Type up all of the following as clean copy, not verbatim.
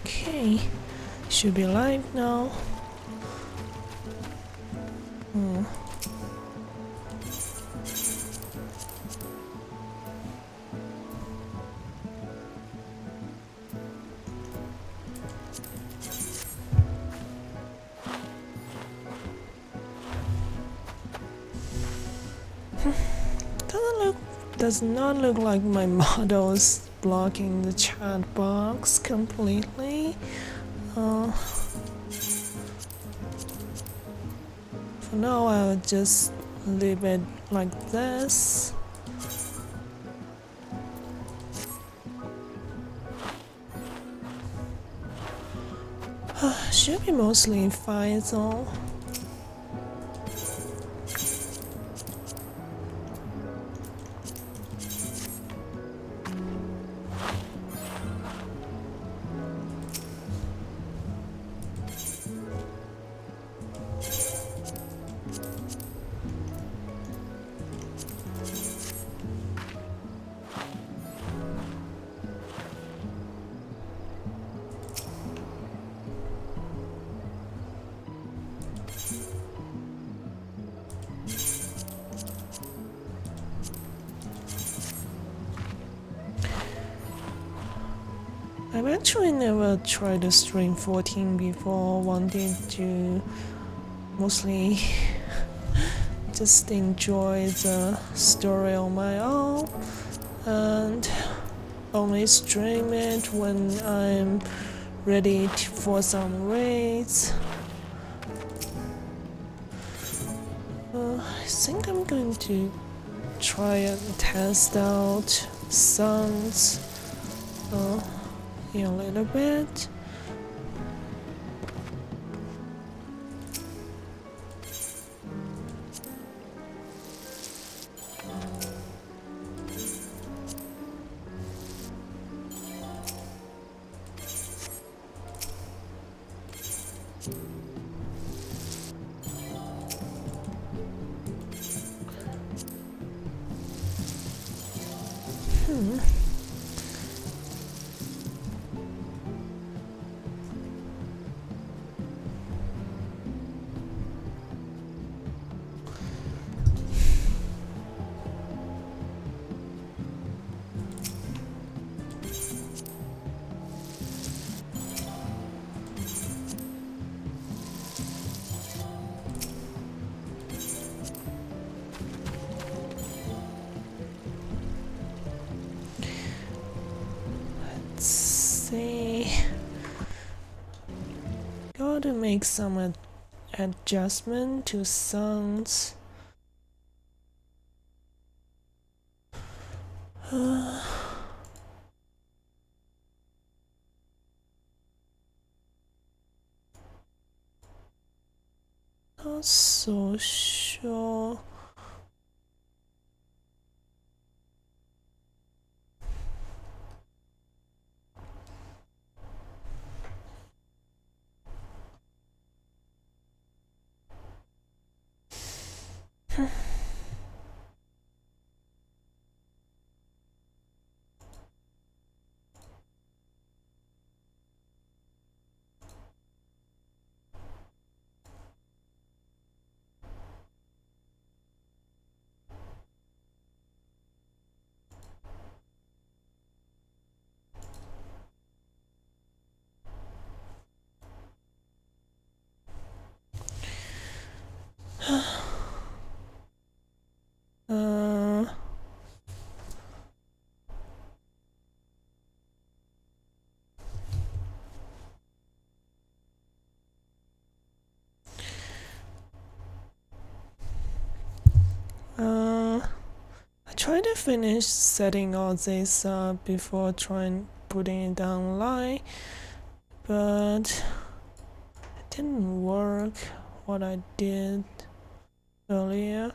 Okay, should be live now. Does not look like my model's blocking the chat box completely. For now, I'll just leave it like this. Should be mostly fine though. I've actually never tried to stream 14 before, wanted to mostly just enjoy the story on my own and only stream it when I'm ready for some raids. I think I'm going to try and test out sounds in a little bit. Let's see. Gotta make some adjustment to sounds. Not so sure. I try to finish setting all this up before trying putting it online, but it didn't work what I did earlier.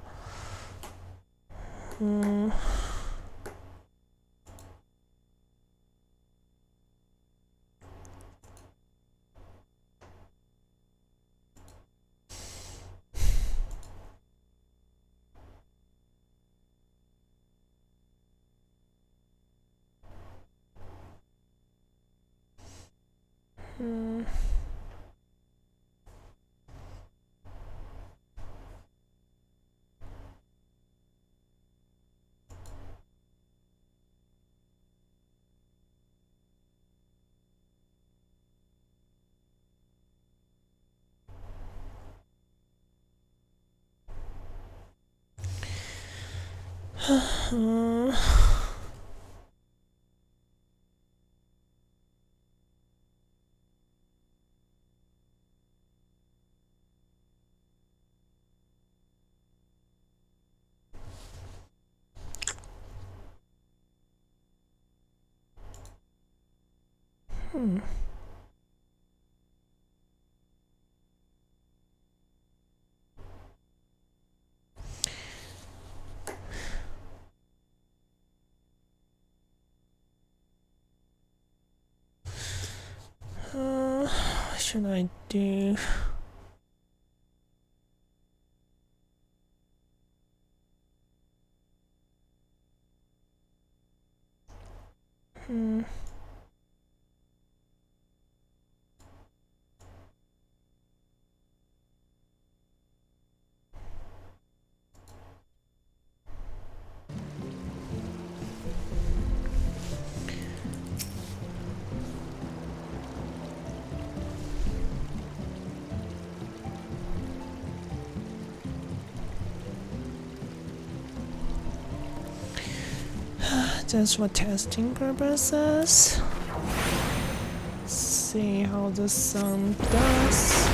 Hmm. What should I do? Just for testing purposes. See how the sun does.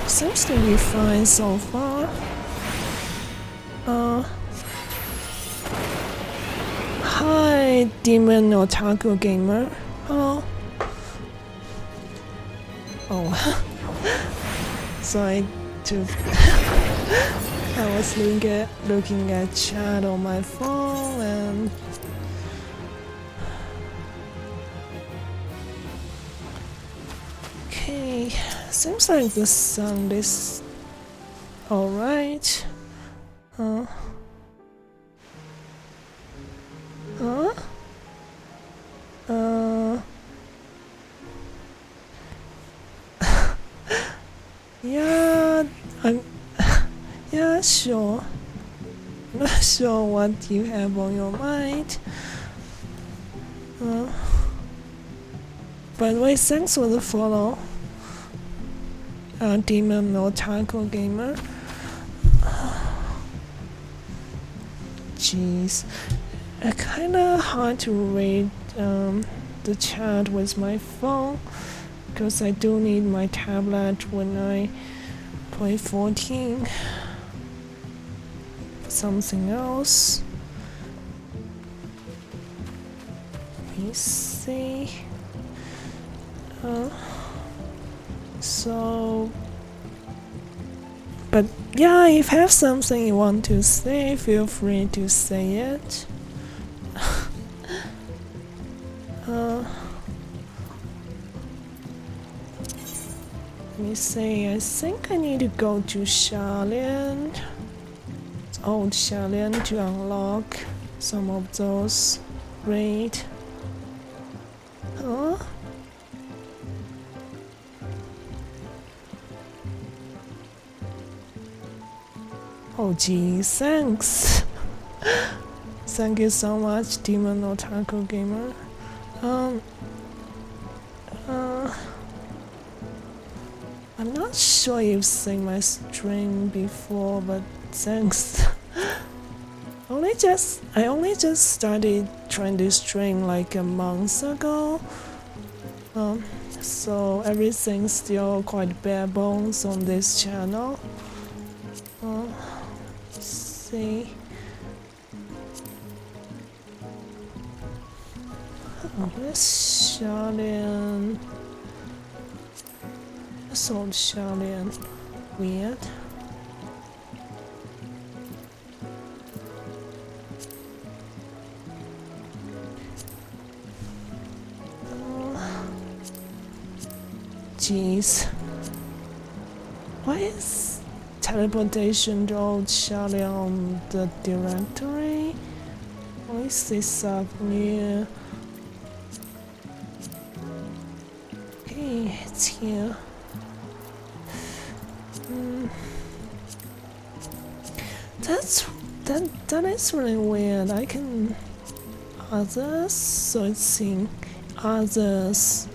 Seems to be fine so far. Hi, Demon Otaku Gamer. Hello. Oh, sorry to. I was looking at chat on my phone and. Okay, seems like the sound is alright. Yeah, yeah, sure. I'm not sure what you have on your mind. By the way, thanks for the follow. Demon Otaku Gamer. Jeez, kinda hard to read the chat with my phone because I do need my tablet when I play 14. Something else. Let me see. So, but yeah, if you have something you want to say, feel free to say it. Let me see, I think I need to go to Xiaolian, old Xiaolian, to unlock some of those raid. Oh gee, thanks. Thank you so much, Demon Otaku Gamer. I'm not sure you've seen my stream before, but thanks. I only just started trying to stream like a month ago. so everything's still quite bare bones on this channel. Let's see. This Xiaolian. This old Xiaolian. Weird. Jeez. Why is teleportation to old Xiaolian on the directory? Why is this up near? Okay, it's here. That is really weird. I can others, so it's in others.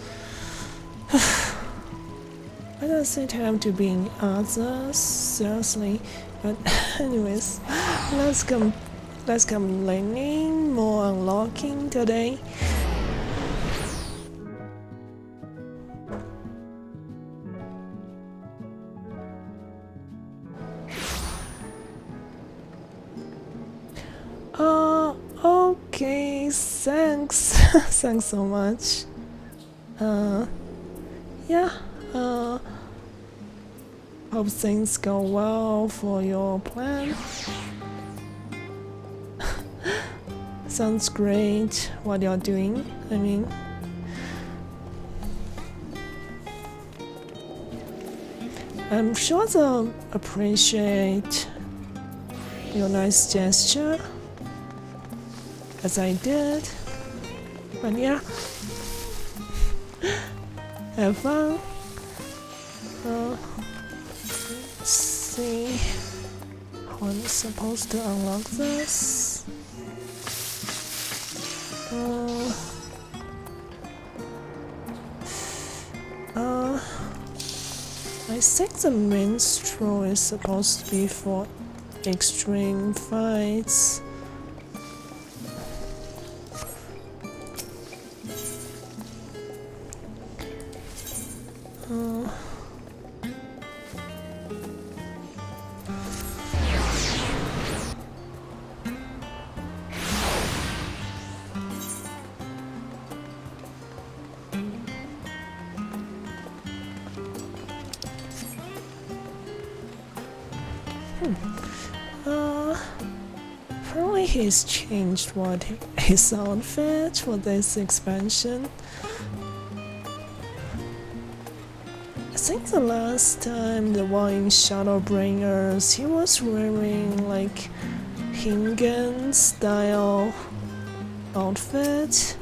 Why does it have to be in others? Seriously. But anyways, let's complaining more unlocking today. Okay, thanks. Thanks so much. Yeah, hope things go well for your plan. Sounds great what you're doing. I mean, I'm sure they'll appreciate your nice gesture, as I did. But yeah, have fun. Let's see how I'm supposed to unlock this. I think the minstrel is supposed to be for extreme fights. Apparently he's changed his outfit for this expansion. I think the last time the one in Shadowbringers, he was wearing like Hingan style outfit.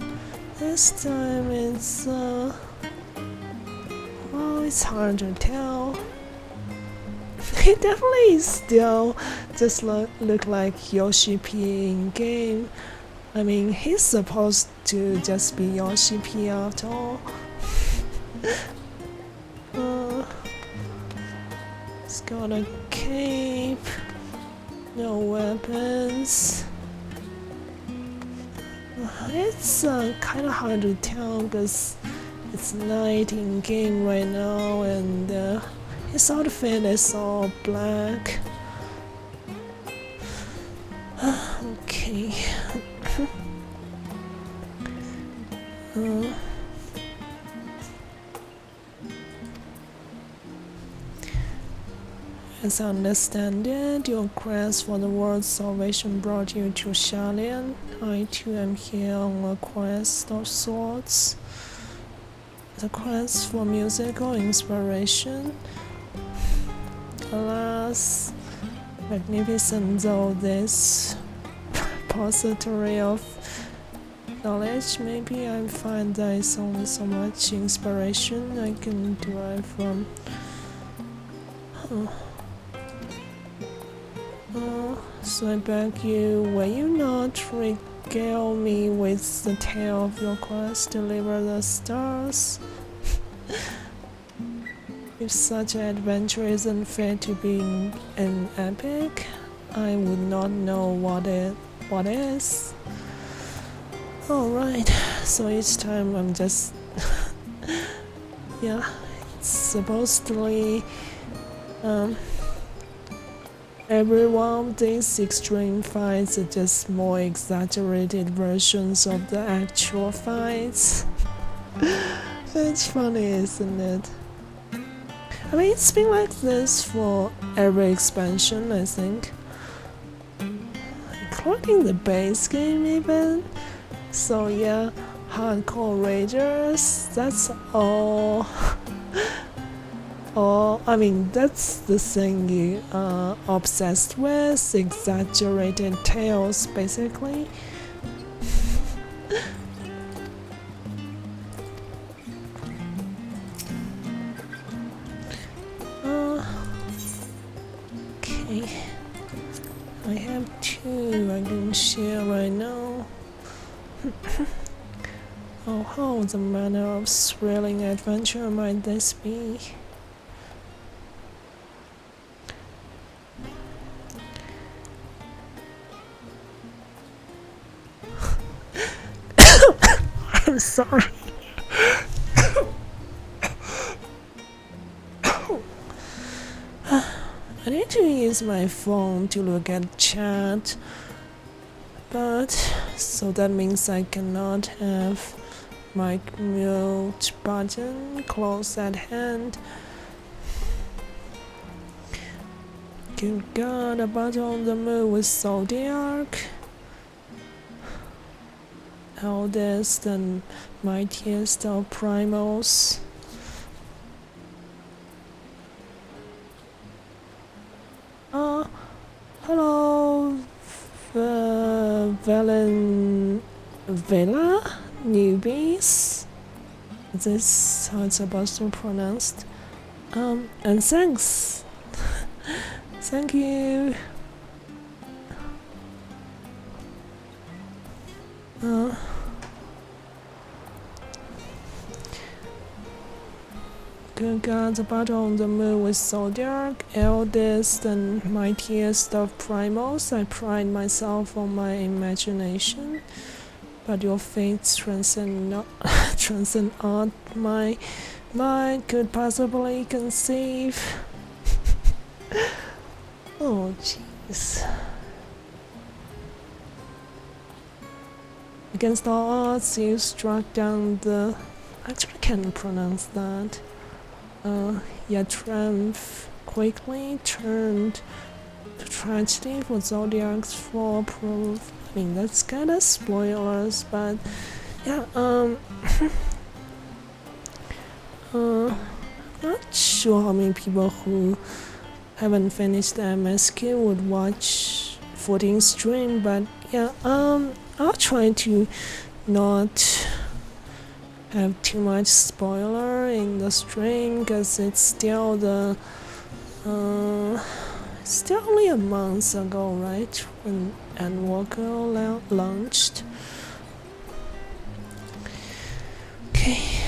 This time it's well, it's hard to tell. He definitely still just look like Yoshi P in game. I mean, he's supposed to just be Yoshi P after all. He's got a cape, no weapons. It's kind of hard to tell because it's night in game right now, and his outfit is all black. Okay. As I understand it, your quest for the world's salvation brought you to Xiaolian. I too am here on a quest of sorts. The quest for musical inspiration. Alas, magnificent though this repository of knowledge, maybe I find there is only so much inspiration I can derive from. So I beg you, will you not regale me with the tale of your quest, deliver the stars? If such an adventure isn't fit to be an epic, I would not know what is. Alright, so each time I'm just yeah, it's supposedly every one of these extreme fights are just more exaggerated versions of the actual fights. It's funny, isn't it? I mean, it's been like this for every expansion, I think. Including the base game even. So yeah, hardcore ragers, that's all. I mean, that's the thing you are obsessed with, exaggerated tales, basically. Okay. I have two I can share right now. Oh, how the manner of thrilling adventure might this be? I'm sorry. I need to use my phone to look at chat, but so that means I cannot have my mute button close at hand. Good God, a battle on the moon with Zodiac, eldest and mightiest of primals. Hello, Vela newbies. Is this how it's supposed to be pronounced? And thanks. Thank you. Good God, the battle on the moon with Zodiac, eldest and mightiest of primals. I pride myself on my imagination, but your fates transcend art my mind could possibly conceive. Oh, jeez. Against all odds, you struck down the. Actually, can't pronounce that. Triumph quickly turned to tragedy for Zodiac's fall proof. I mean, that's kinda spoilers, but yeah, not sure how many people who haven't finished the MSQ would watch 14 stream, but yeah, I'll try to not have too much spoiler in the stream because it's still still only a month ago, right, when Endwalker launched. Okay.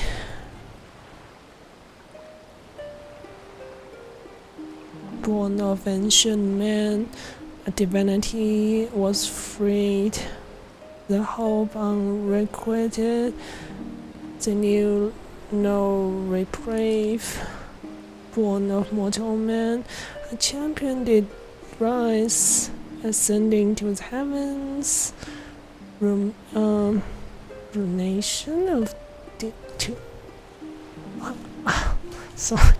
Born of ancient man, a divinity was freed, the hope unrequited, the new no reprieve. Born of mortal man, a champion did rise, ascending to the heavens. Ruination of the two. Sorry.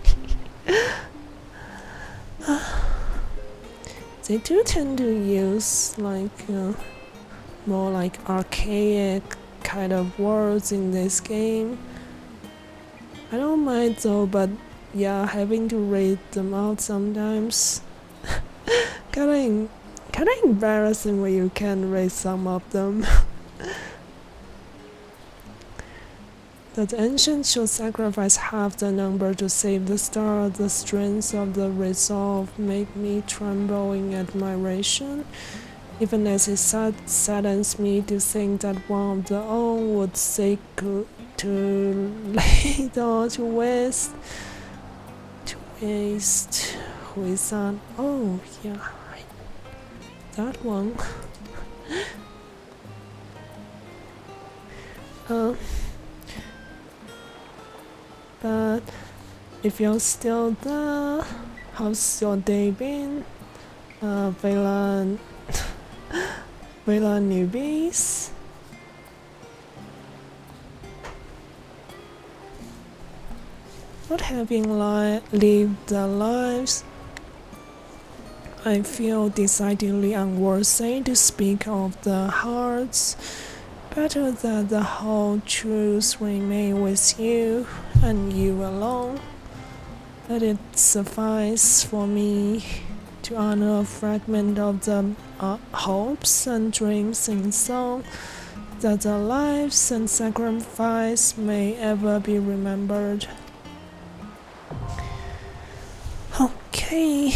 They do tend to use like more like archaic kind of words in this game. I don't mind though, but yeah, having to read them out sometimes kinda embarrassing when you can't read some of them. That the ancient should sacrifice half the number to save the star. The strength of the resolve make me tremble in admiration, even as it saddens me to think that one of their own would seek to lay it all to waste. Who is that? Oh, yeah, that one. but if you're still there, how's your day been? Vela newbies? Not having lived their lives, I feel decidedly unworthy to speak of the hearts. Better that the whole truth remain with you, and you alone. Let it suffice for me to honor a fragment of the hopes and dreams in song, that their lives and sacrifice may ever be remembered. Okay.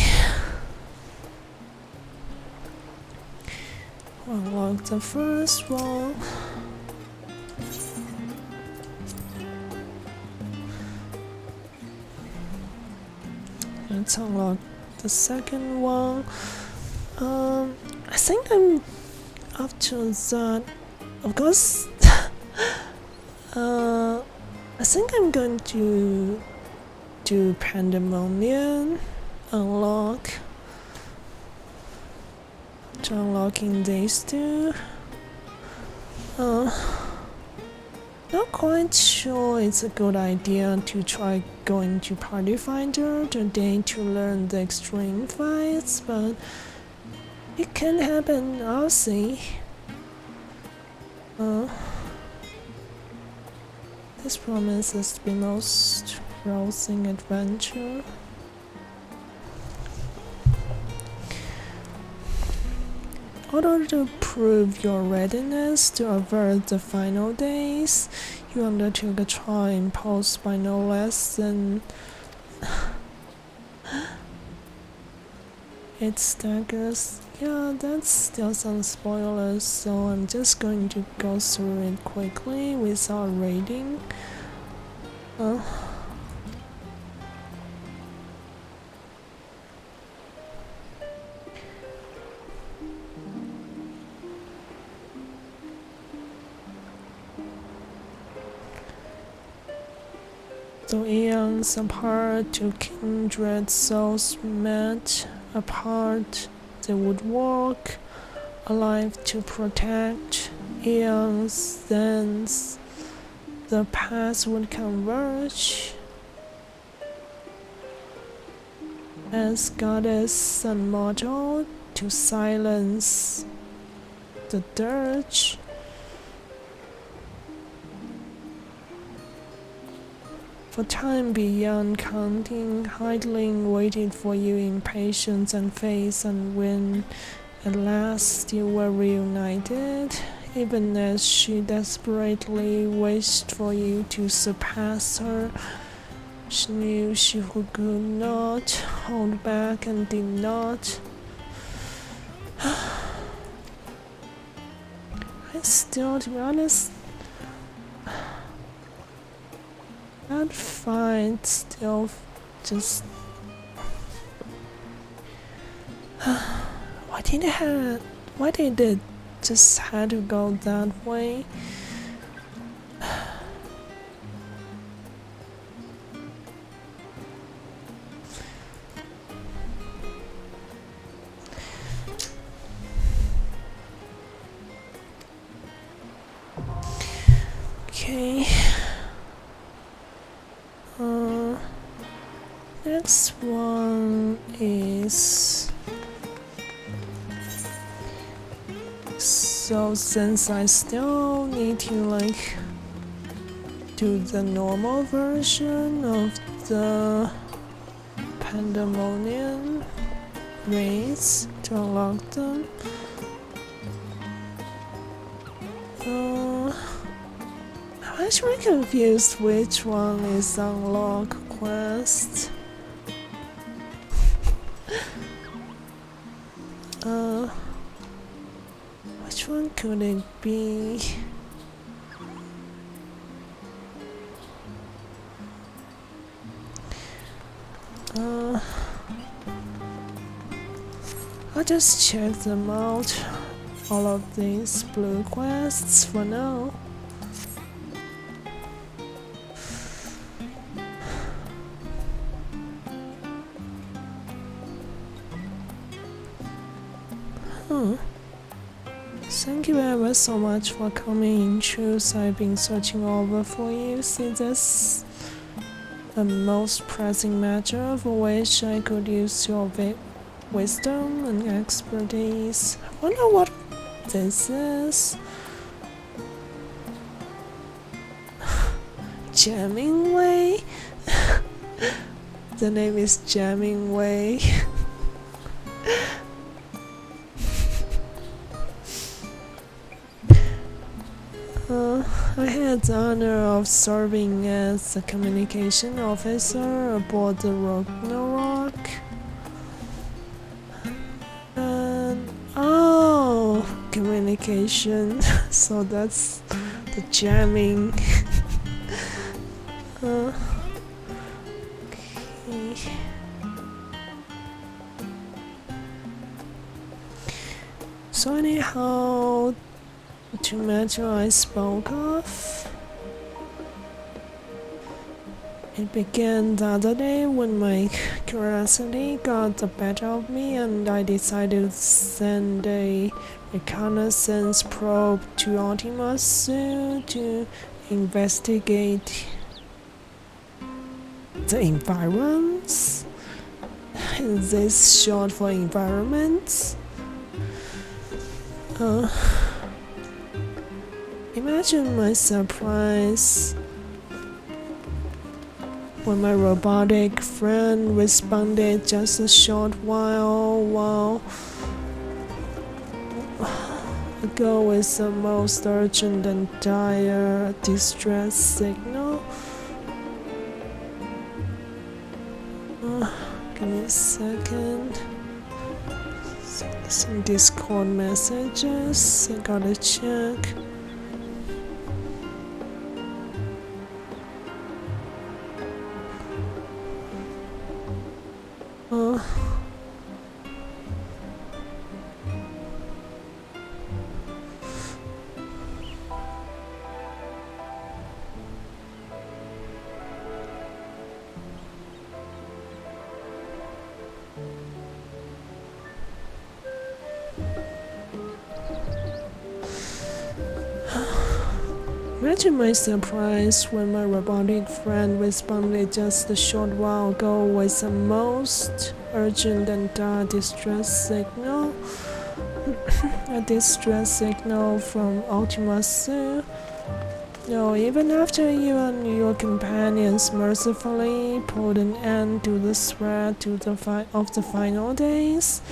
Unlock the first one. Let's unlock the second one. I think I'm after that. Of course, I think I'm going to do Pandemonium unlock. To unlocking these two. Not quite sure it's a good idea to try going to Party Finder today to learn the extreme fights, but it can happen, I'll see. This promises to be most rousing adventure. In order to prove your readiness to avert the final days, you undertook a trial imposed by no less than 8 staggers. Yeah, that's still some spoilers, so I'm just going to go through it quickly without rating. Though eons apart, two kindred souls met. Apart, they would walk, alive to protect. Eons thence, the paths would converge. As goddess and mortal, to silence the dirge. For time beyond counting, idling waited for you in patience and faith, and when at last you were reunited, even as she desperately wished for you to surpass her, she knew she could not hold back and did not. I still, to be honest, that fight still just why did it just had to go that way? Okay. Next one is, so since I still need to do the normal version of the Pandemonium raids to unlock them. I'm actually confused which one is unlock quest. Which one could it be? I'll just check them out, all of these blue quests for now. Huh. Thank you ever so much for coming in. Truth, I've been searching over for you. See, this the most pressing matter for which I could use your wisdom and expertise. I wonder what this is. Jamming Way? The name is Jamming Way. I had the honor of serving as a communication officer aboard the Ragnarok. And oh, communication. So that's the jamming. Okay. So anyhow, the matter I spoke of, it began the other day when my curiosity got the better of me and I decided to send a reconnaissance probe to Ultima Zoo to investigate the environs. Is this short for environments? Imagine my surprise when my robotic friend responded just a short while ago with the most urgent and dire distress signal. Give me a second. Some Discord messages. I gotta check. Imagine my surprise when my robotic friend responded just a short while ago with the most urgent and dire distress signal. A distress signal from Ultima Zoo. No, even after you and your companions mercifully put an end to the threat of the final days.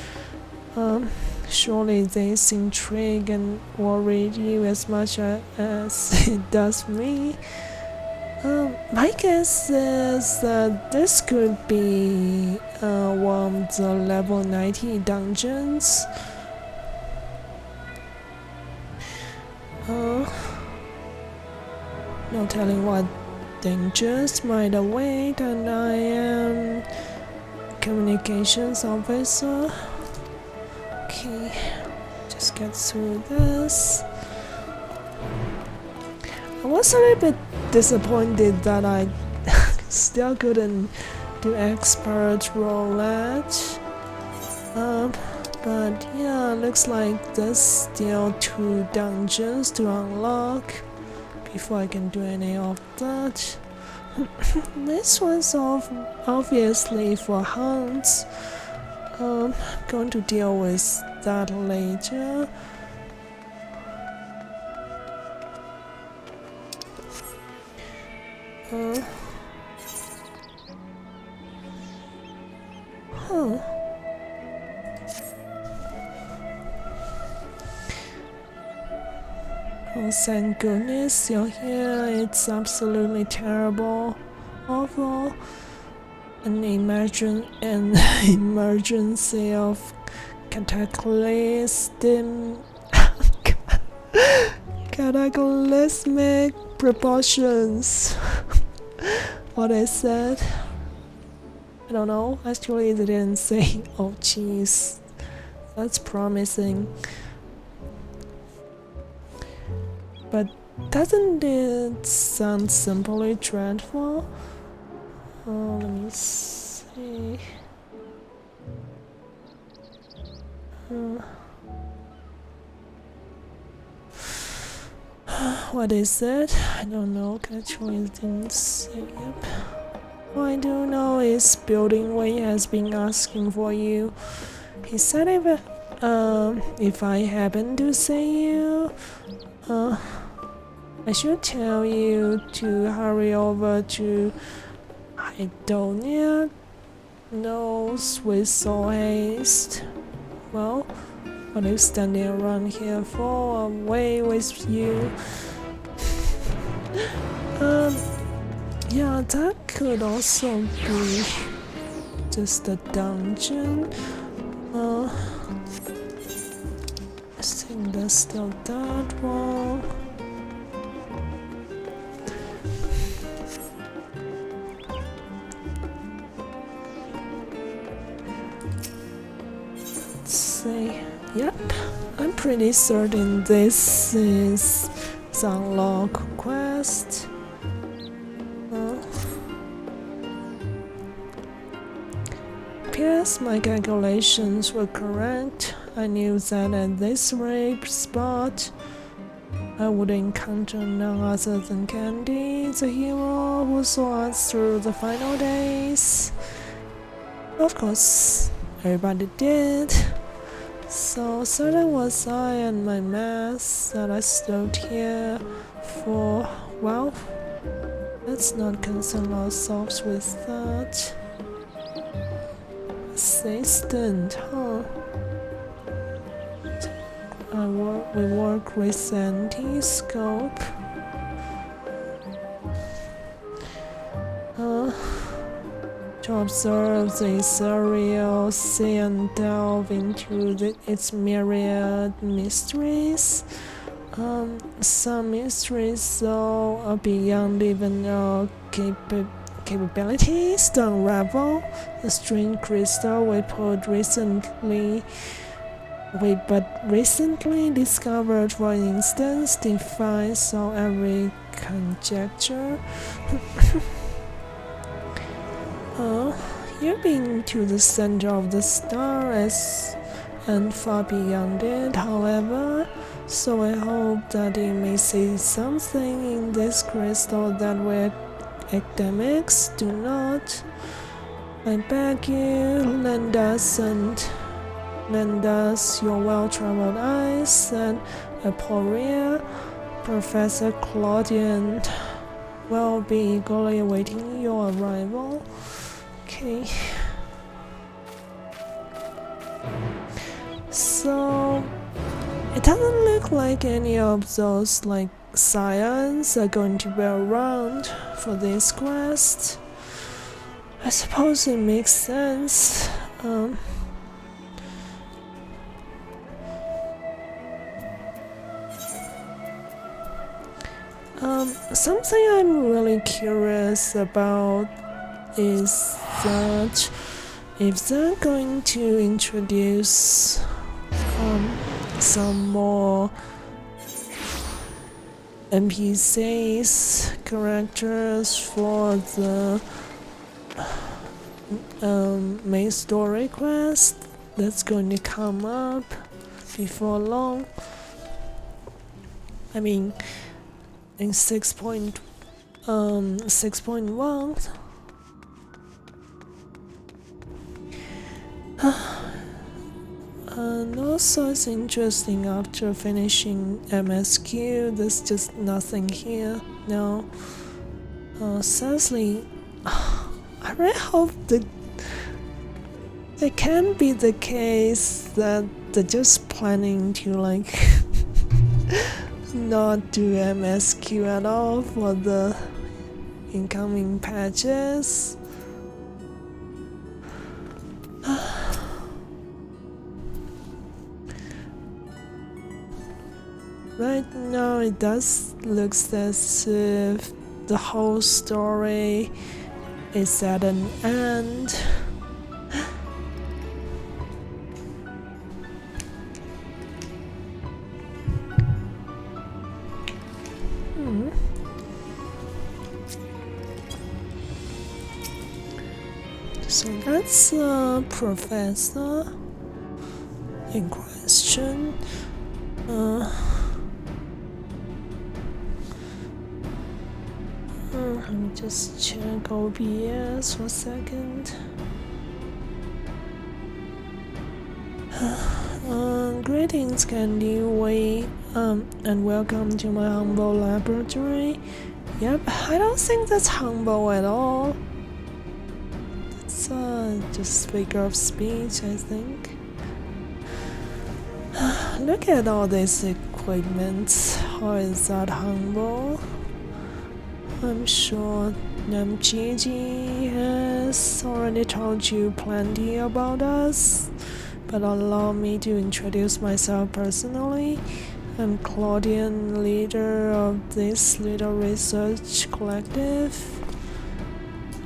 Surely this intrigue and worried you as much as it does me. My guess is that this could be one of the level 90 dungeons. No telling what dangers might await, and I am communications officer. Okay, just get through this. I was a little bit disappointed that I still couldn't do expert roulette. But yeah, looks like there's still 2 dungeons to unlock before I can do any of that. This one's obviously for hunts. I'm going to deal with that later. Oh, thank goodness you're here. It's absolutely terrible, awful. An emergency of cataclysmic proportions. What I said? I don't know. Actually, they didn't say. Oh, jeez, that's promising. But doesn't it sound simply dreadful? Oh, let me see. What is it? I don't know. Actually, didn't say. Yep. What I do know is Building Way has been asking for you. He said if I happen to see you, I should tell you to hurry over to Idonia. No with all haste. Well, what are you standing around here for? Away with you. Yeah, that could also be just a dungeon. I think that's still that one. Let's see. Yep, I'm pretty certain this is the unlock quest. Yes, my calculations were correct. I knew that at this rare spot, I would encounter none other than Candy, the hero who saw us through the final days. Of course, everybody did. So certain was I and my mass that I stood here for. Well, let's not concern ourselves with that. Assistant, huh? We work with anti-scope. To observe this area, see and delve into its myriad mysteries. Some mysteries, though, are beyond even our capabilities to unravel. The strange crystal we recently discovered, for instance, defies every conjecture. You've been to the center of the star and far beyond it, however, so I hope that you may see something in this crystal that we academics do not. I beg you, lend us your well-traveled eyes and Aporia. Professor Claudian will be eagerly awaiting your arrival. Okay. So it doesn't look like any of those scions are going to be around for this quest. I suppose it makes sense. Something I'm really curious about is that if they're going to introduce some more NPCs, characters for the main story quest that's going to come up before long. I mean, in 6.1. And also it's interesting after finishing MSQ, there's just nothing here now. Sadly, I really hope that it can be the case that they're just planning to not do MSQ at all for the incoming patches. Right now it does look as if the whole story is at an end. So that's a professor in question. Let me just check OBS for a second. Greetings, Candy Wei, and welcome to my humble laboratory. Yep, I don't think that's humble at all. That's just figure of speech, I think. Look at all this equipment. How is that humble? I'm sure Gigi has already told you plenty about us, but allow me to introduce myself personally. I'm Claudian, leader of this little research collective.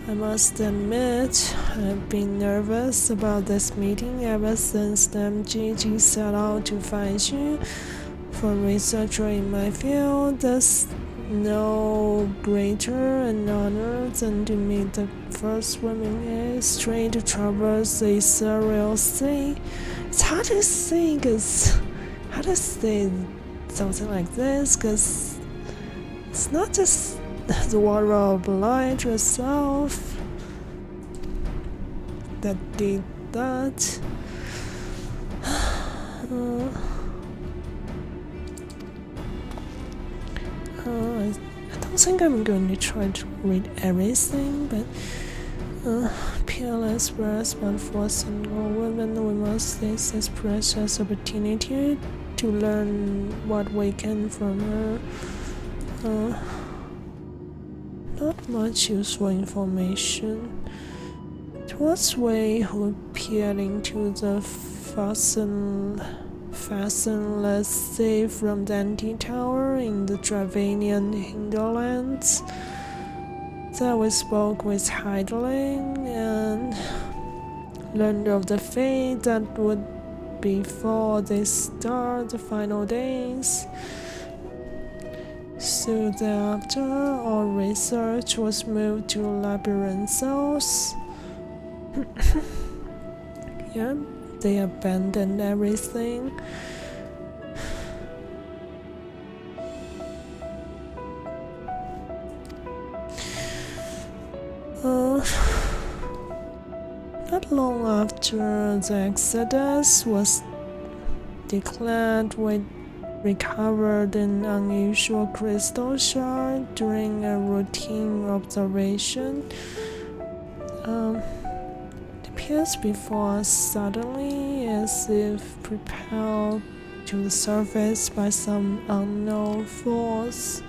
I must admit, I've been nervous about this meeting ever since Gigi set out to find you. For a researcher in my field, there's no greater an honor than to meet the first woman in history to traverse the ethereal sea. It's hard to say how to say something like this, because it's not just the water of light yourself that did that. I don't think I'm going to try to read everything, but peerless words, but for single women, we must seize this precious opportunity to learn what we can from her. Not much useful information. Towards Wei, who peered into the fastenless safe from the anti-tower in the Dravanian hinterlands. There we spoke with Heidling and learned of the fate that would befall they start the final days. So thereafter, our research was moved to labyrinth cells. Yeah, they abandoned everything. Not long after the Exodus was declared, we recovered an unusual crystal shard during a routine observation. It appears before us suddenly, as if propelled to the surface by some unknown force.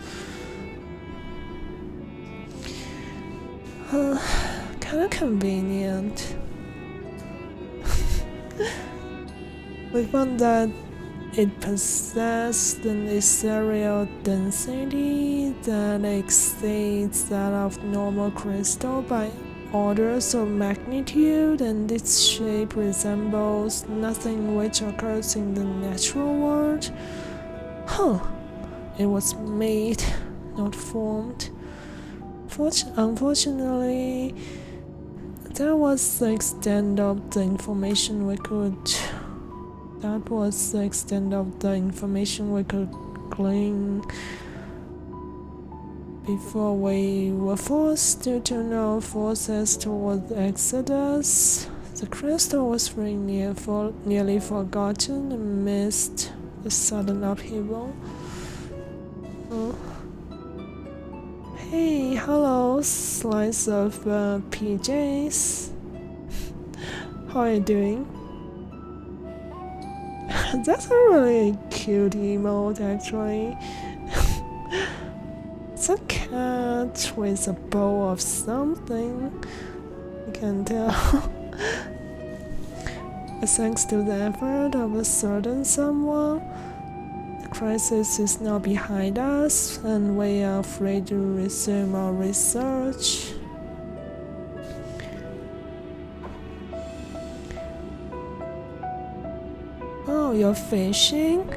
Kinda convenient. We found that it possessed an ethereal density that exceeds that of normal crystal by orders of magnitude, and its shape resembles nothing which occurs in the natural world. It was made, not formed. Unfortunately, that was the extent of the information we could glean before we were forced to turn our forces toward the Exodus. The crystal was very nearly forgotten amidst the sudden upheaval. Hey, hello, slice of PJs. How are you doing? That's a really cute emote, actually. It's a cat with a bow of something. You can tell. But thanks to the effort of a certain someone, the crisis is now behind us, and we are free to resume our research. Oh, you're fishing?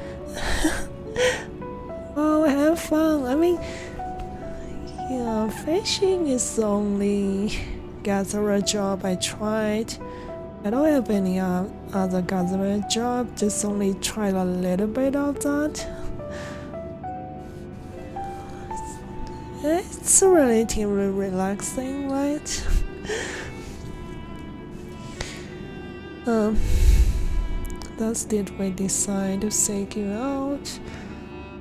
Oh, have fun. I mean, yeah, fishing is the only gatherer job I tried. I don't have any other gatherer job, just only tried a little bit of that. It's relatively relaxing, right? Thus did we decide to seek you out,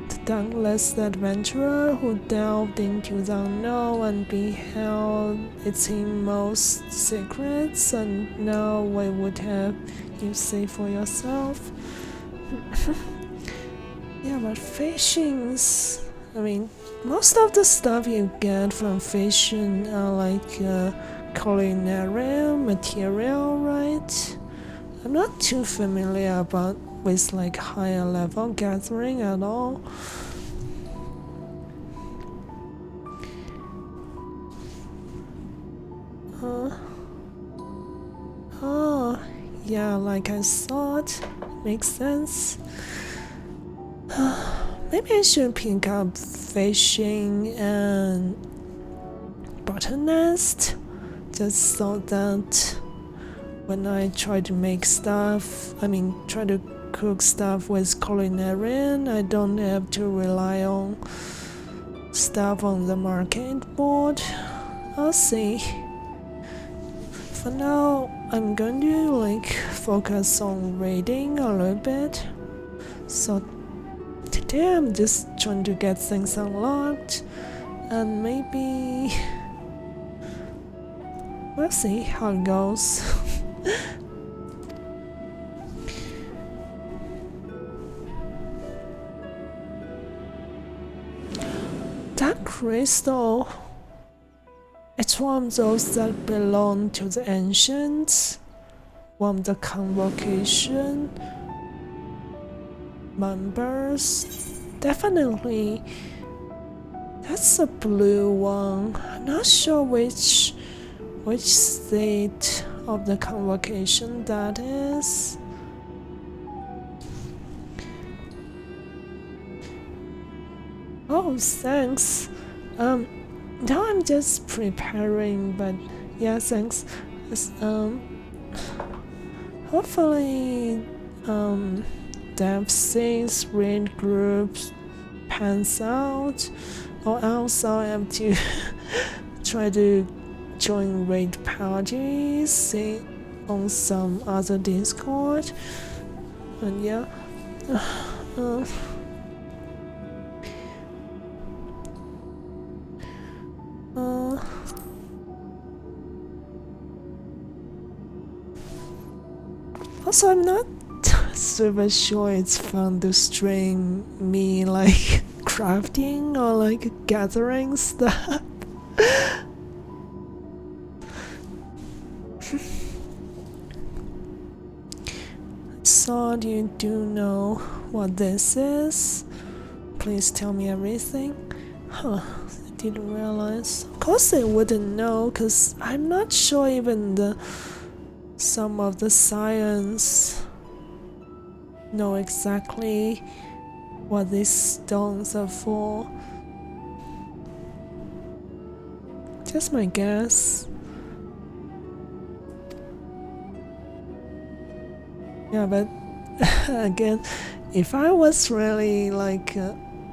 the dauntless adventurer who delved into the unknown and beheld its inmost secrets, and now we would have you see for yourself. Yeah, but fishing's... I mean, most of the stuff you get from fishing are like culinary material, right? I'm not too familiar with like higher level gathering at all. Oh, yeah, like I thought. Makes sense. Maybe I should pick up fishing and botanist, just so that when I try to make stuff, try to cook stuff with culinarian, I don't have to rely on stuff on the market board. I'll see. For now, I'm going to like focus on reading a little bit. So today I'm just trying to get things unlocked, and maybe we'll see how it goes. That crystal, it's one of those that belong to the ancients, one of the convocation members. Definitely, that's a blue one. I'm not sure which state of the convocation that is. Oh, thanks. Now I'm just preparing, but yeah, thanks. Hopefully, Dev 6 raid groups pans out, or else I'll have to try to join raid parties on some other Discord. And yeah. Also, I'm not super sure it's fun to stream me like crafting or like gathering stuff. So you do know what this is? Please tell me everything. Huh, I didn't realize. Of course I wouldn't know, cause I'm not sure even some of the science know exactly what these stones are for. Just my guess. Yeah, but again, if I was really like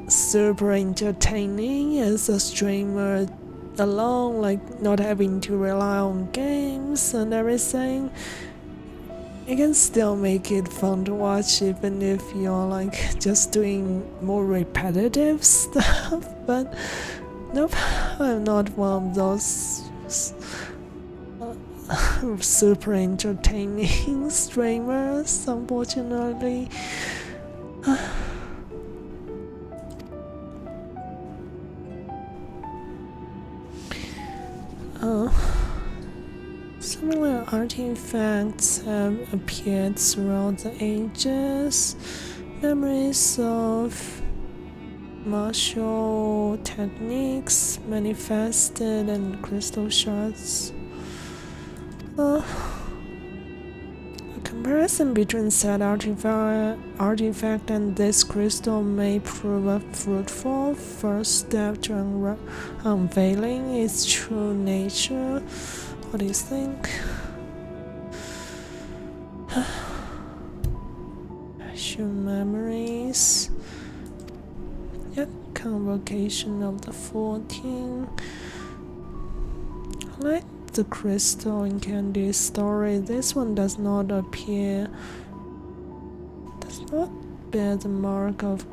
super entertaining as a streamer alone, like not having to rely on games and everything, you can still make it fun to watch even if you're like just doing more repetitive stuff. But nope, I'm not one of those super entertaining streamers, unfortunately. Similar artifacts have appeared throughout the ages. Memories of martial techniques manifested in crystal shards. A comparison between said artifact and this crystal may prove a fruitful first step to unveiling its true nature. What do you think? Your memories. Yeah, Convocation of the 14. I like the crystal in Candy's story. This one does not appear, does not bear the mark of.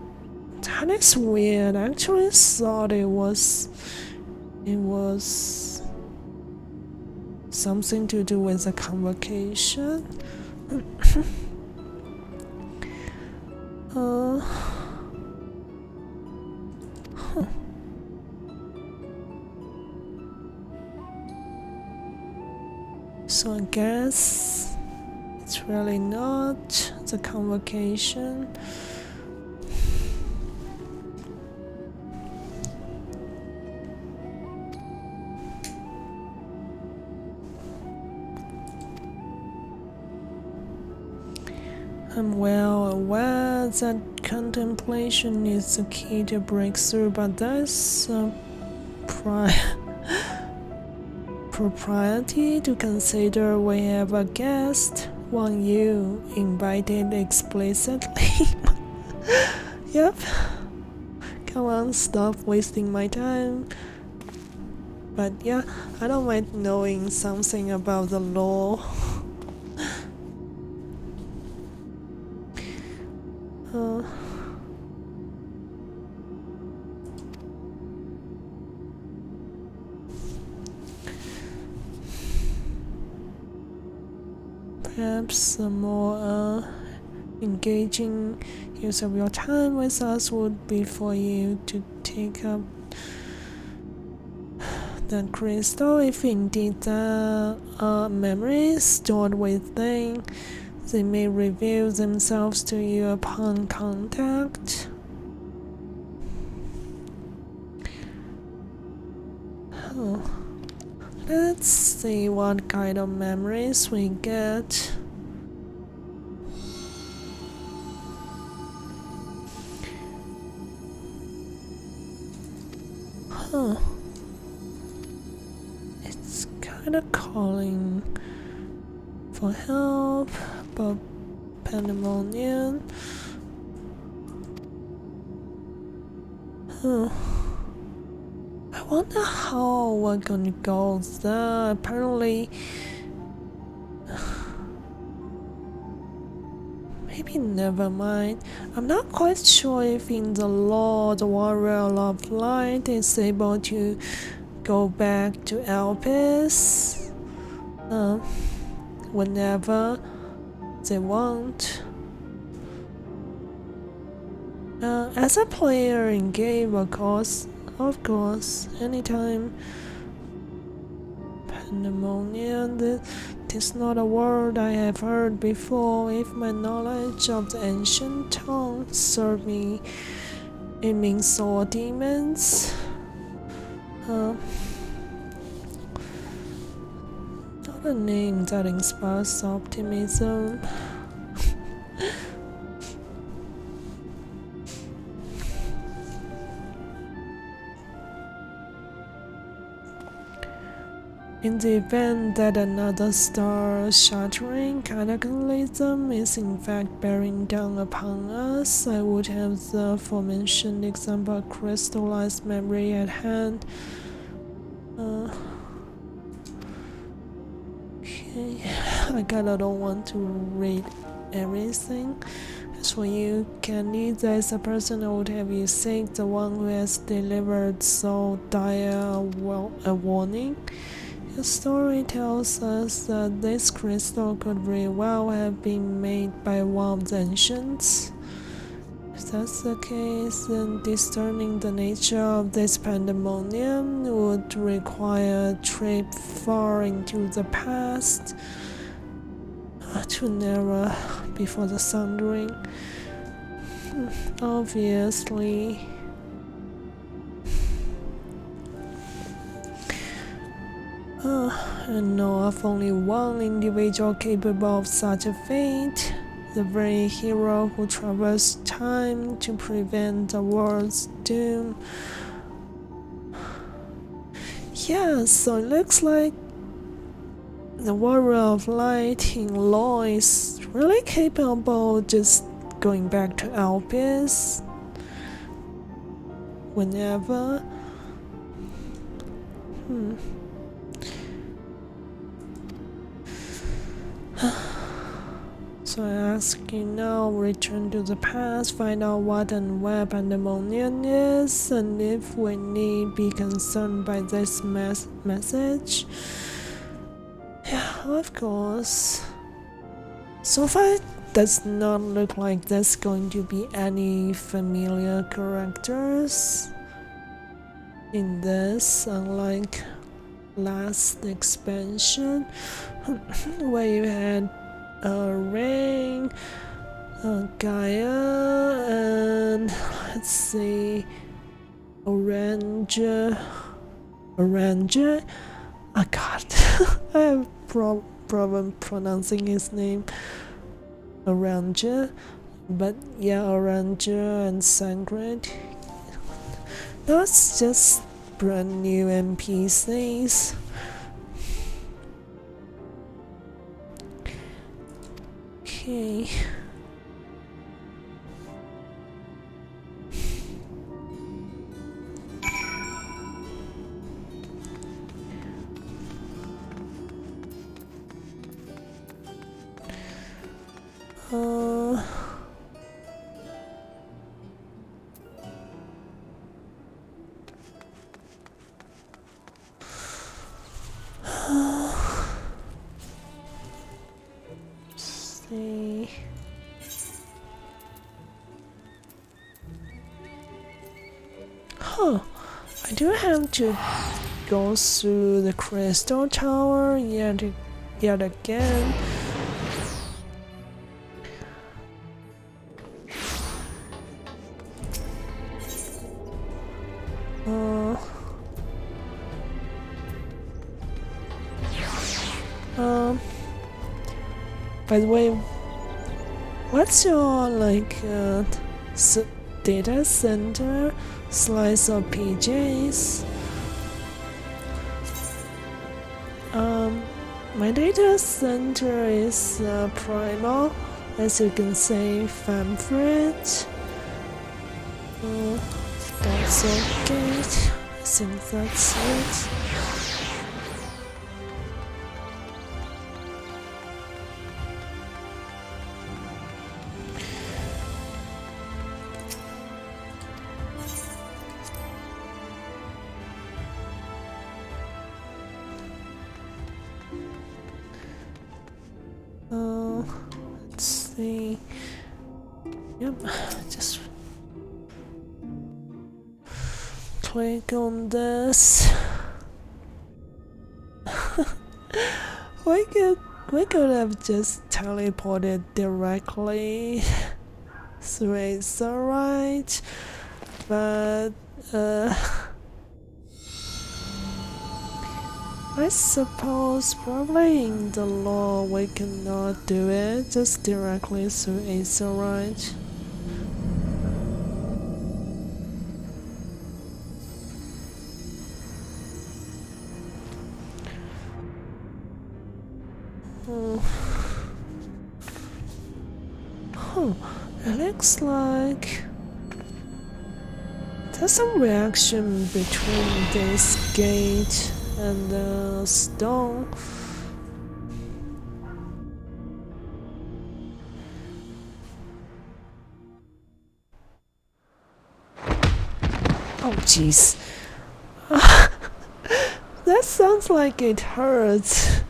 That is weird. I actually thought it was something to do with the convocation. Huh. So I guess it's really not the convocation. I'm well aware that contemplation is the key to breakthrough, but there's a propriety to consider. We have a guest, one you invited explicitly. Yep. Come on, stop wasting my time. But yeah, I don't mind knowing something about the law. Perhaps a more engaging use of your time with us would be for you to take up that crystal. If indeed there are memories stored within, they may reveal themselves to you upon contact. Let's see what kind of memories we get. It's kinda calling for help about pandemonium. I wonder how we're gonna go there. Apparently, maybe never mind. I'm not quite sure if in the law the warrior of light is able to go back to Elpis whenever they want. As a player in game, of course, anytime. Pandemonium, this is not a word I have heard before. If my knowledge of the ancient tongue serve me, it means soul demons. Not a name that inspires optimism. In the event that another star-shattering cataclysm is in fact bearing down upon us, I would have the aforementioned example crystallized memory at hand. Okay, I kinda don't want to read everything. As for you, Candy, there is a person I would have you seek, the one who has delivered so dire a warning. The story tells us that this crystal could very well have been made by one of the ancients. If that's the case, then discerning the nature of this pandemonium would require a trip far into the past, to an era before the Sundering. Obviously, I know of only one individual capable of such a fate, the very hero who traversed time to prevent the world's doom. Yeah, so it looks like the warrior of light in law is really capable of just going back to Alpes. whenever. So I ask you now, return to the past, find out what and where pandemonium is, and if we need be concerned by this message. Yeah, of course. So far, it does not look like there's going to be any familiar characters in this, unlike last expansion, where you had Rain, Gaia, and let's see, Oranger. Oh god, I have problem pronouncing his name. Oranger, but yeah, Oranger and Sangred. That's just brand new NPCs. Okay. See. Huh. I do have to go through the crystal tower yet again. By the way, what's your data center slice of PJs? My data center is primal, as you can say, favorite. That's okay. I think that's it. Let's see. Yep, just click on this. we could have just teleported directly through Aetherite, but I suppose probably in the law we cannot do it just directly through Aetherite. It looks like there's some reaction between this gate and the stone. Oh jeez. That sounds like it hurts.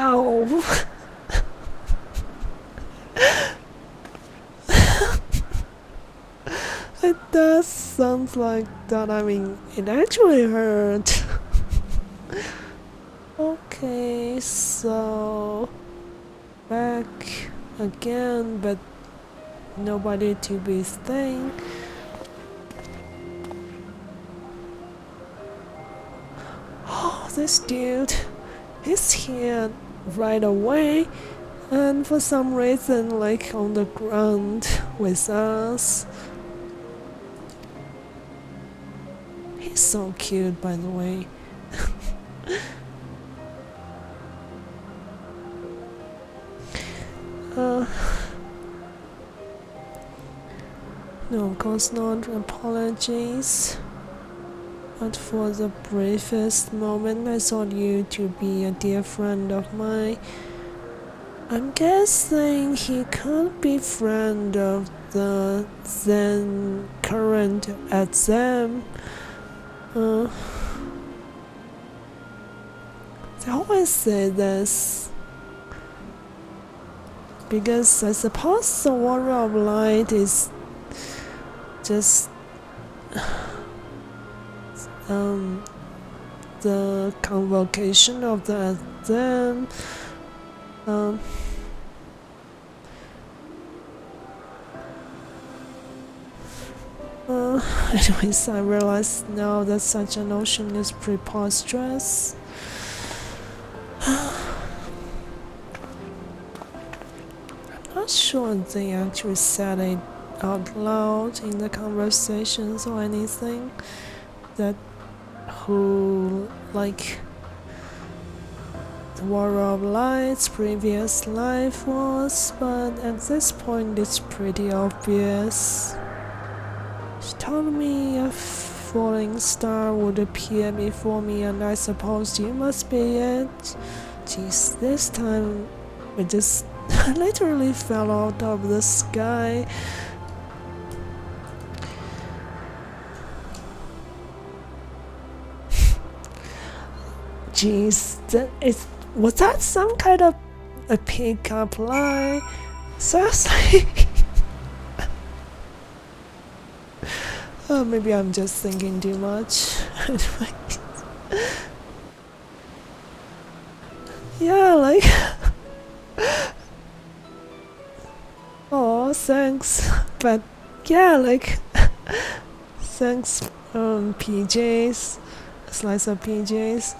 Ow. It does sound like that. I mean, it actually hurt. Okay, so back again, but nobody to be staying. Oh, this dude, he's here right away, and for some reason, like on the ground with us. He's so cute, by the way. No, of course not. Apologies. But for the briefest moment, I thought you to be a dear friend of mine. I'm guessing he can't be friend of the then current exam. They always say this because I suppose the Warrior of Light is just the convocation of the exam. Anyways, I realize now that such a notion is preposterous. I'm not sure they actually said it out loud in the conversations or anything. That who, like, the Warrior of Light's previous life was, but at this point it's pretty obvious. She told me a falling star would appear before me, and I suppose you must be it. Geez, this time we just literally fell out of the sky. Jeez, was that some kind of a pickup line? Seriously? Oh, maybe I'm just thinking too much. Yeah, like... Oh, thanks. But yeah, like... Thanks, PJs. A slice of PJs.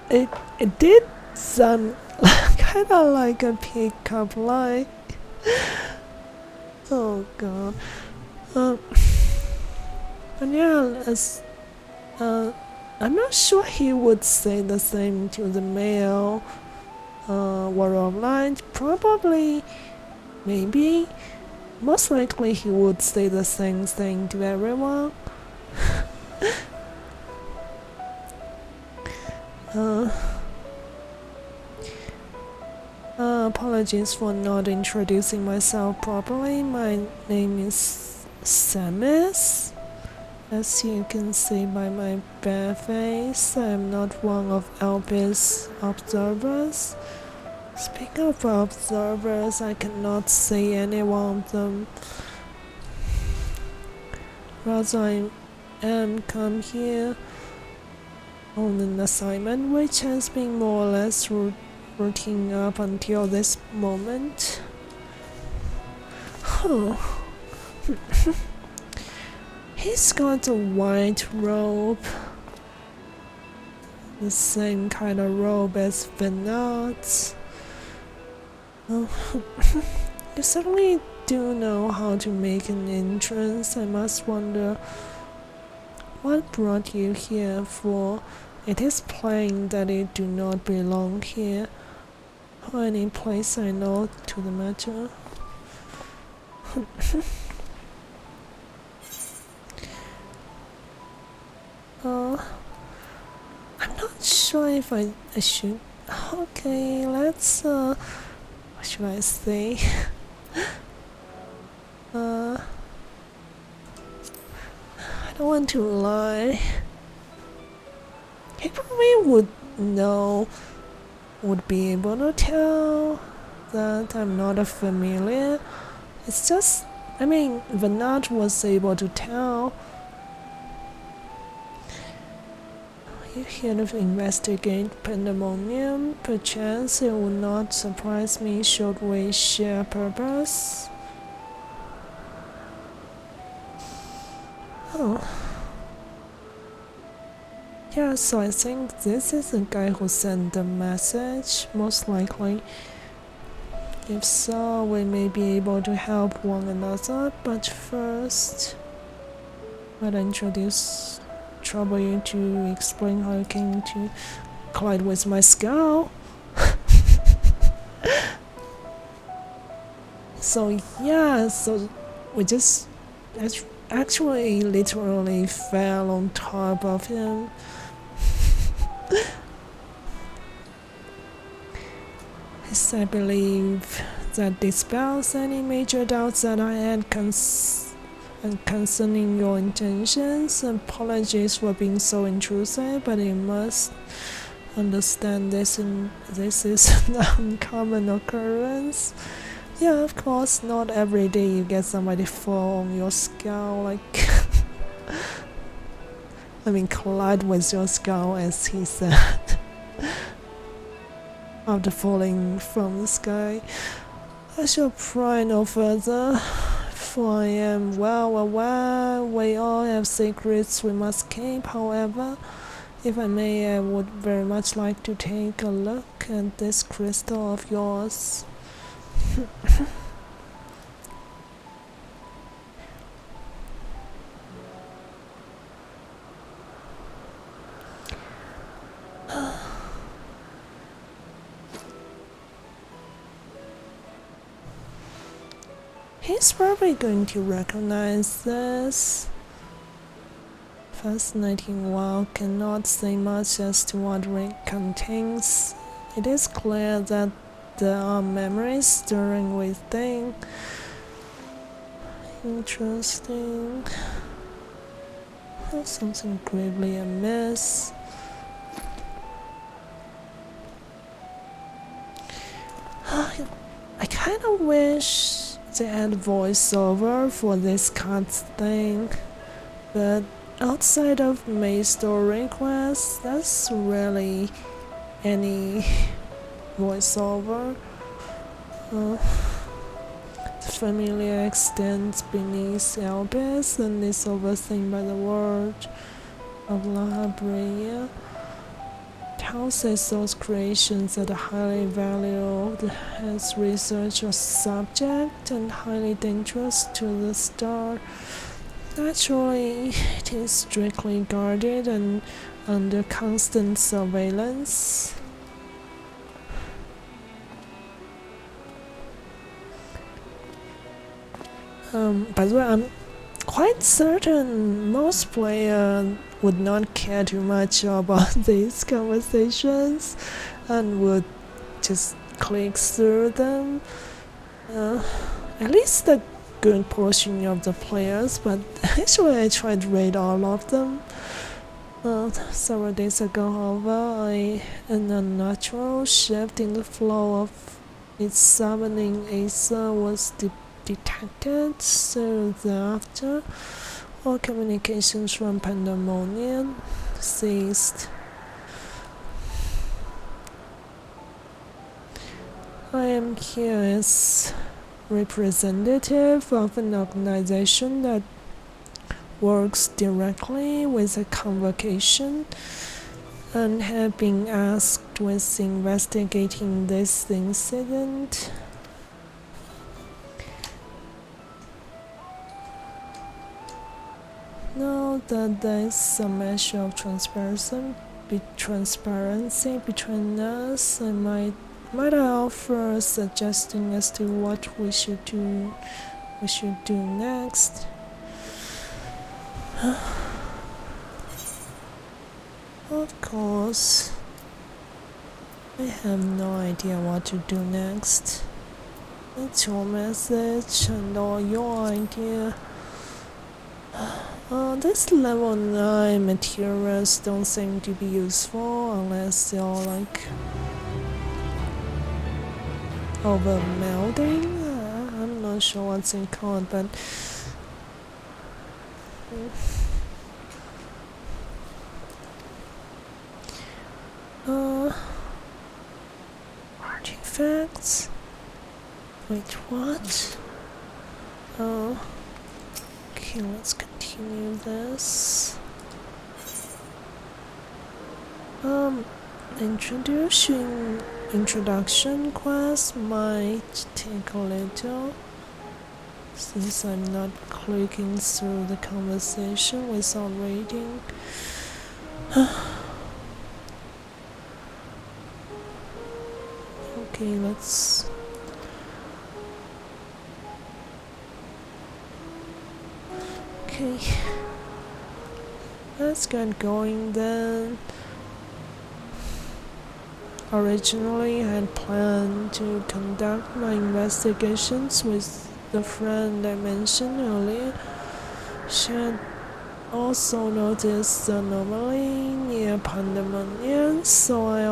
It did sound kind of like a pickup line. Oh god. But yeah, I'm not sure he would say the same to the male Warrior of Light. Probably, maybe, most likely he would say the same thing to everyone. Apologies for not introducing myself properly. My name is Samus. As you can see by my bare face, I am not one of Alp's observers. Speaking of observers, I cannot see any one of them. Rather, I am come here on an assignment which has been more or less routine up until this moment. He's got a white robe, the same kind of robe as Venat's. You certainly do know how to make an entrance. I must wonder what brought you here, for it is plain that you do not belong here, or any place I know to the matter. I'm not sure if I should. Okay, let's what should I say? I don't want to lie. He probably would know, would be able to tell that I'm not a familiar. It's just, I mean, Venat was able to tell. You're here to investigate pandemonium. Perchance it would not surprise me should we share purpose. Oh. Yeah, so I think this is the guy who sent the message, most likely. If so, we may be able to help one another, but first, I'll trouble you to explain how you came to collide with my skull. So yeah, so we just actually literally fell on top of him. Yes, I believe that dispels any major doubts that I had concerning your intentions. Apologies for being so intrusive, but you must understand this is an uncommon occurrence. Yeah, of course, not every day you get somebody fall on your skull, like I mean collide with your skull, as he said, after falling from the sky. I shall pry no further, for I am well aware we all have secrets we must keep. However, if I may, I would very much like to take a look at this crystal of yours. He's probably going to recognize this. Fascinating, while cannot say much as to what it contains. It is clear that there are memories stirring within. Interesting. There's something gravely amiss. I kind of wish they had voiceover for this card thing, but outside of Mage story quests, there's rarely any voiceover. The familiar extends beneath the abyss and is overseen by the word of La Brea. Houses those creations that are highly valued as research or subject and highly dangerous to the star. Naturally, it is strictly guarded and under constant surveillance. By the way, I'm quite certain most players would not care too much about these conversations and would just click through them. At least a good portion of the players, but actually I tried to read all of them. Several days ago, however, an unnatural shift in the flow of its summoning ether was detected. So thereafter, all communications from Pandemonium ceased. I am here as representative of an organization that works directly with a convocation and have been asked with investigating this incident. Now that there's a measure of transparency between us, I might I offer a suggestion as to what we should do next. Of course, I have no idea what to do next. It's your message and all your idea. This level 9 materials don't seem to be useful unless you're like over melding. I'm not sure what's it called, but artifacts. Wait, what? Okay, let's continue this. Introduction quest might take a little, since I'm not clicking through the conversation without reading. Okay, let's Okay, let's get going then. Originally, I had planned to conduct my investigations with the friend I mentioned earlier. She had also noticed the anomaly near Pandemonium, so it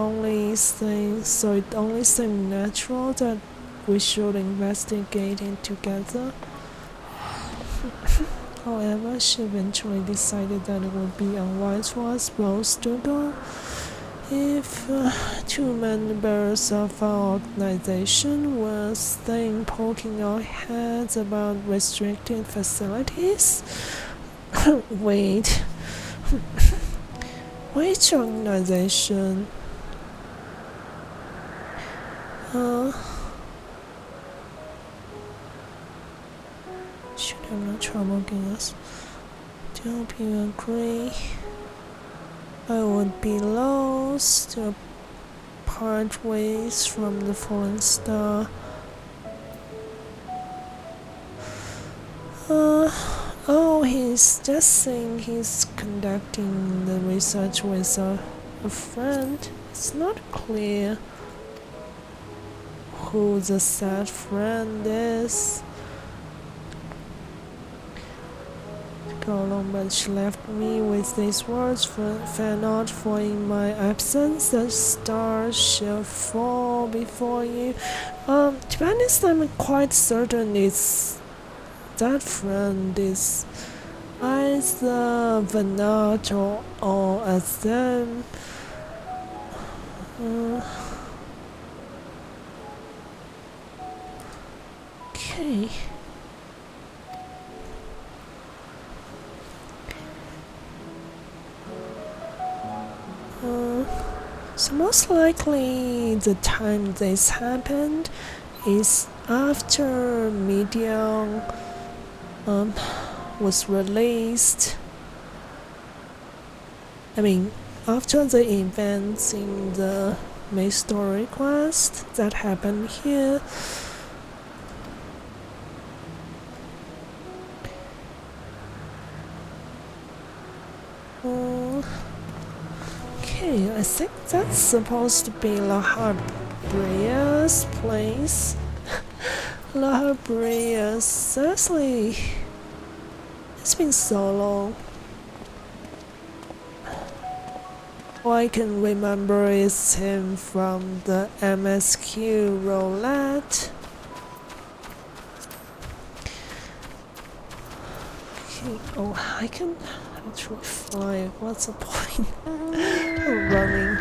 only seemed natural that we should investigate it together. However, she eventually decided that it would be unwise for us both to go. If two members of our organization were staying poking our heads about restricted facilities. Wait. Which organization? Should have no trouble getting us. Do hope you agree. I would be lost to part ways from the fallen star. Oh, he's just saying he's conducting the research with a friend. It's not clear who the sad friend is. Go along, but she left me with these words: fear not, for in my absence the stars shall fall before you. To be honest, I'm quite certain that friend is either Vanat or Azam. Okay. So most likely the time this happened is after Medium was released. I mean, after the events in the Mage story quest that happened here. Okay, I think that's supposed to be Lahabria's place. Lahabria, seriously, it's been so long. All I can remember is him from the MSQ roulette. Okay, oh, I can actually fly. What's the point of running?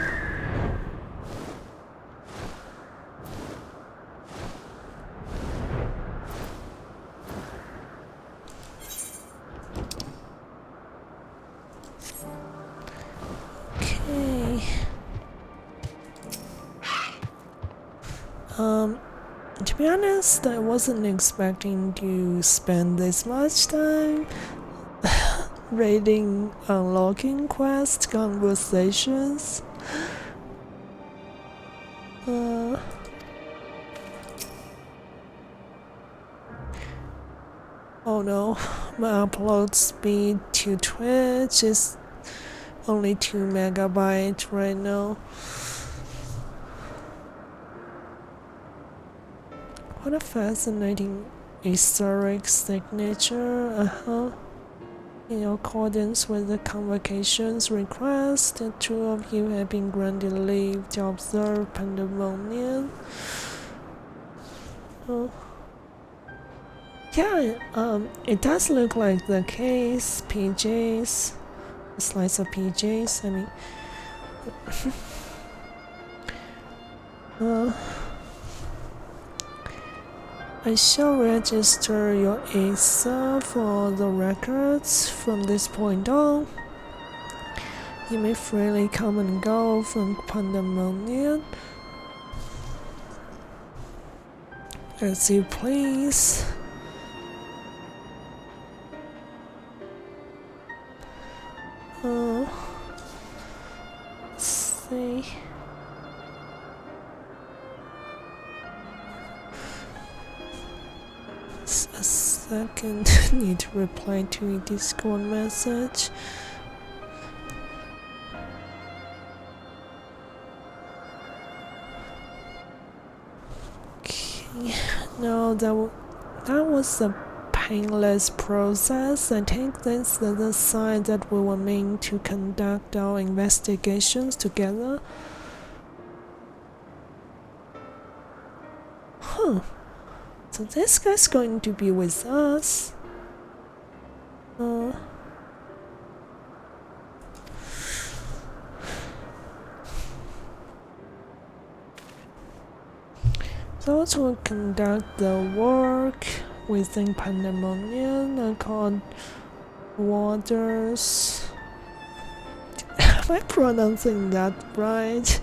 To be honest, I wasn't expecting to spend this much time raiding unlocking quest conversations. Oh no, my upload speed to Twitch is only 2 megabytes right now. What a fascinating historic signature. In accordance with the convocation's request, the two of you have been granted leave to observe Pandemonium. Yeah, it does look like the case. PJs, a slice of PJs. I mean, I shall register your ASA for the records from this point on. You may freely come and go from Pandemonium as you please. Let's see. Second, need to reply to a Discord message. Okay, no, that was a painless process. I think this is a sign that we were meant to conduct our investigations together. Huh. So this guy's going to be with us. Those who conduct the work within Pandemonium are called warders. Am I pronouncing that right?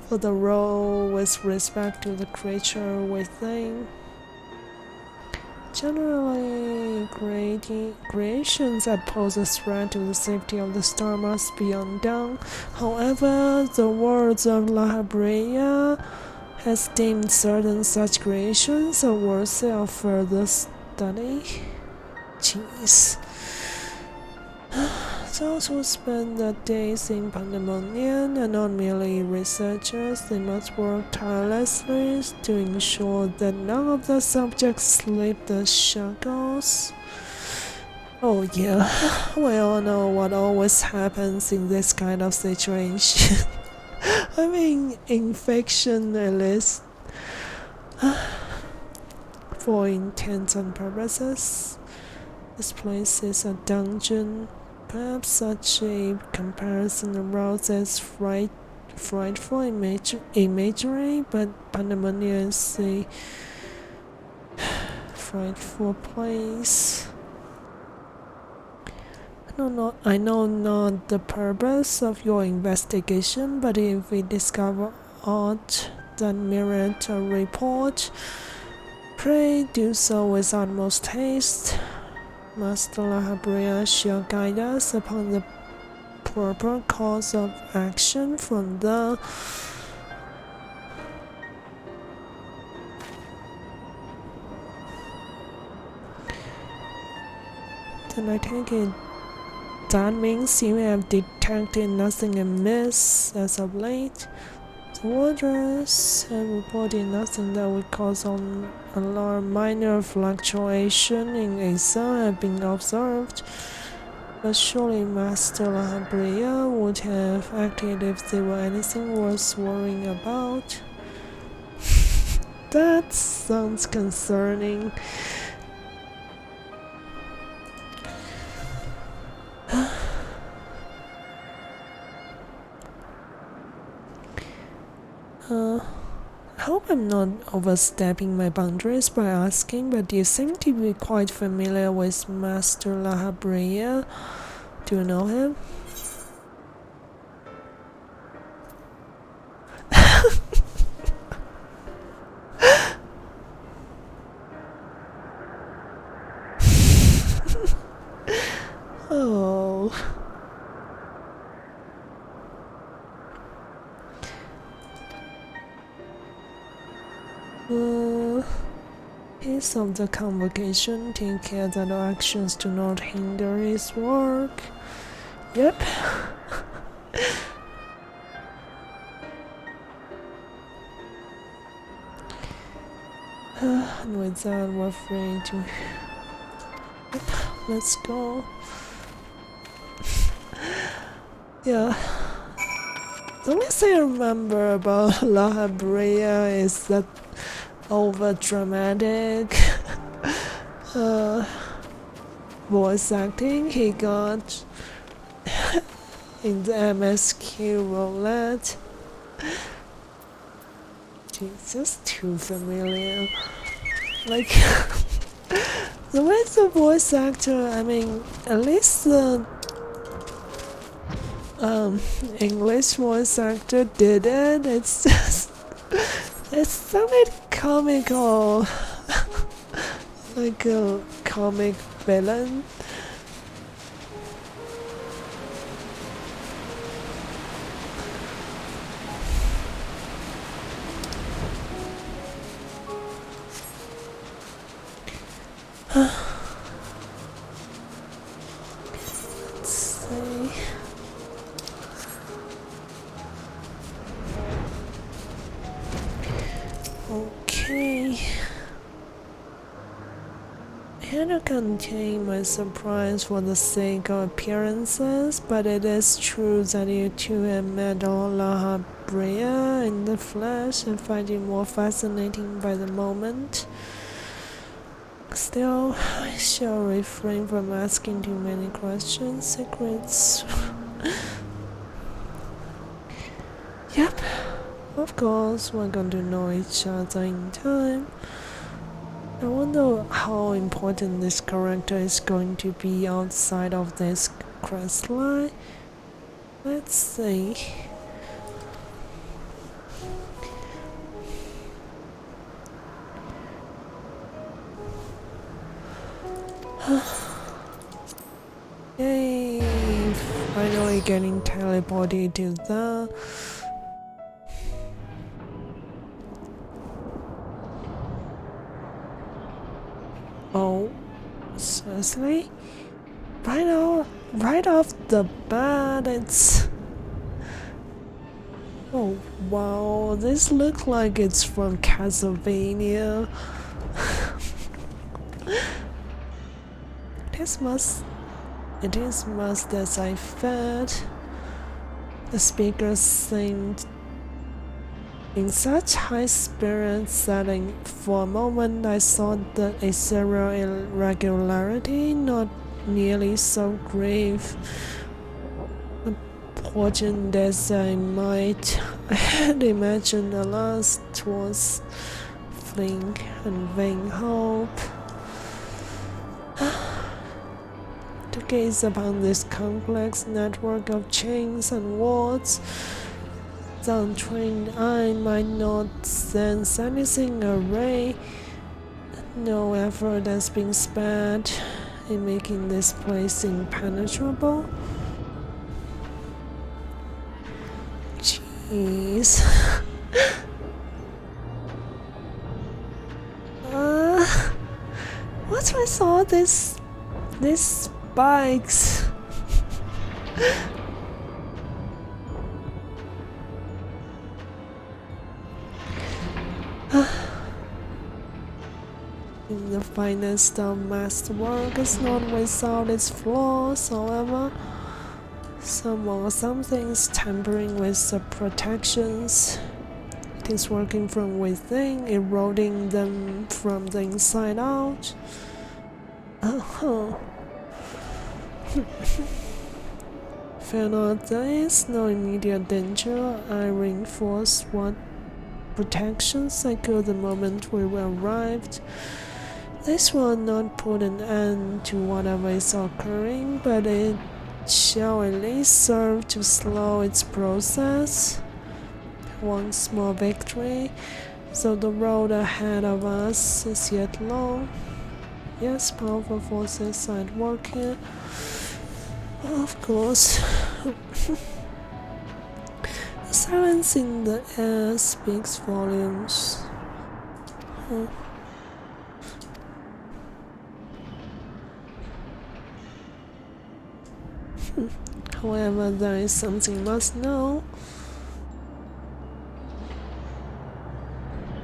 For the role with respect to the creature within. Generally, creations that pose a threat to the safety of the star must be undone. However, the words of La Habrea has deemed certain such creations are worthy of further study. Jeez. Those who spend their days in Pandemonium are not merely researchers, they must work tirelessly to ensure that none of the subjects slip the shackles. Oh yeah, we all know what always happens in this kind of situation. I mean, in fiction at least. For intents and purposes, this place is a dungeon. Perhaps such a comparison arouses frightful imagery, but Pandemonium is a frightful place. I know not the purpose of your investigation, but if we discover aught that merit a report, pray do so with utmost haste. Master La Habrea shall guide us upon the proper course of action from the Then I take it that means you have detected nothing amiss as of late. The warders have reported nothing that would cause alarm. Minor fluctuation in ASA have been observed, but surely Master La Habrea would have acted if there were anything worth worrying about. That sounds concerning. I hope I'm not overstepping my boundaries by asking, but you seem to be quite familiar with Master La Habrea. Do you know him? Oh. He's of the convocation. Take care that our actions do not hinder his work. Yep. And with that, we're free to. Yep. Let's go. Yeah. The only thing I remember about La Habrea is that over dramatic voice acting he got in the MSQ roulette. It's just too familiar. Like the way the voice actor, I mean, at least the English voice actor did it. It's just it sounded comical, like a comic villain. cannot contain my surprise for the sake of appearances, but it is true that you two have met Allah Brea in the flesh and find it more fascinating by the moment. Still, I shall refrain from asking too many questions. Secrets. Yep, of course, we're going to know each other in time. I wonder how important this character is going to be outside of this quest line. Let's see. Yay! Finally getting teleported to the... Oh, seriously? Right off the bat, it's... Oh wow, this looks like it's from Castlevania. It is must as I felt. The speaker seemed in such high spirits that for a moment I thought that a serial irregularity, not nearly so grave. Important as I might, I had imagined the last was fling and vain hope. To gaze upon this complex network of chains and wards, the untrained eye might not sense anything array. No effort has been spared in making this place impenetrable. Jeez. What's with all these spikes? The finest of masterwork is not without its flaws, however. Some things tampering with the protections. It is working from within, eroding them from the inside out. Fear not, there is no immediate danger. I reinforced what protections I could the moment we arrived. This will not put an end to whatever is occurring, but it shall at least serve to slow its process. One small victory, so the road ahead of us is yet long. Yes, powerful forces at work here. Of course. The silence in the air speaks volumes. However, there is something you must know.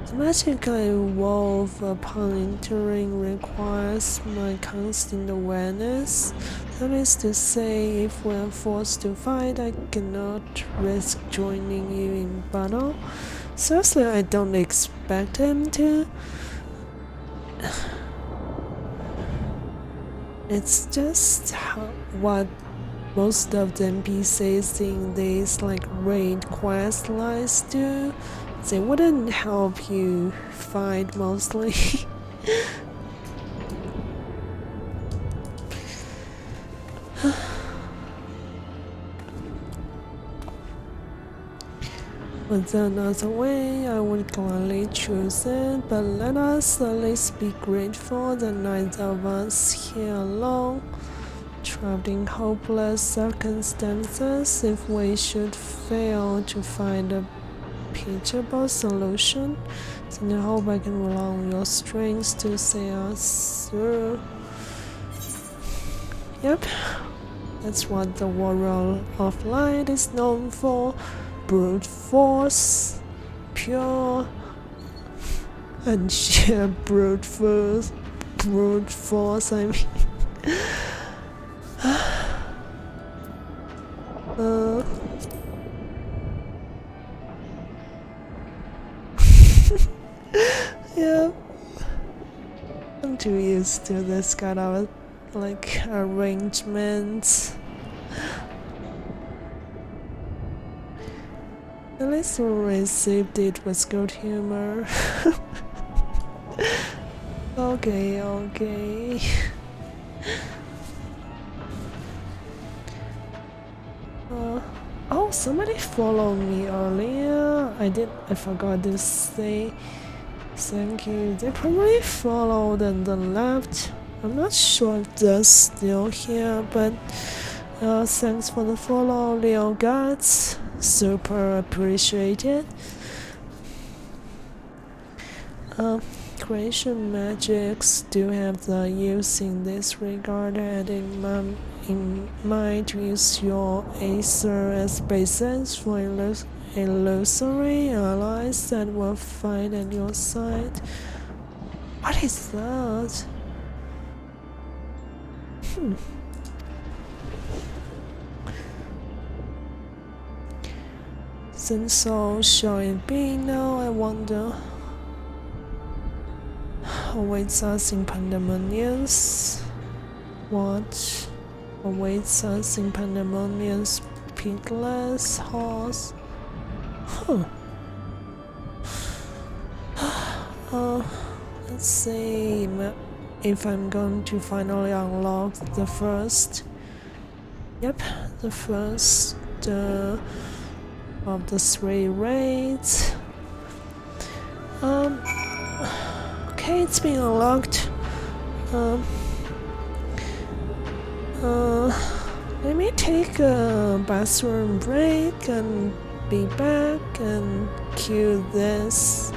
The magic I evolve upon entering requires my constant awareness. That is to say, if we are forced to fight, I cannot risk joining you in battle. Seriously, I don't expect him to. It's just what most of the NPCs in these raid quest lines do. They wouldn't help you fight mostly. Was there another way? I would gladly choose it, but let us at least be grateful that neither of us here alone, trapped in hopeless circumstances. If we should fail to find a pitchable solution, then I hope I can rely on your strength to see us through. Yep, that's what the Warrior of Light is known for. Brute force, pure and sheer brute force. brute force, I mean. uh, yeah, I'm too used to this kind of like arrangements. At least we received it with good humor. Okay, okay. Oh, somebody followed me earlier. I forgot to say thank you. They probably followed and then left. I'm not sure if they're still here, but thanks for the follow, Leo Guts. Super appreciated. Creation magics do have the use in this regard, and in mind to use your Aether as basis for illusory allies that will fight at your side. What is that? Then so shall it be now, I wonder. Awaits us in Pandemonium's. What awaits us in Pandemonium's pitless horse? Huh. Let's see if I'm going to finally unlock the first. Yep, the first of the 3 raids. Okay, it's been unlocked. Let me take a bathroom break and be back and cue this.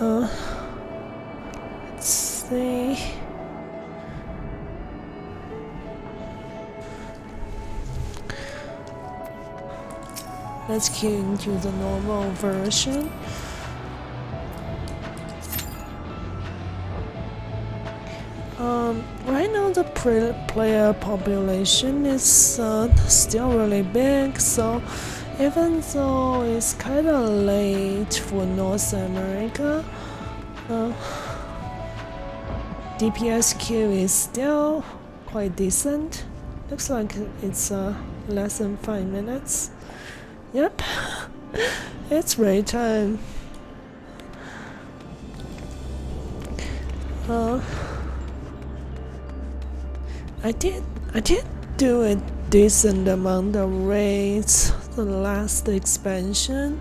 Alright. Let's see. Let's queue into the normal version. Right now the player population is still really big, so even though it's kinda late for North America, DPS queue is still quite decent. Looks like it's less than 5 minutes. Yep, it's raid time. I did do a decent amount of raids the last expansion,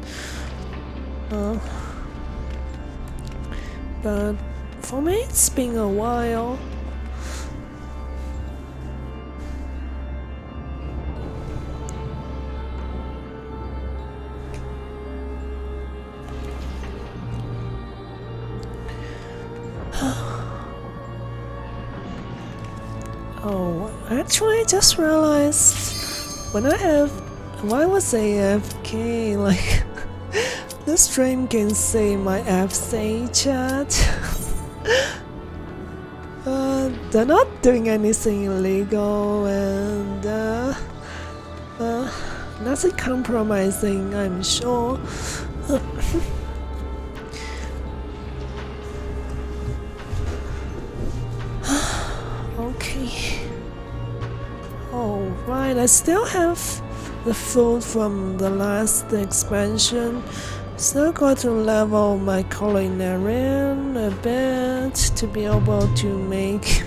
but for me it's been a while. Oh, actually, I just realized when I was AFK, like this stream can say my FC chat. They're not doing anything illegal and nothing compromising, I'm sure. Okay. Oh, right, I still have the food from the last expansion. Still got to level my culinarian a bit to be able to make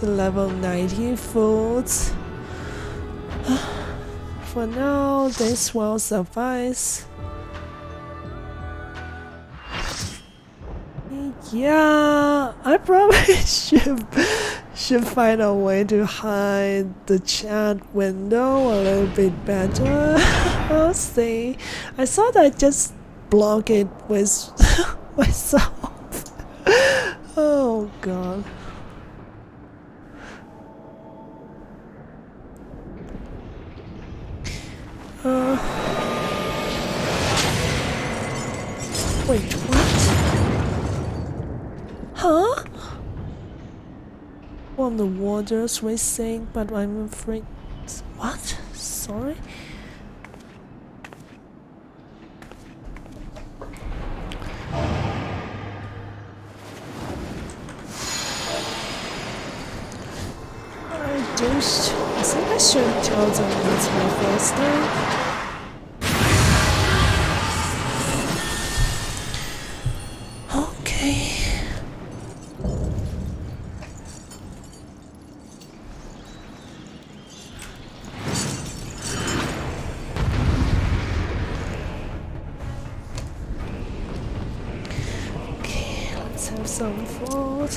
the level 90 foods. For now, this will suffice. Yeah, I probably should find a way to hide the chat window a little bit better. I'll see. I thought I'd just block it with myself. Oh god. Wait, what? Huh? On the water's racing, but I'm afraid. What? Sorry? I think I should tell them it's my first time. Have some food.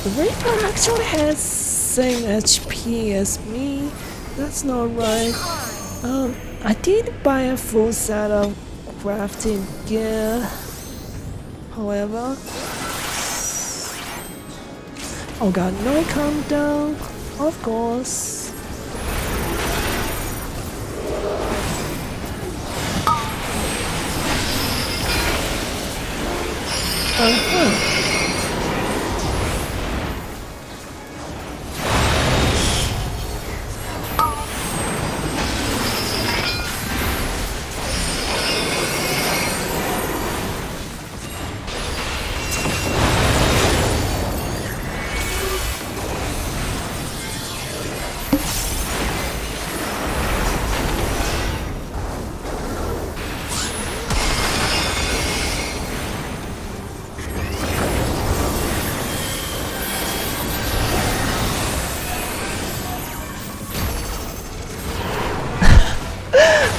The Reaper actually has same HP as me. That's not right. I did buy a full set of crafting gear. However, oh god, no countdown. Of course.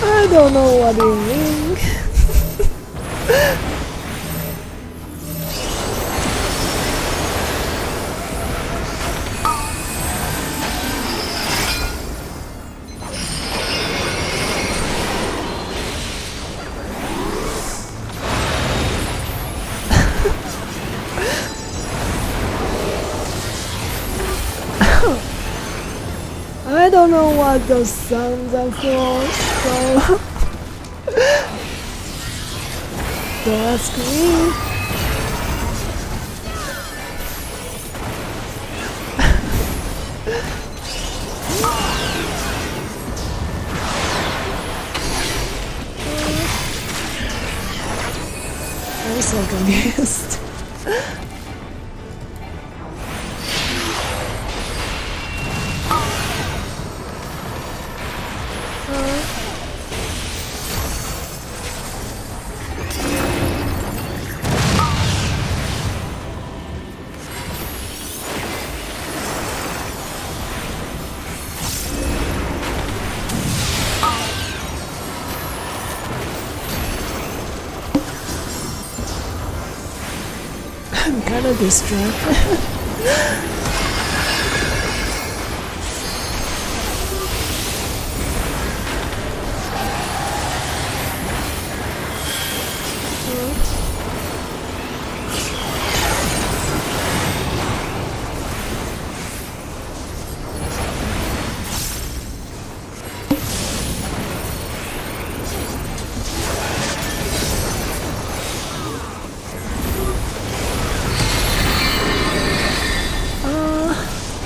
I don't know what you mean. I don't know what those sounds are for, so don't ask me. I'm so confused. I'm kinda distracted.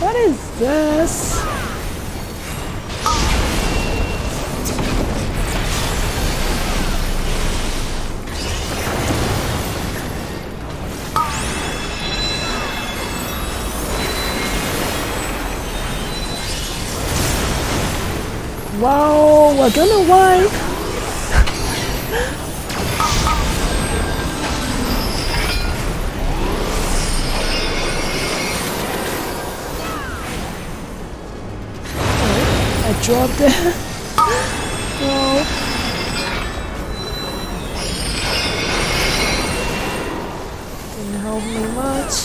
What is this? Wow, I don't know why. I dropped it. Well, didn't help me much.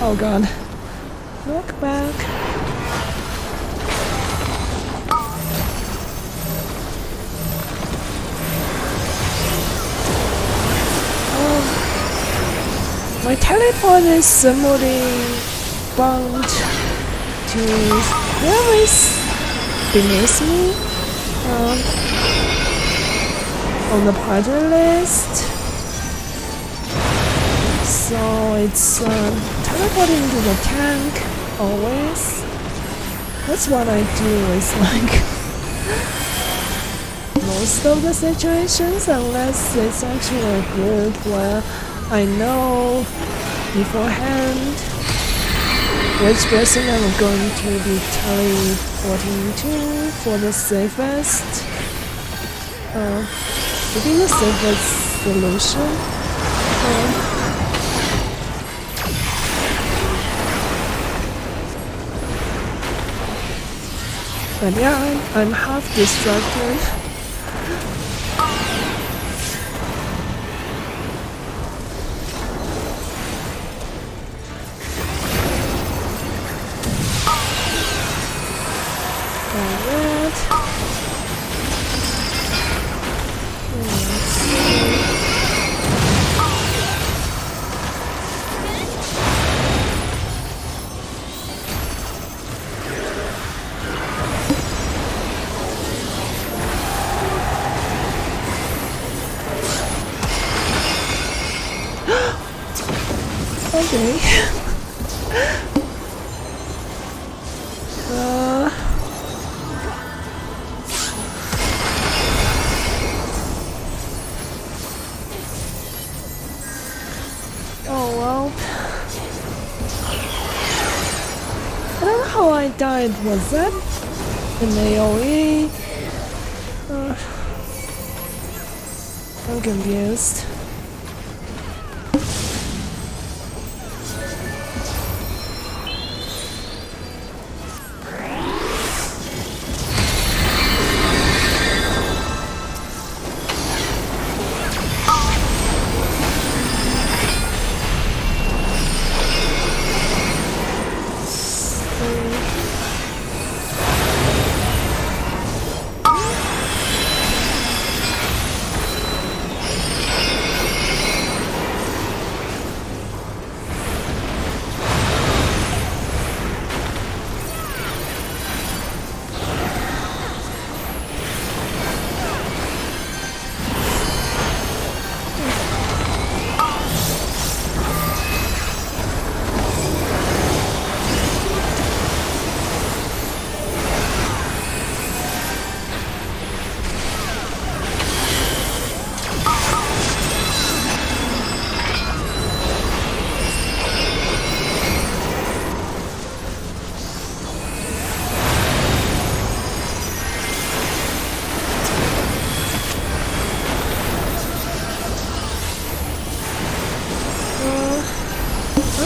Oh god. Look back. My teleport is suddenly bound to whoever is beneath me on the party list. So it's teleporting to the tank always. That's what I do is like most of the situations, unless it's actually a group where I know beforehand which person I'm going to be teleporting to for the safest, to be the safest solution. But yeah, I'm half distracted. Okay. Oh well. I don't know how I died. Was that an AoE? I'm confused.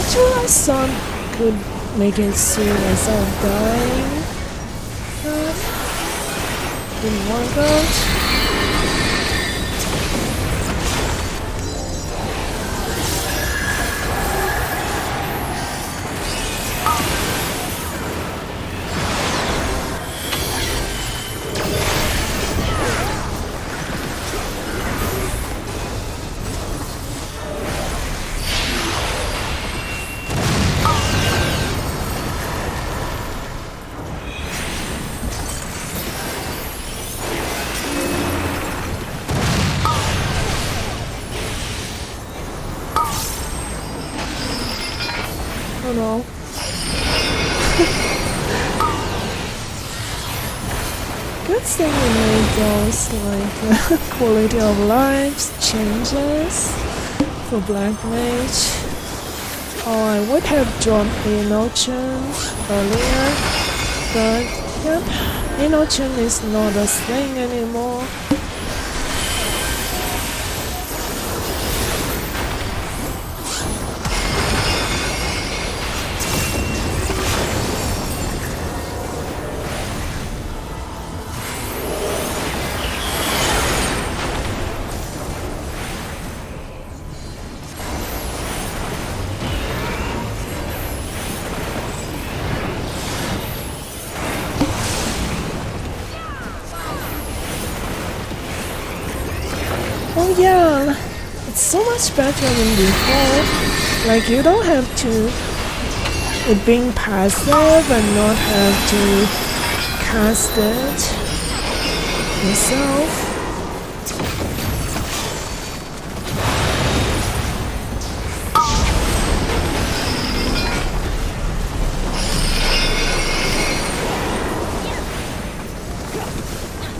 Actually, I thought could make it soon without dying, but didn't work out. Oh no. Good thing we made those like quality of life changes for Black Mage. Oh, I would have dropped Inochen earlier, but yep, Inochen is not a thing anymore. Oh yeah, it's so much better than before. Like you don't have to it being passive and not have to cast it yourself.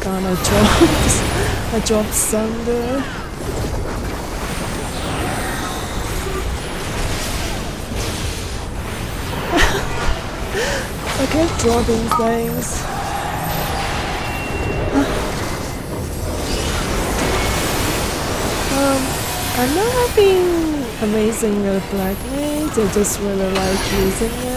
God, I dropped Thunder. I keep dropping things. I've never been amazing at Black Mage, I just really like using it.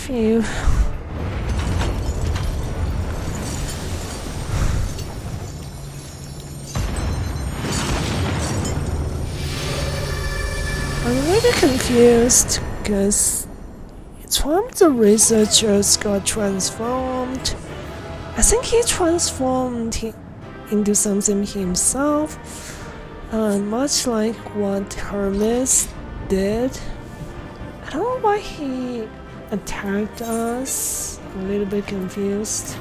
Phew. I'm really confused because it's one of the researchers got transformed. I think he transformed into something himself, much like what Hermes did. I don't know why he attacked us. I'm a little bit confused.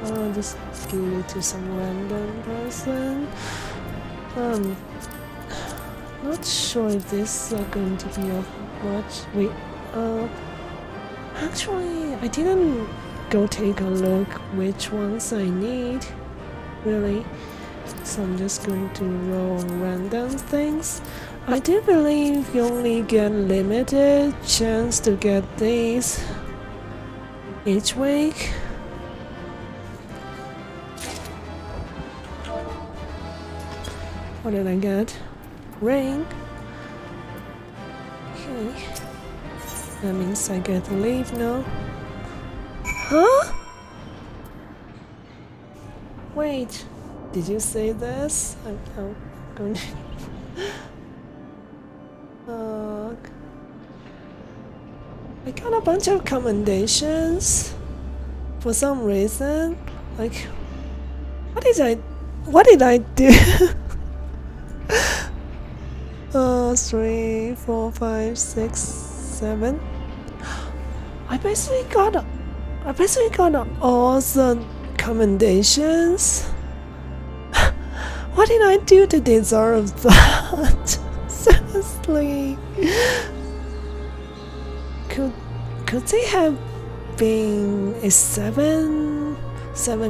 I'll just give it to some random person. Not sure if this is going to be of much. Wait, actually, I didn't go take a look which ones I need, really. So I'm just going to roll random things. I do believe you only get limited chance to get these each week. What did I get? Ring. Okay. That means I get to leave now. Huh? Wait. Did you say this? I'm going to... I got a bunch of commendations for some reason. Like, what did I do? 3, 4, 5, 6, 7. I basically got all the commendations. What did I do to deserve that? Seriously. Could they have been a seven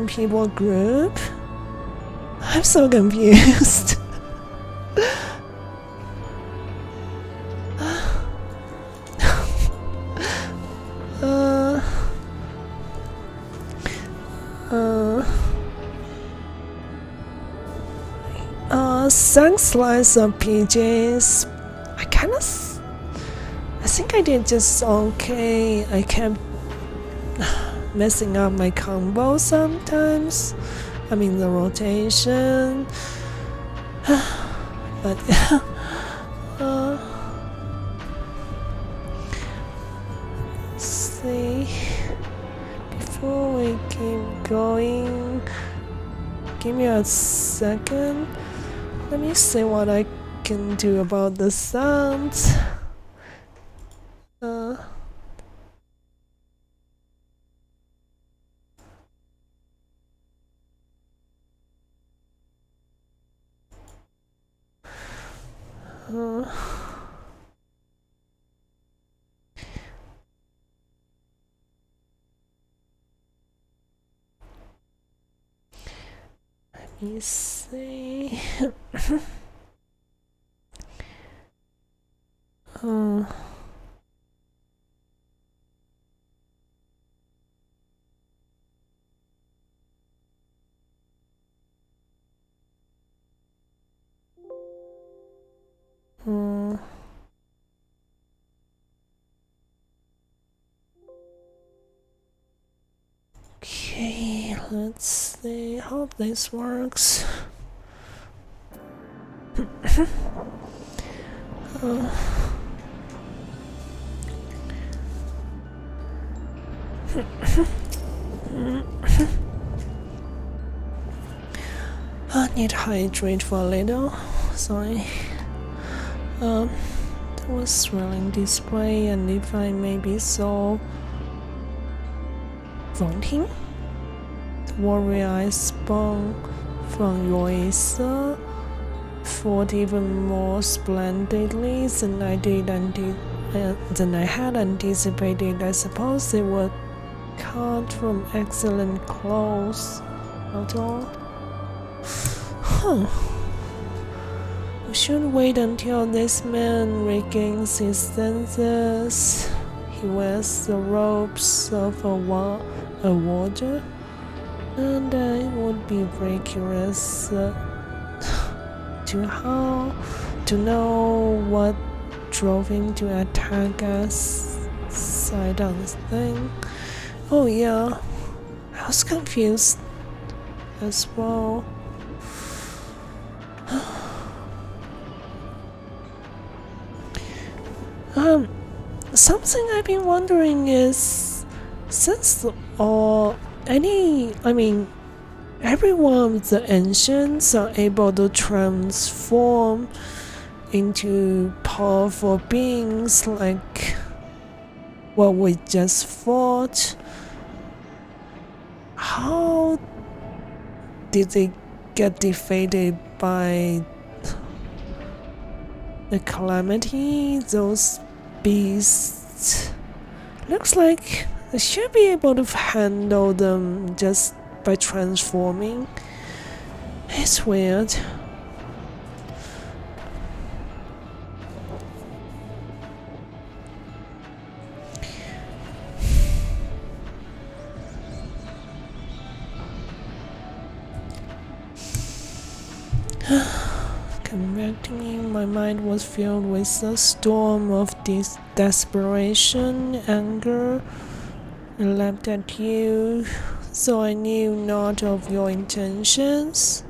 people group? I'm so confused. Sang slice of PJs. I think I did just okay. I kept messing up my combo sometimes. I mean the rotation. But see, before we keep going, give me a second. Let me see what I can do about the sounds. Let me see. Okay, let's see. Hope this works. I need to hydrate for a little. Sorry. That was thrilling display, and if I may be so wanting, the warrior I spawned from Yoisa fought even more splendidly than I had anticipated. I suppose they were cut from excellent clothes. Not all. We should wait until this man regains his senses. He wears the robes of a warrior, and I would be very curious to know what drove him to attack us. Side on this thing. Oh yeah, I was confused as well. Something I've been wondering is, since every one of the ancients are able to transform into powerful beings like what we just fought, how did they get defeated by the calamity, those beasts? Looks like I should be able to handle them just by transforming. It's weird. Come back to me, my mind was filled with a storm of desperation, anger. I leapt at you, so I knew not of your intentions.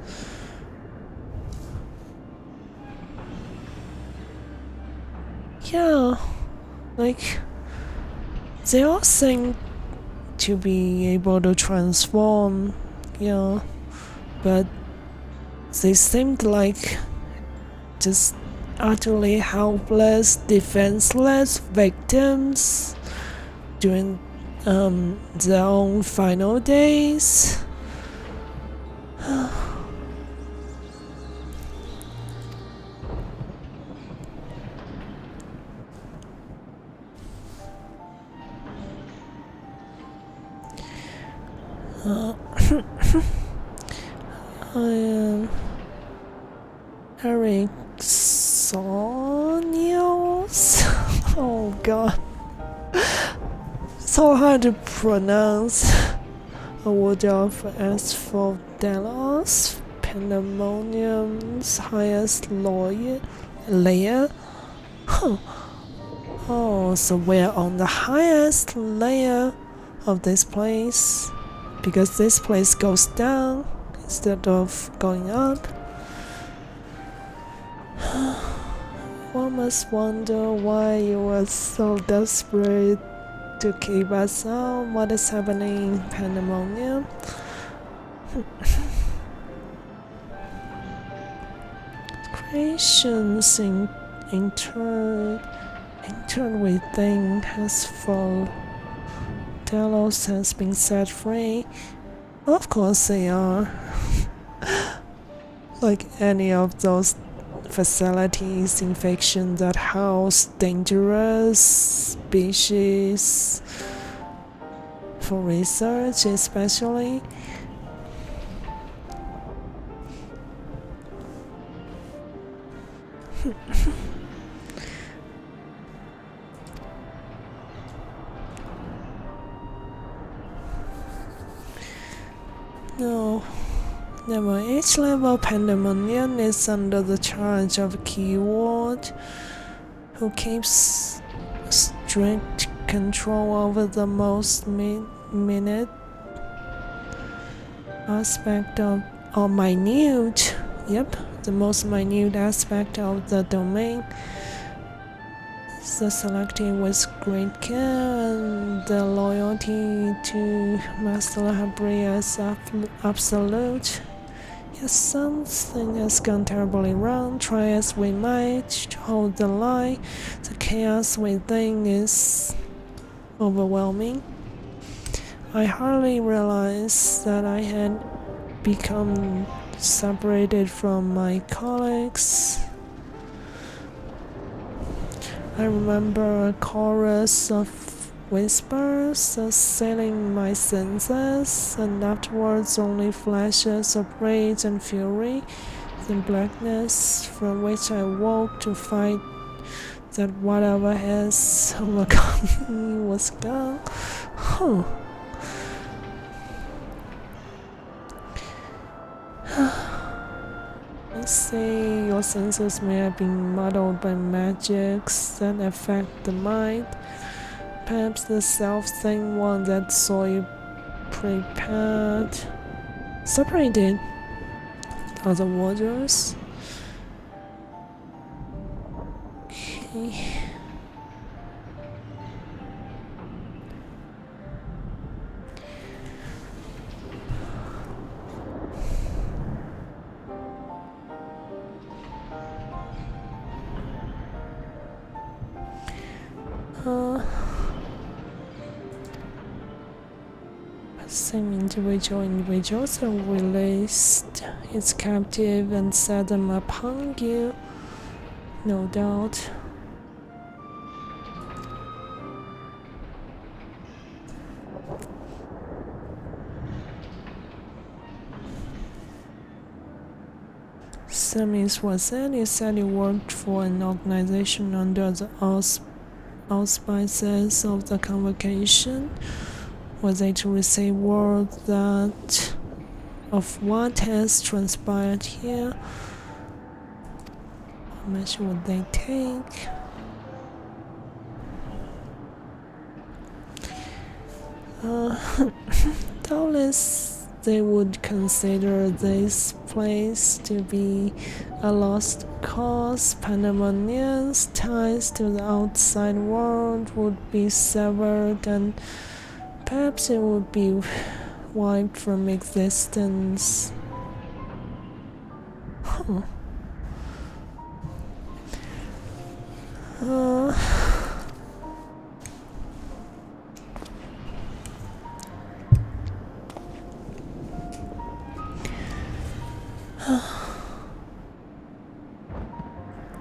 Yeah, like, they all seem to be able to transform, yeah, but they seemed like just utterly helpless, defenseless victims during their own final days. I am Eric Sonios. Oh god, so hard to pronounce. A word of S4 Delos, Pandemonium's highest layer. Huh. Oh, so we're on the highest layer of this place, because this place goes down instead of going up. One must wonder why you were so desperate to keep us out. What is happening in Pandemonium? Creations in turn within has fallen. Delos has been set free. Of course they are. Like any of those facilities in fiction that house dangerous species for research, especially. No. Never. Each level Pandemonium is under the charge of a keyword who keeps strict control over the most minute aspect of, or minute, the most minute aspect of the domain. The selected with great care, and the loyalty to Master Habri as absolute. Yes, something has gone terribly wrong. Try as we might to hold the line, the chaos within is overwhelming. I hardly realized that I had become separated from my colleagues. I remember a chorus of whispers assailing my senses, and afterwards only flashes of rage and fury, the blackness from which I woke to find that whatever has overcome me was gone. I say your senses may have been muddled by magics that affect the mind. Perhaps the self-same one that saw you prepared, separated other waters. Okay. Same individuals are released its captive and set them upon you, no doubt. Samis was it? You said you worked for an organization under the auspices of the convocation. Was they to receive word that of what has transpired here? How much would they take? Doubtless they would consider this place to be a lost cause. Pandemonium's ties to the outside world would be severed, and perhaps it would be wiped from existence. Huh.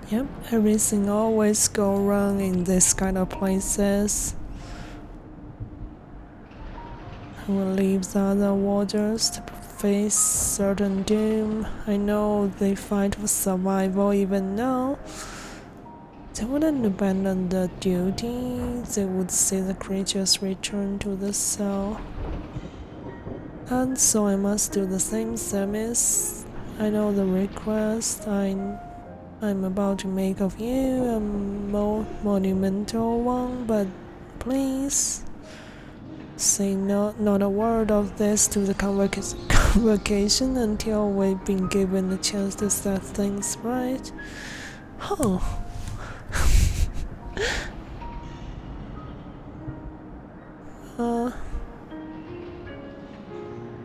Yep, everything always go wrong in this kind of places. I will leave the other warders to face certain doom. I know they fight for survival even now. They wouldn't abandon their duty. They would see the creatures return to the cell. And so I must do the same service. I know the request I'm about to make of you a monumental one, but please say not a word of this to the convocation until we've been given a chance to set things right. Oh.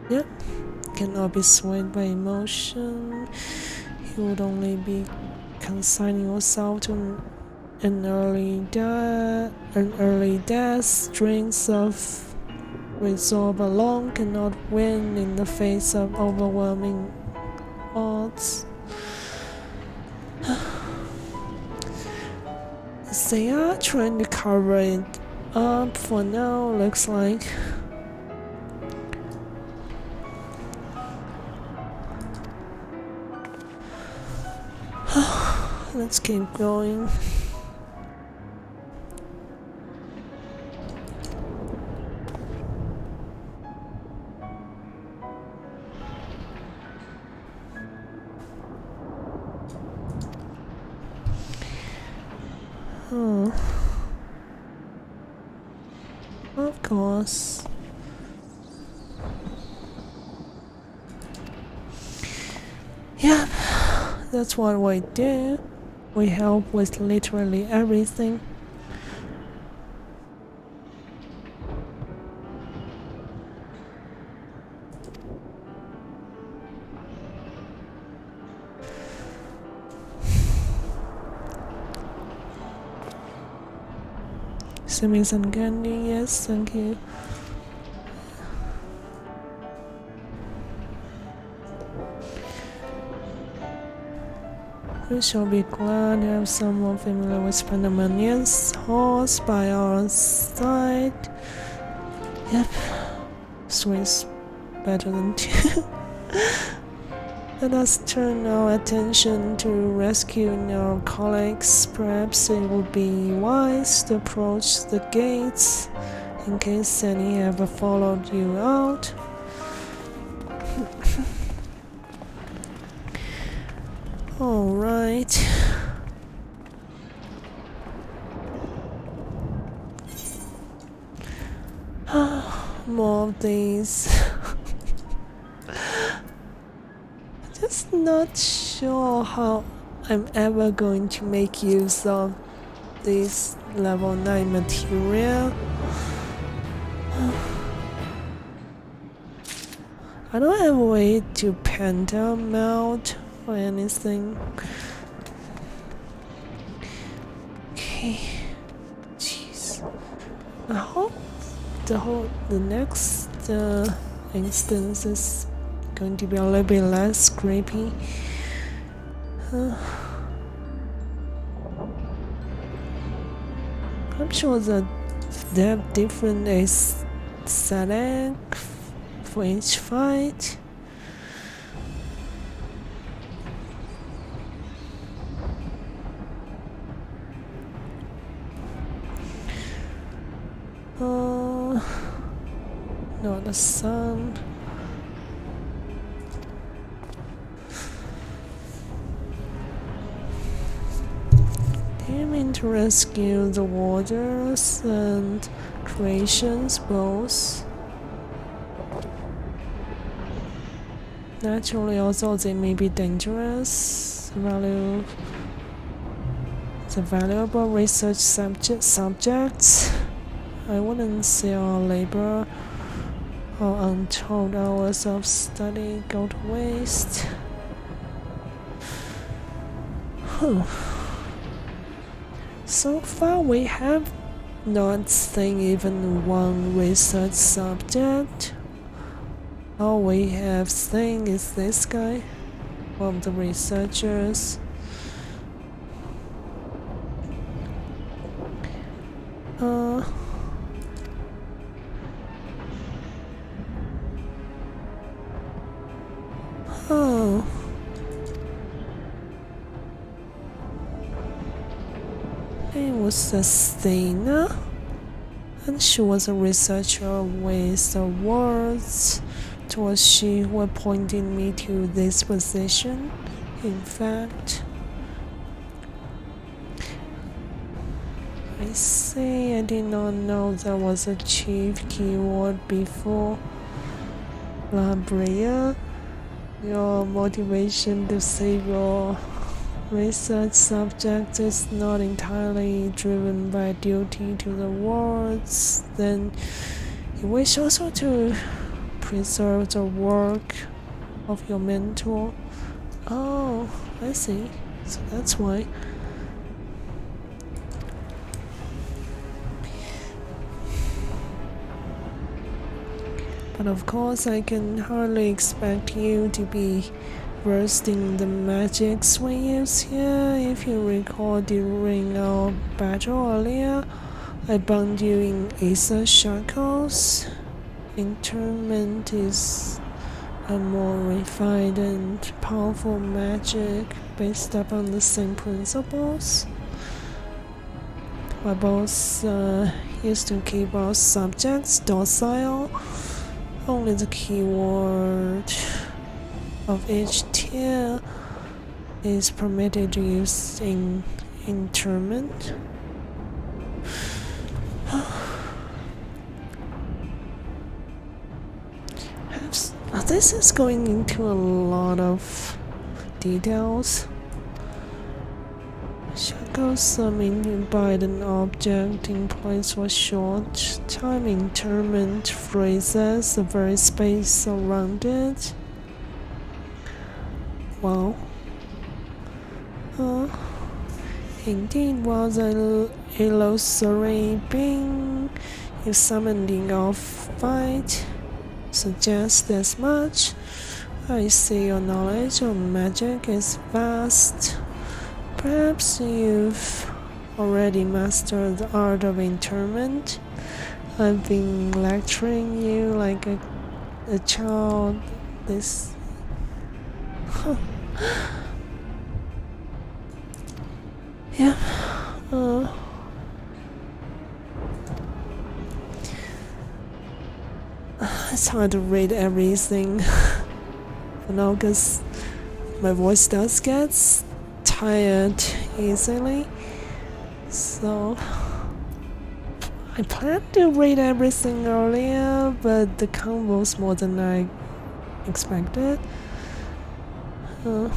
Yep, cannot be swayed by emotion. You would only be consigning yourself to an early death. Strength of resolve alone cannot win in the face of overwhelming odds. They are trying to cover it up for now, looks like. Let's keep going. Of course. Yeah, that's what we do. We help with literally everything. Send me some candy, yes, thank you. We shall be glad to have someone familiar with Pandemonium's horse by our side. Yep, three's better than two. Let us turn our attention to rescuing our colleagues. Perhaps it would be wise to approach the gates in case any ever followed you out. Alright. More of these. Just not sure how I'm ever going to make use of this level 9 material. I don't have a way to penta melt or anything. Okay. Jeez. I hope the next instance is going to be a little bit less creepy. I'm sure that they have different aesthetic for each fight. Not the sun. Aiming to rescue the warders and creations both. Naturally, although they may be dangerous, the valuable research subjects, I wouldn't say our labor or untold hours of study go to waste. So far, we have not seen even one research subject. All we have seen is this guy, one of the researchers. Oh. It was Athena, and she was a researcher with awards. It was she who appointed me to this position. In fact, I say I did not know there was a chief keyword before. La Brea, your motivation to save your research subject is not entirely driven by duty to the wards, then you wish also to preserve the work of your mentor. Oh, I see. So that's why. But of course, I can hardly expect you to be versed in the magics we use here. If you recall, during our battle earlier, I bound you in ether shackles. Interment is a more refined and powerful magic based upon the same principles. We both used to keep our subjects docile. Only the keyword of each tier is permitted to use in interment. This is going into a lot of details. Shackles are meant by an object in place for short time. Interment freezes the very space around it. Wow. Indeed, was an illusory being you summoned in our fight. Suggests as much. I see your knowledge of magic is vast. Perhaps you've already mastered the art of interment. I've been lecturing you like a child. This. Yeah. It's hard to read everything for now because my voice does get tired easily. So I planned to read everything earlier, but the count was more than I expected. I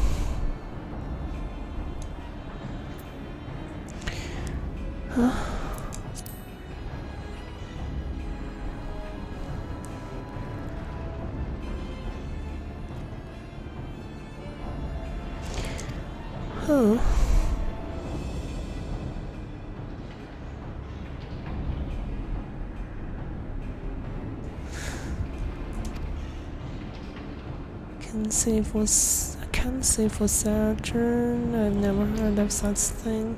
can't say for certain. I've never heard of such thing.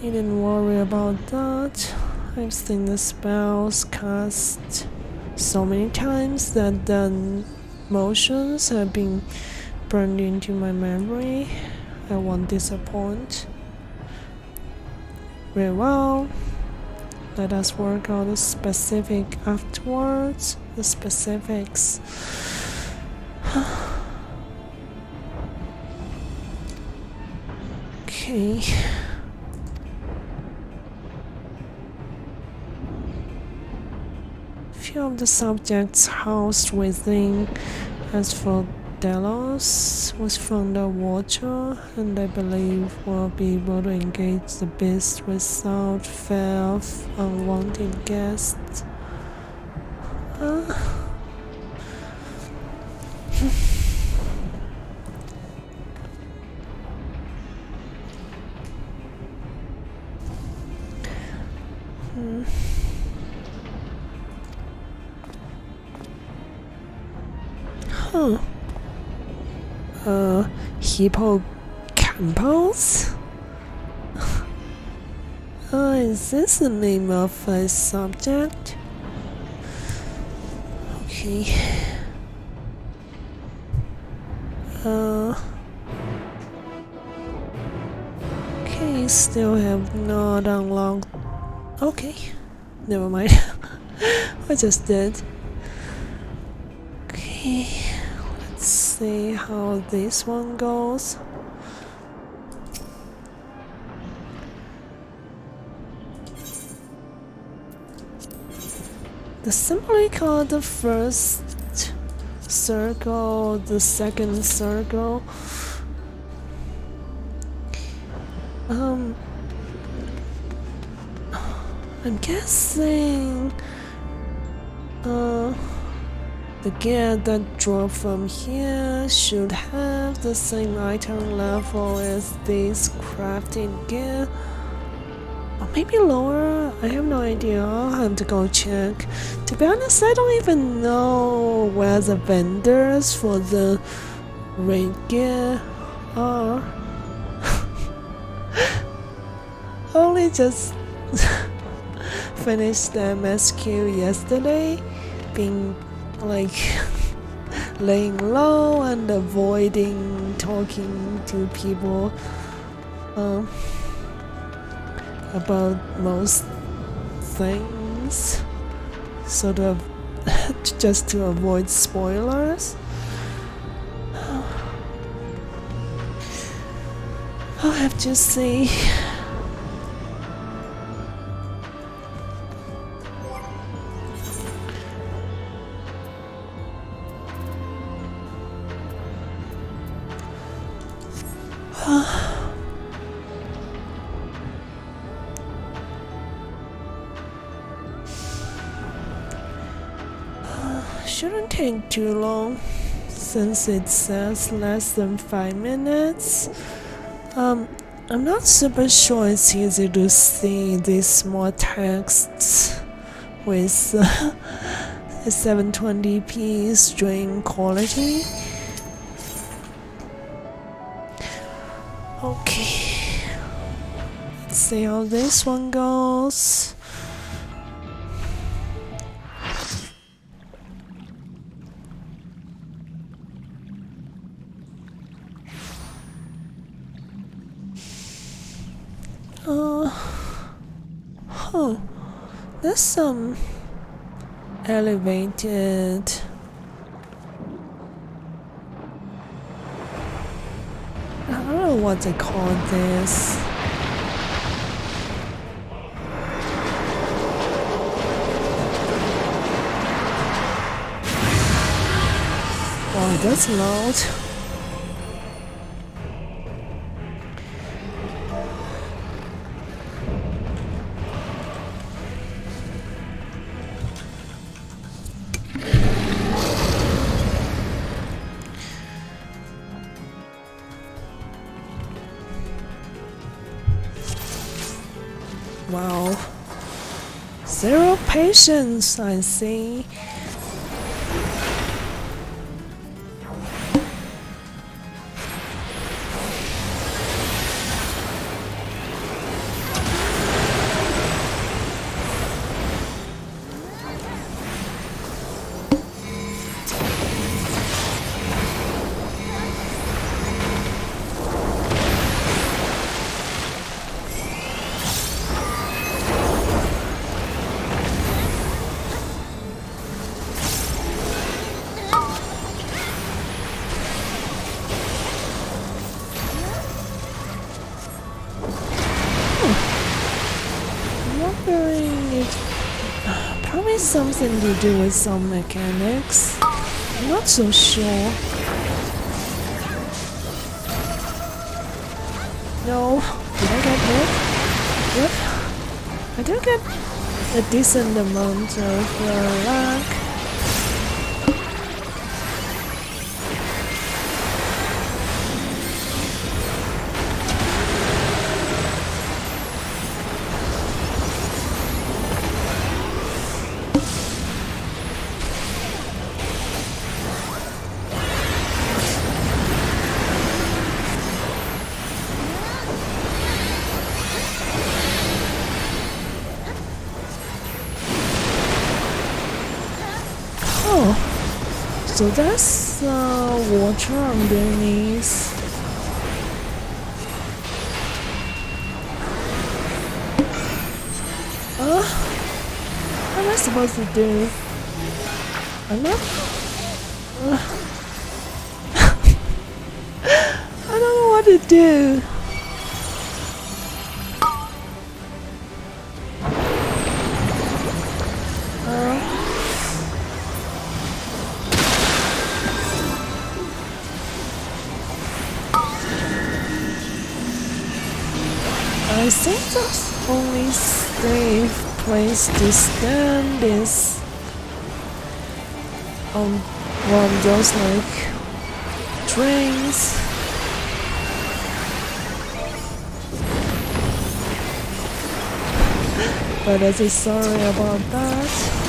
Needn't worry about that. I've seen the spells cast so many times that the motions have been burned into my memory. I won't disappoint. Very well. Let us work out the specific afterwards. The specifics. Okay. Few of the subjects housed within, as for Delos, was from the water, and I believe will be able to engage the beast without fear of unwanted guests. Huh. Hippocampus? Is this the name of a subject? Okay. Okay, still have not unlocked. Okay, never mind. I just did. Okay, let's see how this one goes. The simply called the first circle, the second circle. I'm guessing the gear that dropped from here should have the same item level as this crafting gear. Or maybe lower? I have no idea. I'll have to go check. To be honest, I don't even know where the vendors for the raid gear are. Only just finished the MSQ yesterday, being like laying low and avoiding talking to people about most things, sort of just to avoid spoilers. I'll have to see. Shouldn't take too long, since it says less than 5 minutes. I'm not super sure it's easy to see these small texts with a 720p stream quality. Okay, let's see how this one goes. There's some elevated I don't know what they call this. Oh, that's loud. Wow. Zero patience, I see. wondering if probably something to do with some mechanics. I'm not so sure. No, did I get hit? Yep. I do get a decent amount of lag. Oh, so that's water underneath. What am I supposed to do? I'm not. I don't know what to do. I think the only safe place to stand is on one of those like trains. But I say sorry about that.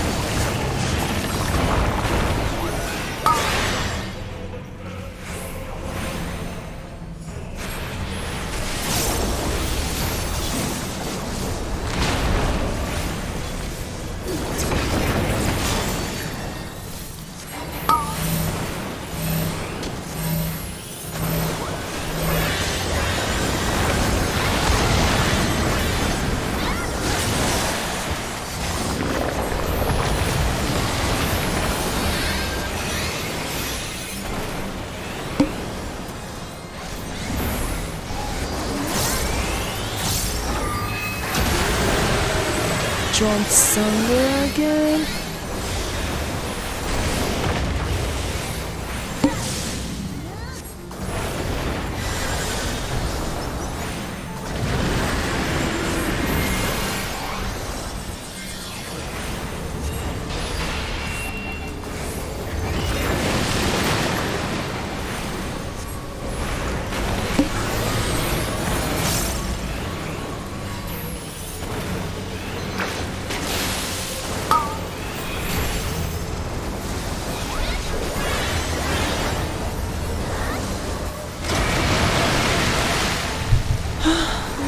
Jump somewhere again.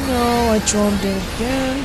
No, I dropped it again.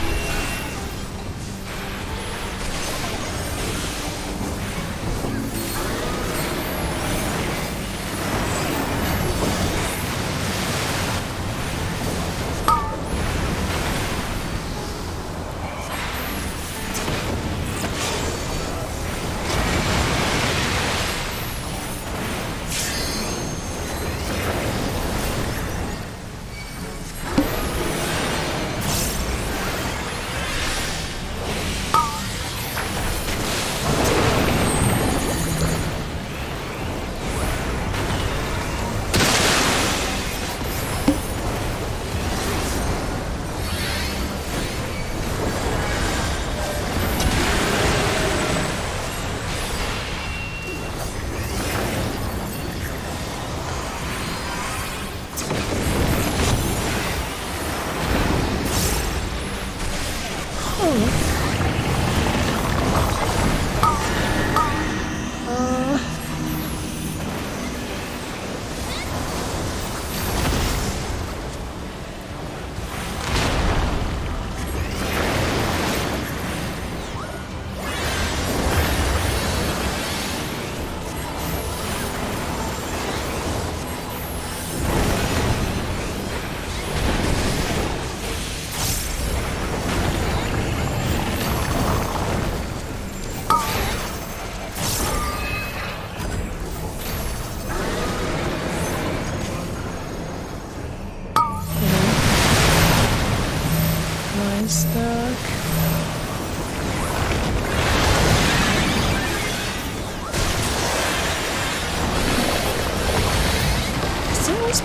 Stuck.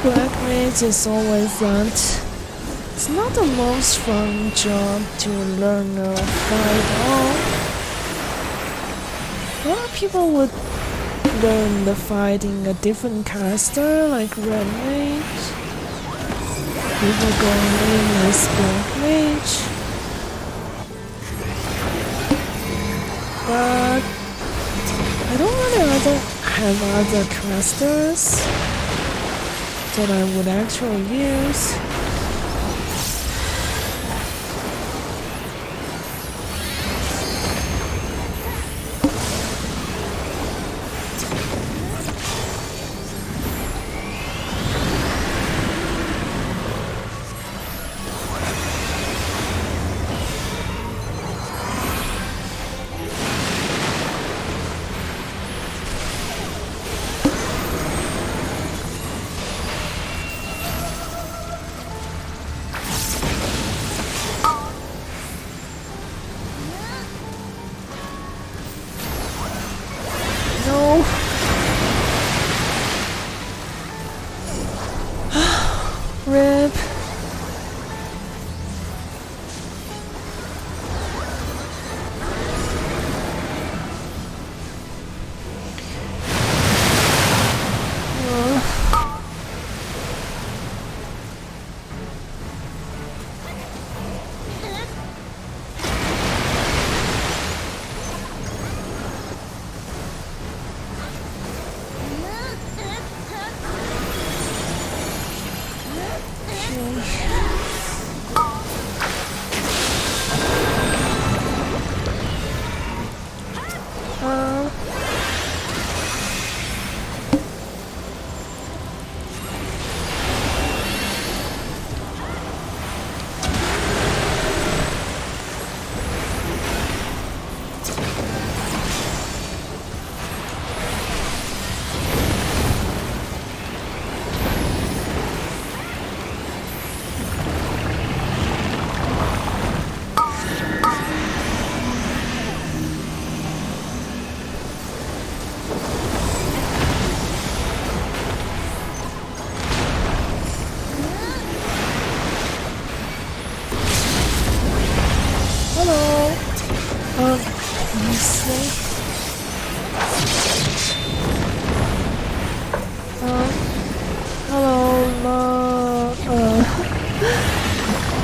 Black Mage is always that it's not the most fun job to learn a fight on. A lot of people would learn the fighting a different caster like Red Mage. People going in as Black Mage. But I don't really have other casters that I would actually use. No. Rip.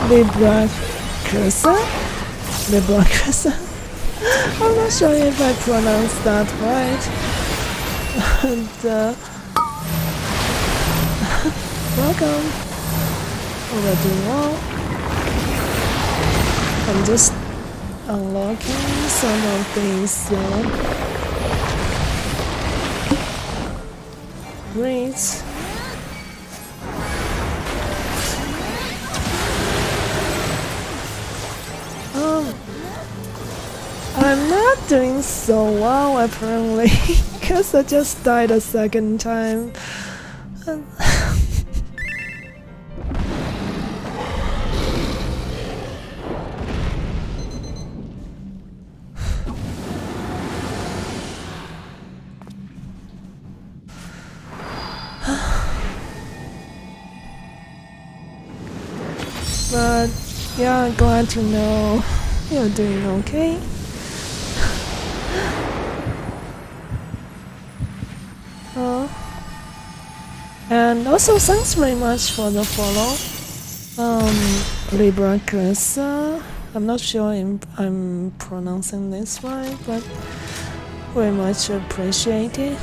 The black cursor? The black cursor? I'm not sure if I pronounced that right. And, welcome. Already well. I'm just unlocking some of these raids. I'm not doing so well apparently, because I just died a second time. But yeah, glad to know you're doing okay. And also thanks very much for the follow. Libra Cursor. I'm not sure if I'm pronouncing this right, but very much appreciated.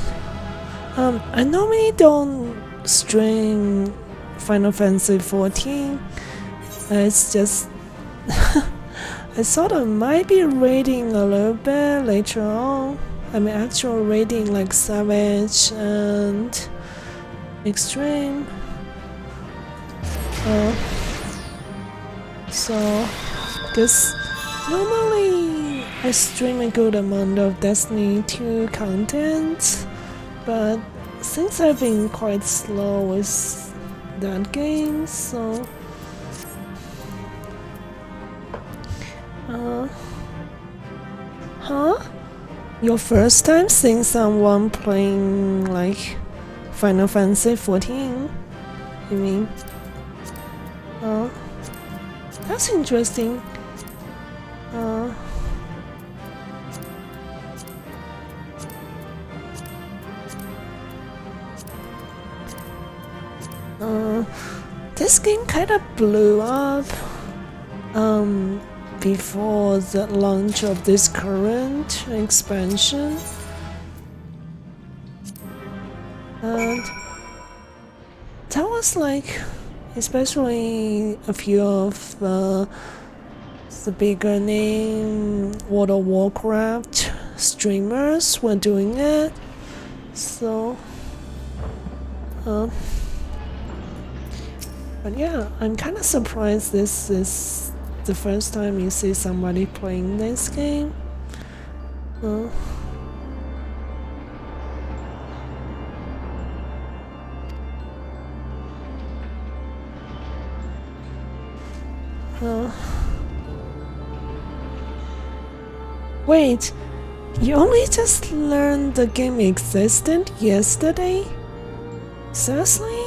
I normally don't stream Final Fantasy XIV. It's just I thought I might be raiding a little bit later on. I mean actual raiding like Savage and Extreme. So because normally I stream a good amount of Destiny 2 content, but since I've been quite slow with that game, so your first time seeing someone playing like Final Fantasy XIV? You mean? That's interesting. This game kind of blew up before the launch of this current expansion, and that was like, especially a few of the bigger name World of Warcraft streamers were doing it, so but yeah, I'm kind of surprised this is the first time you see somebody playing this game. Wait, you only just learned the game existed yesterday? Seriously?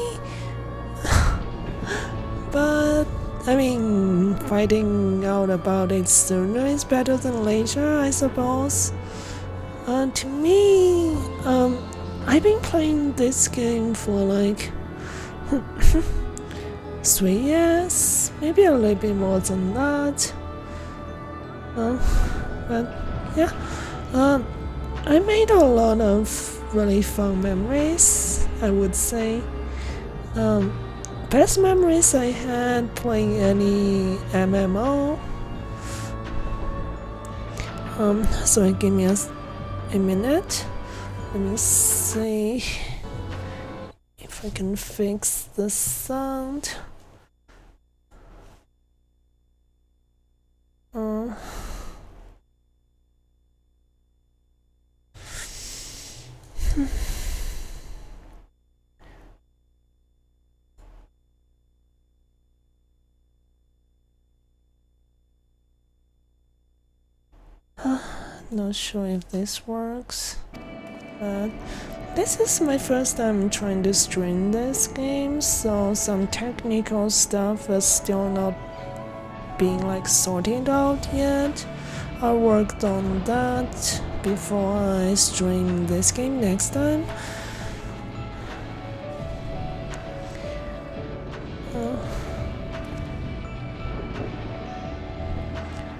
But, I mean, finding out about it sooner is better than later, I suppose. To me, I've been playing this game for like 3 years, maybe a little bit more than that. But yeah, I made a lot of really fun memories, I would say. Best memories I had playing any MMO. So give me a minute. Let me see if I can fix the sound. Not sure if this works, but this is my first time trying to stream this game, so some technical stuff is still not being like sorted out yet. I worked on that before I stream this game next time.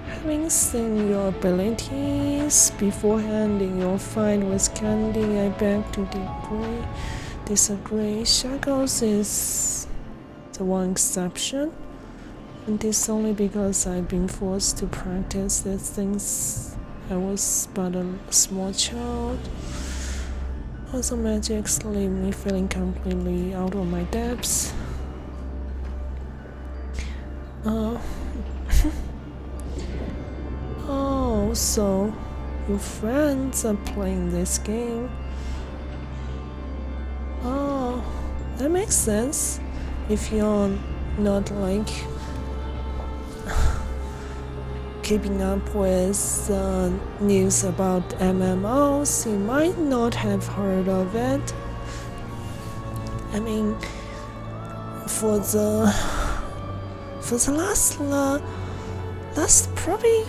Having seen your abilities beforehand in your fight with Candy, I beg to disagree. Shackles is the one exception, and it's only because I've been forced to practice these things. I was but a small child. Also, magics leave me feeling completely out of my depths. Oh, so your friends are playing this game. Oh, that makes sense. If you're not like keeping up with news about MMOs, you might not have heard of it. I mean, for the last probably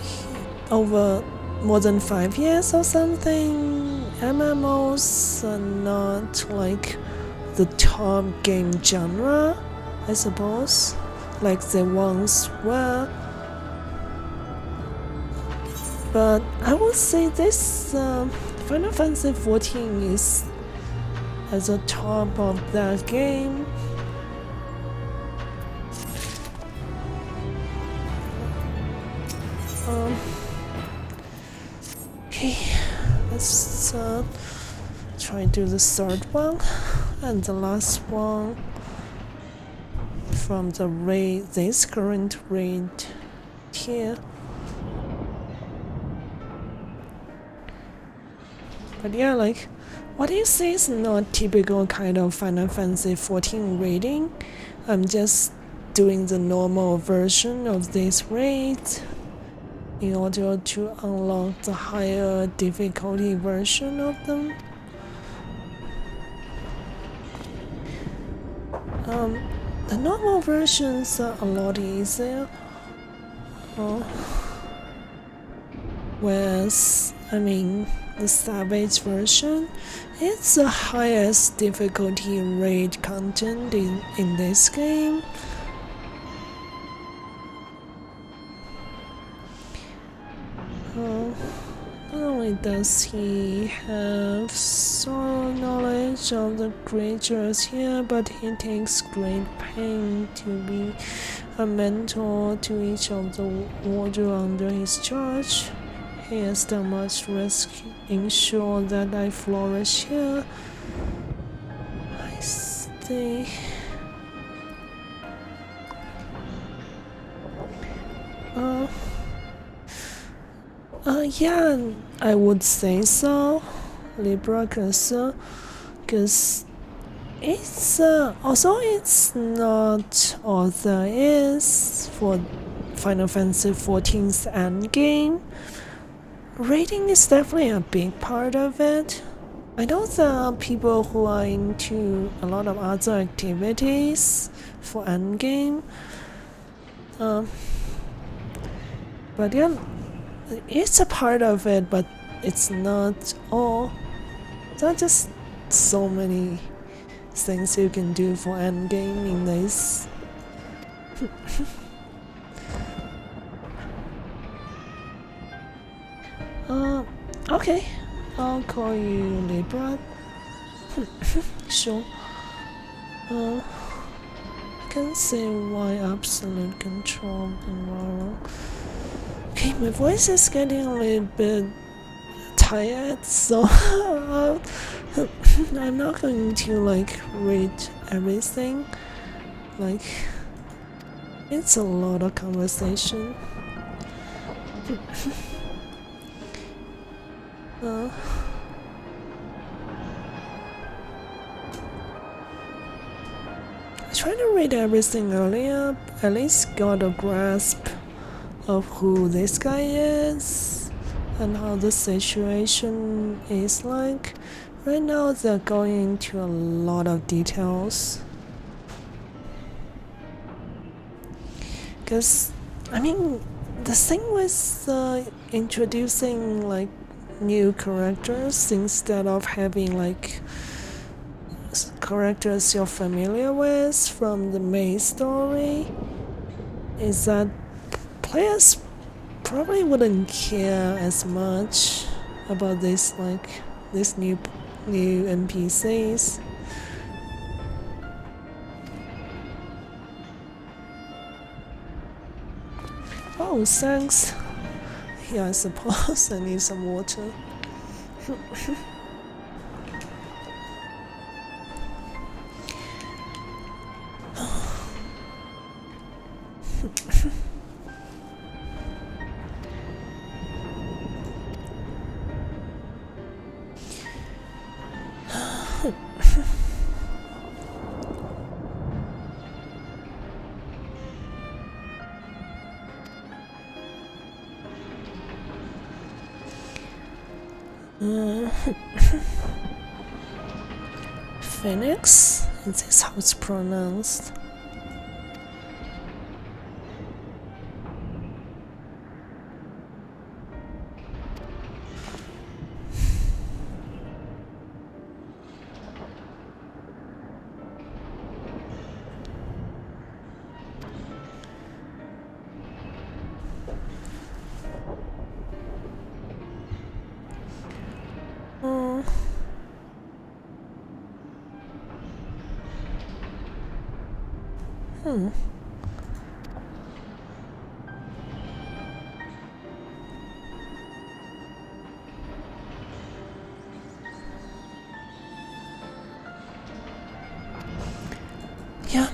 over more than 5 years or something, MMOs are not like the top game genre, I suppose, like they once were. But I would say this Final Fantasy XIV is at the top of that game. Okay, let's try to do the third one and the last one from the raid, this current raid here. But yeah, like, what you say is not typical kind of Final Fantasy XIV raiding. I'm just doing the normal version of this raid in order to unlock the higher difficulty version of them. The normal versions are a lot easier. Whereas, the Savage version, it's the highest difficulty rate content in this game. Not only does he have some knowledge of the creatures here, but he takes great pain to be a mentor to each of the warriors under his charge. He has done much risk ensure that I flourish here. I see. Yeah, I would say so, Libra, because it's also it's not all there is for Final Fantasy XIV's endgame. Rating is definitely a big part of it. I know there are people who are into a lot of other activities for endgame. But yeah, it's a part of it, but it's not all. There are just so many things you can do for endgame in this. Okay, I'll call you Libra. Sure. I can say why absolute control and okay, my voice is getting a little bit tired, so I'm not going to read everything. It's a lot of conversation. I tried to read everything earlier, at least got a grasp of who this guy is and how the situation is like. Right now they're going into a lot of details. Because, the thing with introducing new characters instead of having characters you're familiar with from the main story is that players probably wouldn't care as much about this new NPCs. Oh, thanks. Yeah, I suppose I need some water. Phoenix? Is this how it's pronounced? Yep.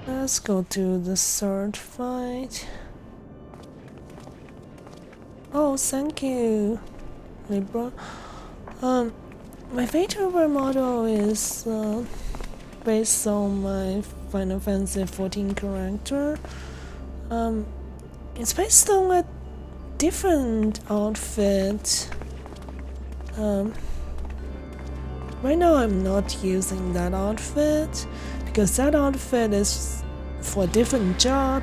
Let's go to the third fight. Oh, thank you, Libra. My VTuber model is based on my Final Fantasy XIV character. It's based on different outfit. Right now I'm not using that outfit because that outfit is for a different job.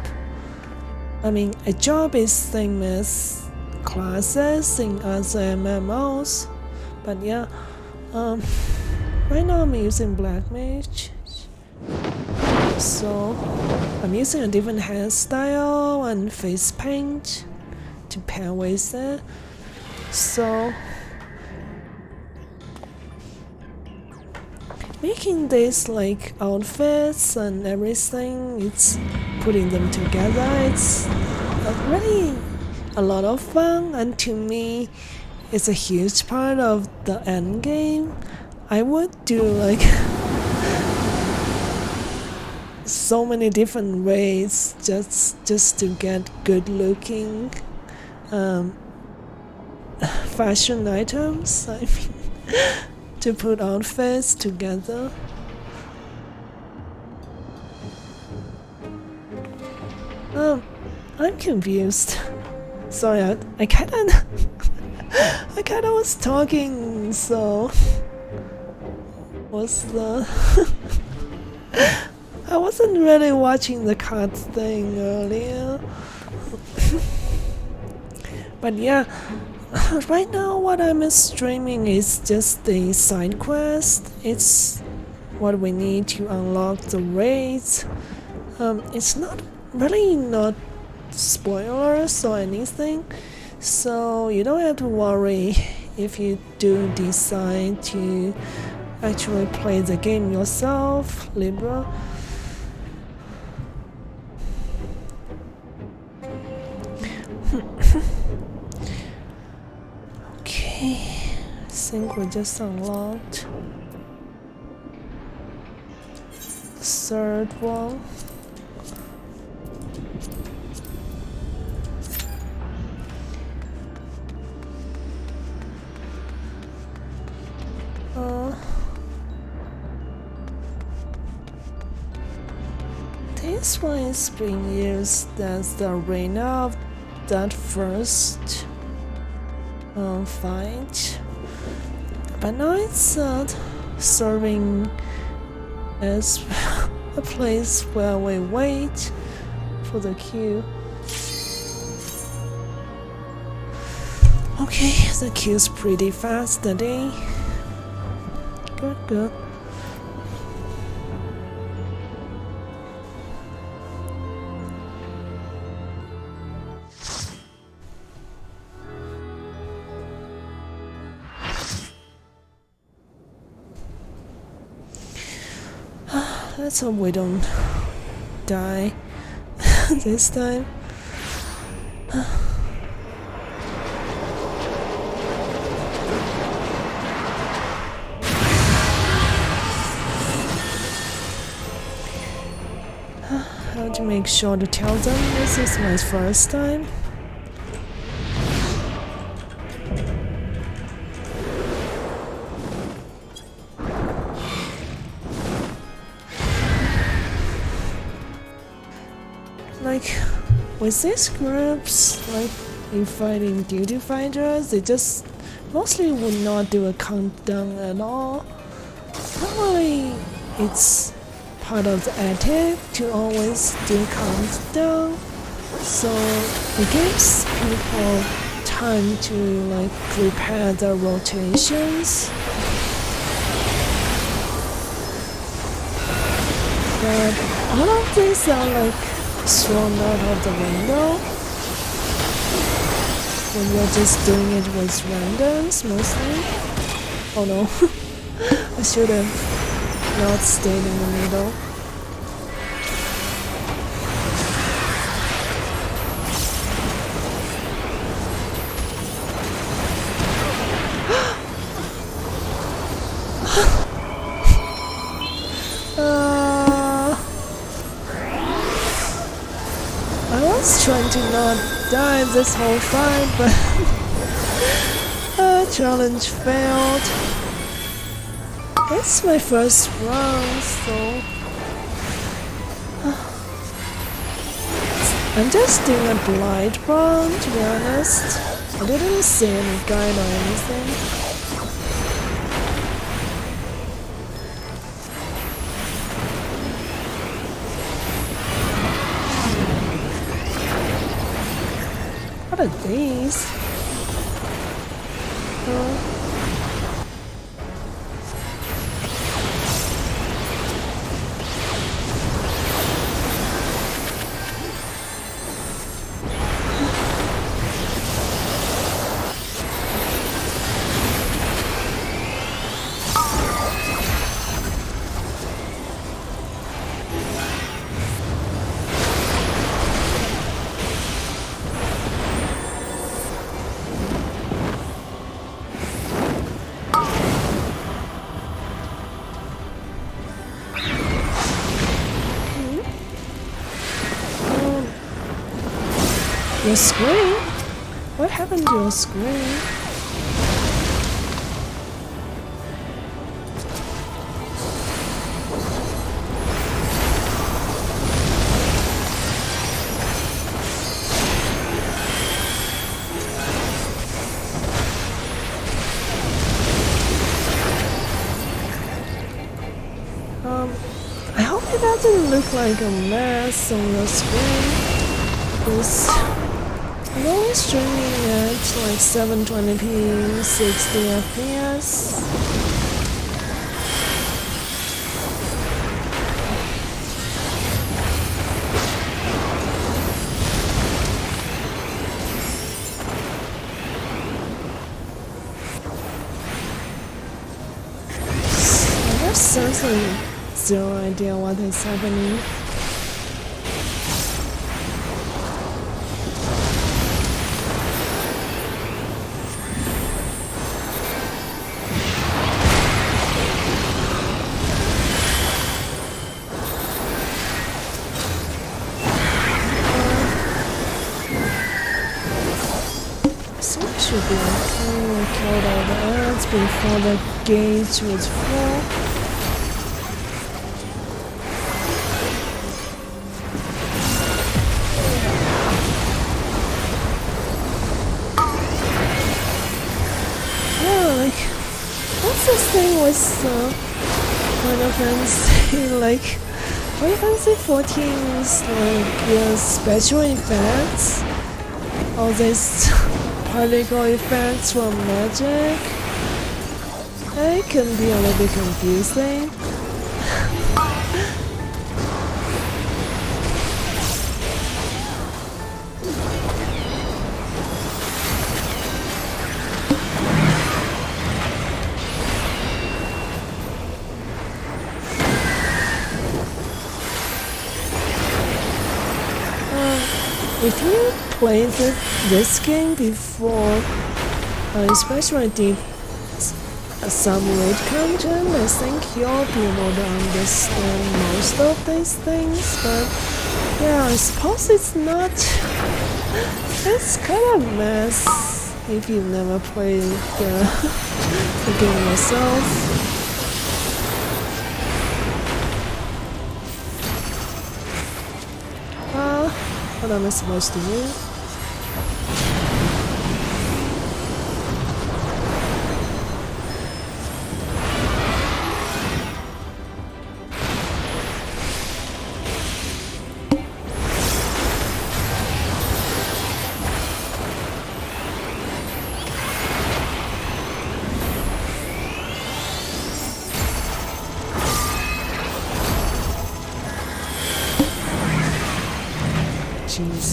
I mean, a job is same as classes in other MMOs, but yeah, right now I'm using Black Mage, so I'm using a different hairstyle and face paint to pair with it. So making these like outfits and everything, it's putting them together, it's really a lot of fun, and to me it's a huge part of the end game. I would do like so many different ways just to get good looking fashion items, I mean, to put outfits together. I'm confused. Sorry, I kinda was talking, so what's the I wasn't really watching the cards thing earlier. But yeah, right now what I'm streaming is just the side quest. It's what we need to unlock the raids. It's not spoilers or anything, so you don't have to worry if you do decide to actually play the game yourself, Libra. Okay, I think we just unlocked the third one. This one is being used as the arena of that first fight, but now it's serving as a place where we wait for the queue. Okay, the queue's pretty fast today. Good. Let's hope we don't die this time. How to make sure to tell them this is my first time. Like, with these groups, like in fighting duty fighters, they just mostly would not do a countdown at all. Normally, it's part of the ethic to always do countdown, so it gives people time to like prepare their rotations. But all of these are like thrown out of the window when you're just doing it with randoms mostly. Oh no, I should have not stayed in the middle. I was trying to not die this whole fight, but challenge failed. It's my first round, so I'm just doing a blind run, to be honest. I didn't see any guide or anything. What are these? Oh. Your screen? What happened to your screen? I hope it doesn't look like a mess on your screen. Because I'm only streaming at like 720p, 60 FPS. I have seriously zero idea what is happening. Should be okay. We killed all the ants before the gate was full. Yeah, like, what's this thing with Final Fantasy? Like, Final Fantasy 14 is like your special effects. All this particle effects from Magic. It can be a little bit confusing. If you played this game before, especially did some raid content, I think you'll be able to understand most of these things, but yeah, I suppose it's not. It's kind of a mess if you've never played the game yourself. What am I supposed to do? Jeez.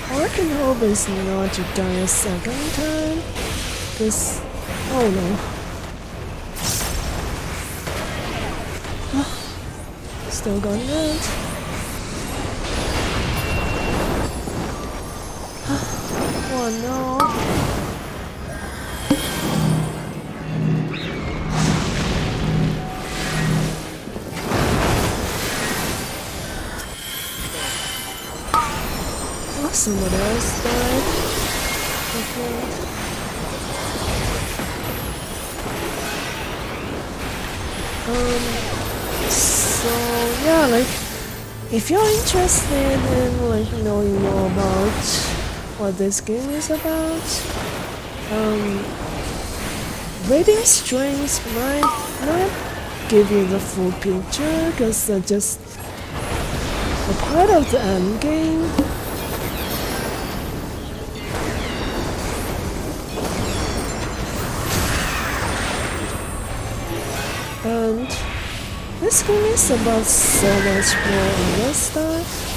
All I can hope is not to die a second time. Cause, oh no. Still got that. Oh no. Someone else died. Okay. So yeah, like if you're interested in like knowing more about what this game is about, reading strings might not give you the full picture because they're just a part of the end game. And this game is about so much more other stuff.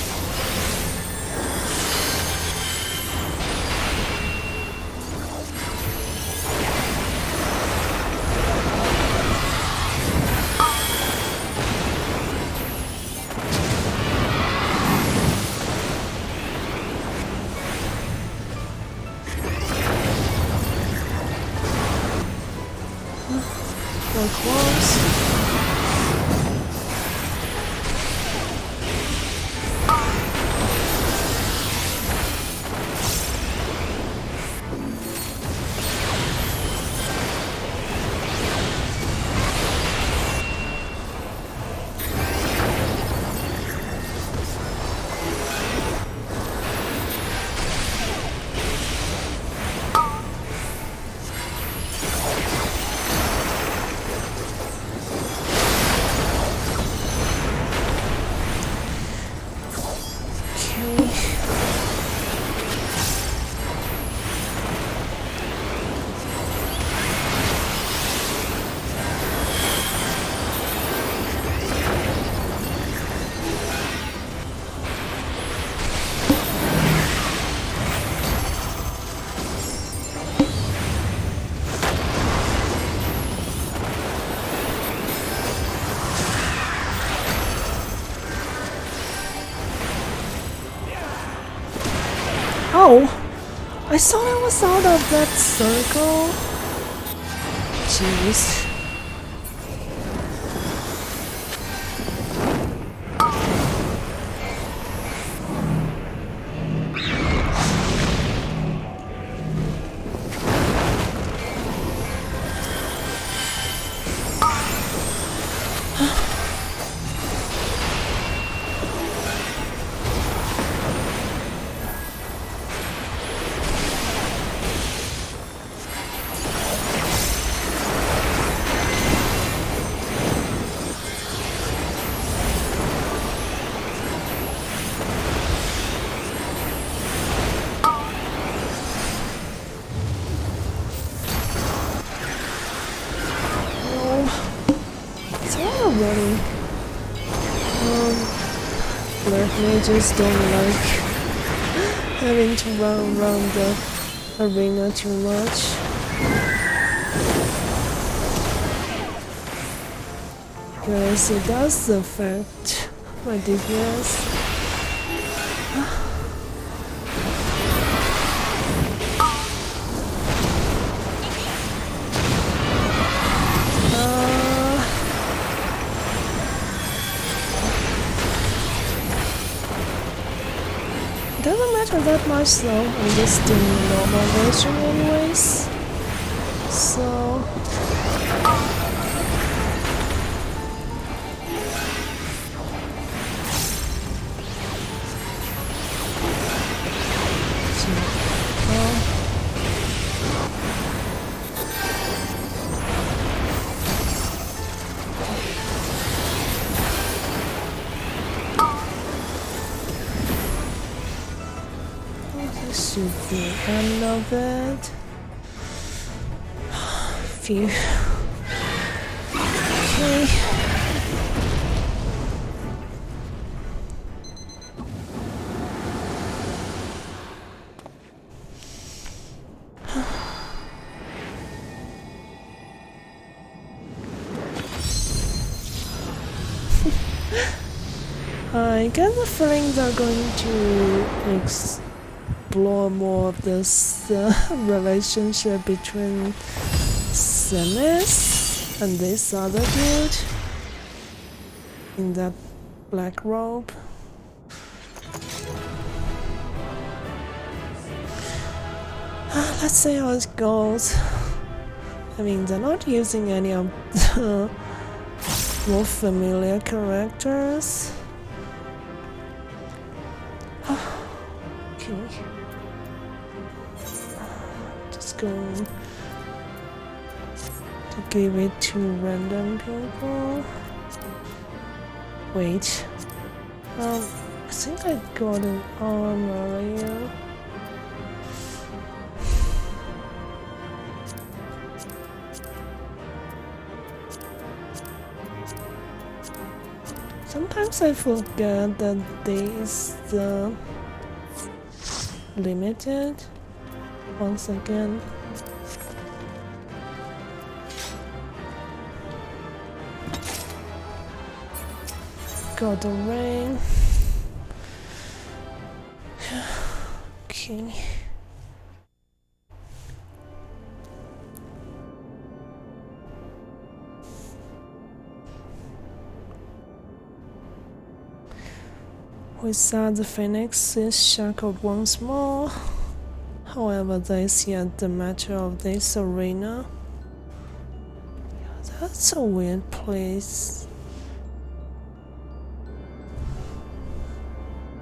Like walls. Oh, I thought I was out of that circle. Jeez. Mages don't like having to run around the arena too much. Because it does affect my DPS. Doesn't matter that much though, I'm just doing the normal version anyways. So this should be the end of it. Phew. Okay. I get the feeling they're going to explore more of this relationship between Simis and this other dude in that black robe. Let's see how it goes. I mean, they're not using any of the more familiar characters. Okay. Just going to give it to random people. Wait. I think I got an arm earlier. Sometimes I forget that this is limited. Once again. Got the ring. Okay. With that, the Phoenix is shackled once more. However, that is yet the matter of this arena. That's a weird place.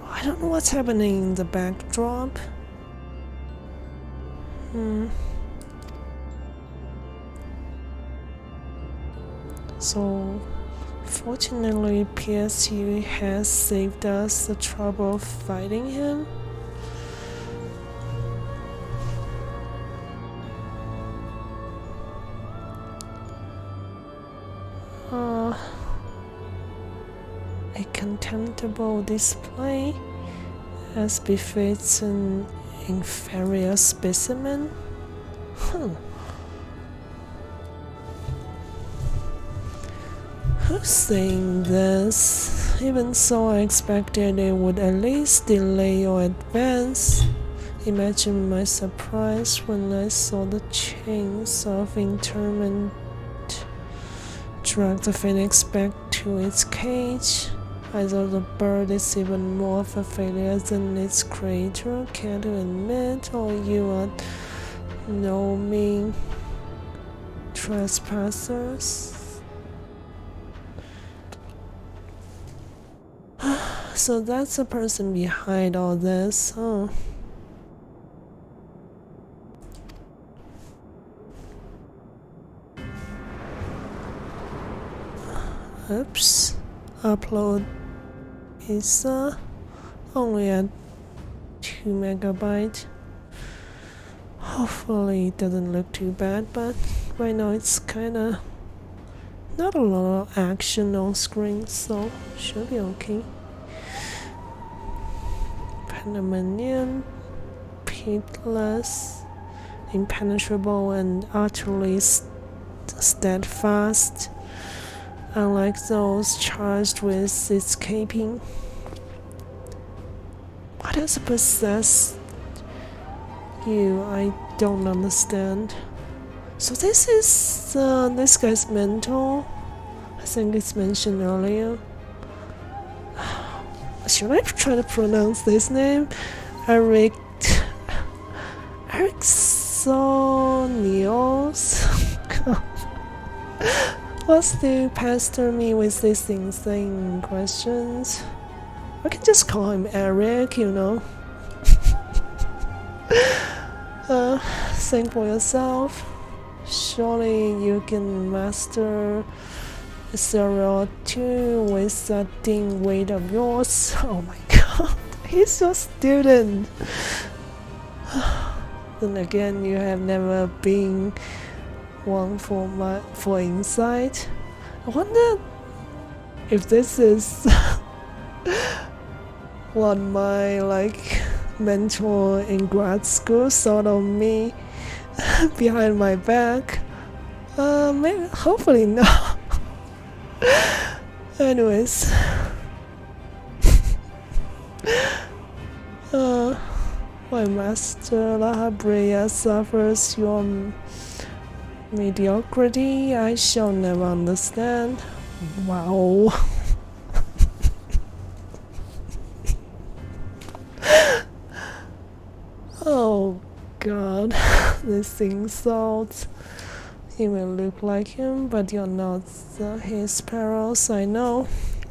I don't know what's happening in the backdrop. So, fortunately, PSU has saved us the trouble of fighting him. A contemptible display, as befits an inferior specimen. Who's saying this? Even so, I expected it would at least delay or advance. Imagine my surprise when I saw the chains of interment drag the phoenix back to its cage. Either the bird is even more of a failure than its creator care to admit, or you are no mean trespassers. So that's the person behind all this, huh? Oops. Upload is only at 2 MB. Hopefully it doesn't look too bad, but right now it's kinda not a lot of action on screen, so should be okay. Panamanian, pitiless, impenetrable, and utterly steadfast. Unlike those charged with escaping. What has possessed you? I don't understand. So this is this guy's mentor. I think it's mentioned earlier. Should I try to pronounce this name? Ericsonios. What's to pester me with these insane questions? I can just call him Eric, you know. Think for yourself. Surely you can master 0-2 with that ding weight of yours. Oh my god, he's your student. Then again, you have never been one for insight. I wonder if this is what my mentor in grad school thought of me behind my back. Maybe, hopefully not. Anyways, my master La Habrea suffers your mediocrity. I shall never understand. Wow. Oh god, this insult. You may look like him, but you're not his parents, I know.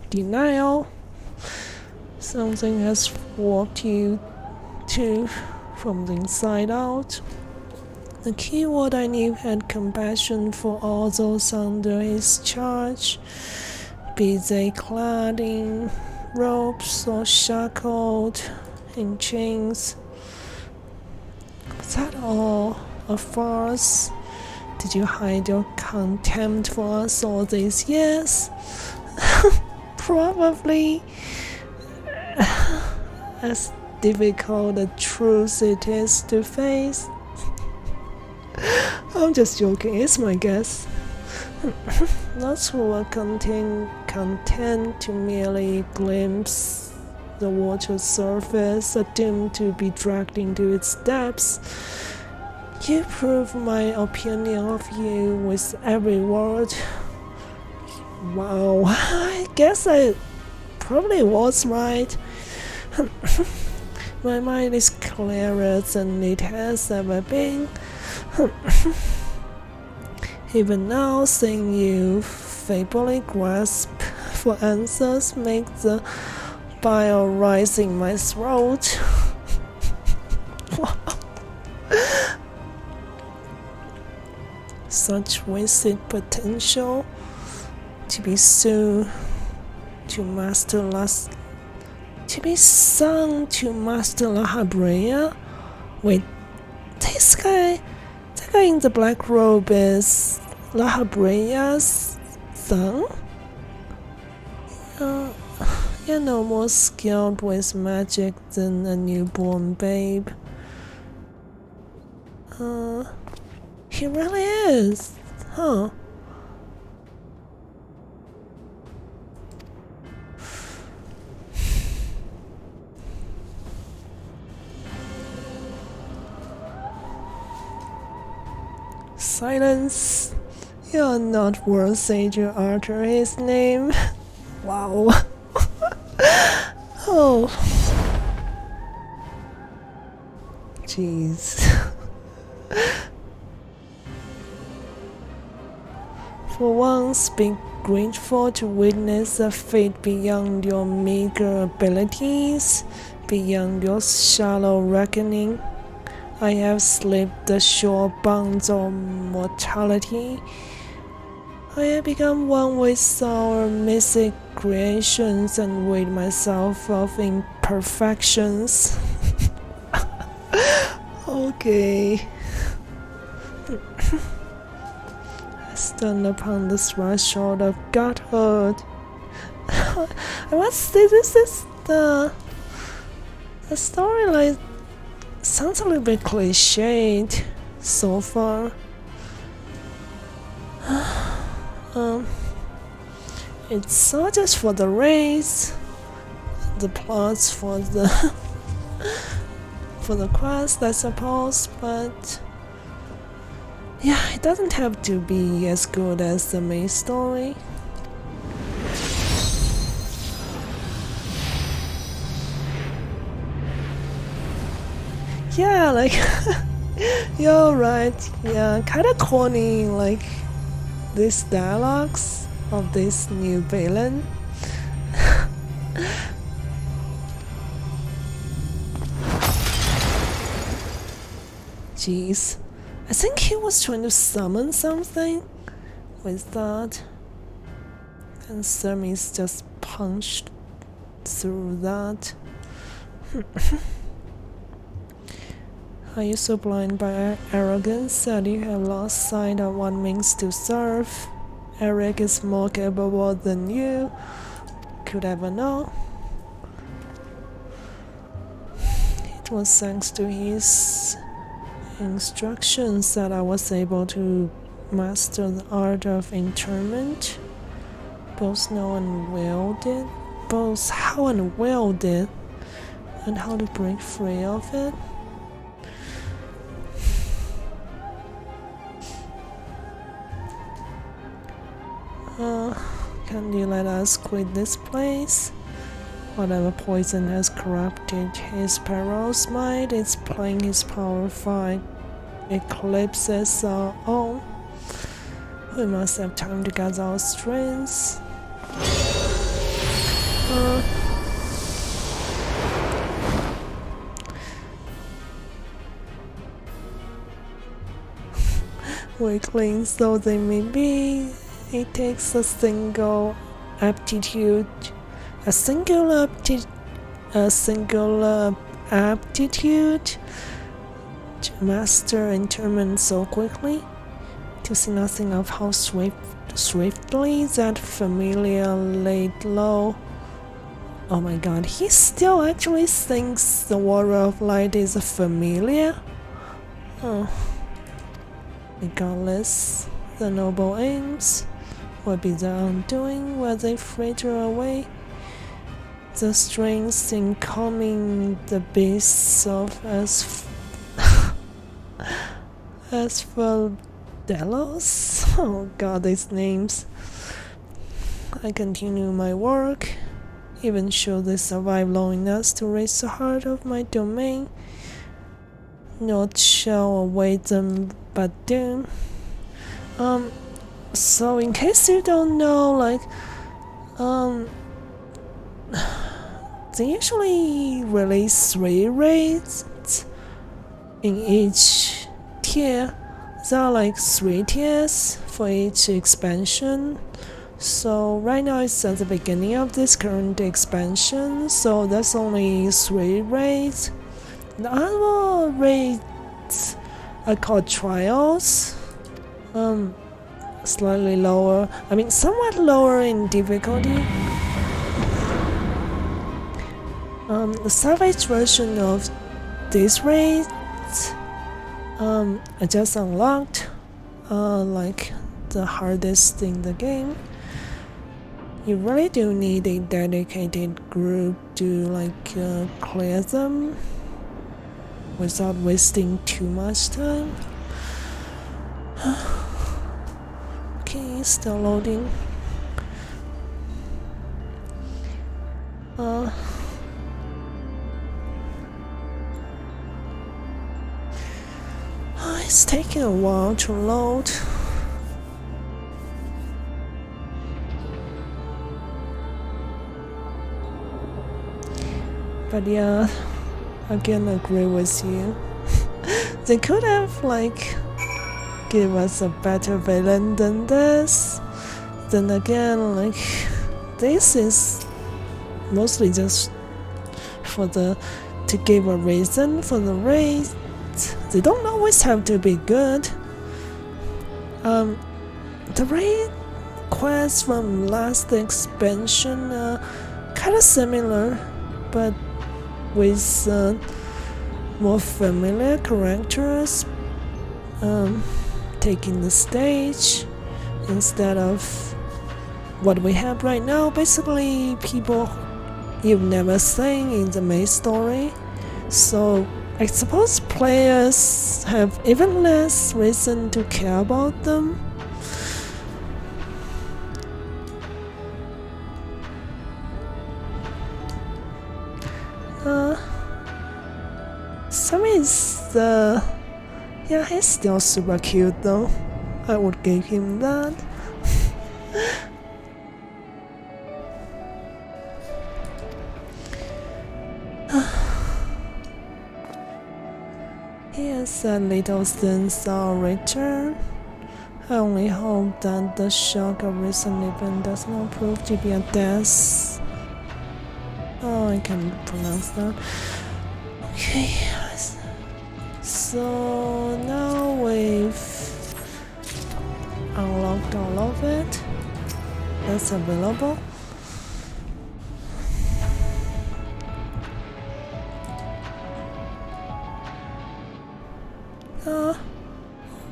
Denial. Something has warped you too, from the inside out. The keyword I knew had compassion for all those under his charge, be they clad in ropes or shackled in chains. Was that all a farce? Did you hide your contempt for us all these years? Probably. As difficult a truth it is to face. I'm just joking, it's my guess. Those who are content to merely glimpse the water's surface are doomed to be dragged into its depths. You prove my opinion of you with every word. Wow, I guess I probably was right. My mind is clearer than it has ever been. Even now, seeing you feebly grasp for answers makes the bile rise in my throat. Such wasted potential to be sung to Master La Habrea? Wait, this guy in the black robe is La Habrea's son? You're no more skilled with magic than a newborn babe. He really is, huh? Silence. You're not worthy to utter his name. Wow. Oh. Jeez. For once, be grateful to witness a fate beyond your meager abilities, beyond your shallow reckoning. I have slipped the shore bounds of mortality. I have become one with our mythic creations and rid myself of imperfections. Okay. I stand upon the threshold of godhood. I must say, this is the storyline. Sounds a little bit cliched so far. It's not just for the race, the plots for the for the quest, I suppose, but yeah, it doesn't have to be as good as the main story. Yeah, like you're right. Yeah, kind of corny, like these dialogues of this new villain. Jeez, I think he was trying to summon something with that, and Sermis just punched through that. Are you so blind by arrogance that you have lost sight of what means to serve? Eric is more capable than you could ever know. It was thanks to his instructions that I was able to master the art of interment. Both how and wield it, and how to break free of it. Can you let us quit this place? Whatever poison has corrupted his Peral's mind is playing his power far eclipses our own. We must have time to gather our strengths. Weaklings though they may be, it takes a singular aptitude to master interment so quickly, to say nothing of how swiftly that familiar laid low. Oh my god, he still actually thinks the Warrior of Light is a familiar? Oh. Regardless, the noble aims will be their undoing where they fritter away. The strength in calming the beasts of Asphodelos. Oh god, these names. I continue my work, even should they survive long enough to raise the heart of my domain. Naught shall await them but doom. So in case you don't know, like, they usually release 3 raids in each tier. There are like 3 tiers for each expansion. So right now it's at the beginning of this current expansion, so that's only 3 raids. The other raids are called trials. Slightly lower, somewhat lower in difficulty. The savage version of these raids I just unlocked, like the hardest in the game. You really do need a dedicated group to clear them without wasting too much time. Okay, still loading. It's taking a while to load. But yeah, I can agree with you. They could have give us a better villain than this. Then again, this is mostly just to give a reason for the raid. They don't always have to be good. The raid quests from last expansion are kinda similar, but with more familiar characters taking the stage instead of what we have right now. Basically, people you've never seen in the main story. So I suppose players have even less reason to care about them. Sammy is yeah, he's still super cute though. I would give him that. Here's a little sense of return. I only hope that the shock of recent event does not prove to be a death. Oh, I can't pronounce that. Okay, so now we've unlocked all of it that's available.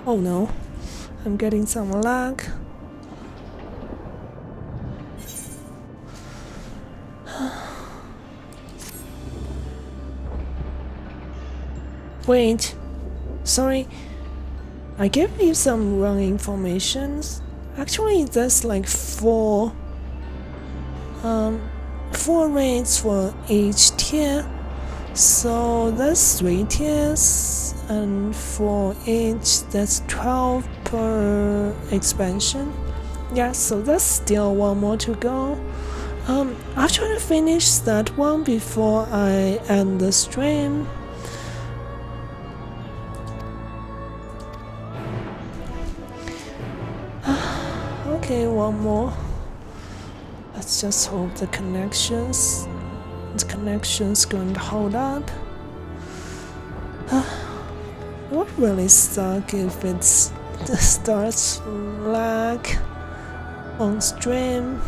Oh no, I'm getting some lag. Wait, sorry, I gave you some wrong information. Actually, that's like 4 raids for each tier, so that's 3 tiers. and for each that's 12 per expansion. Yeah, so that's still one more to go. I'll try to finish that one before I end the stream. Okay, one more. Let's just hope the connection's going to hold up. It would really suck if it starts lag on stream.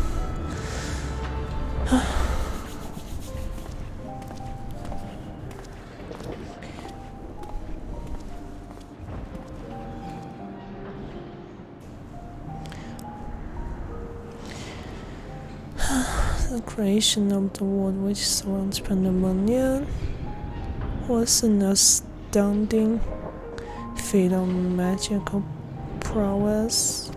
The creation of the world which surrounds Pandemonium was an astounding feat of magical prowess.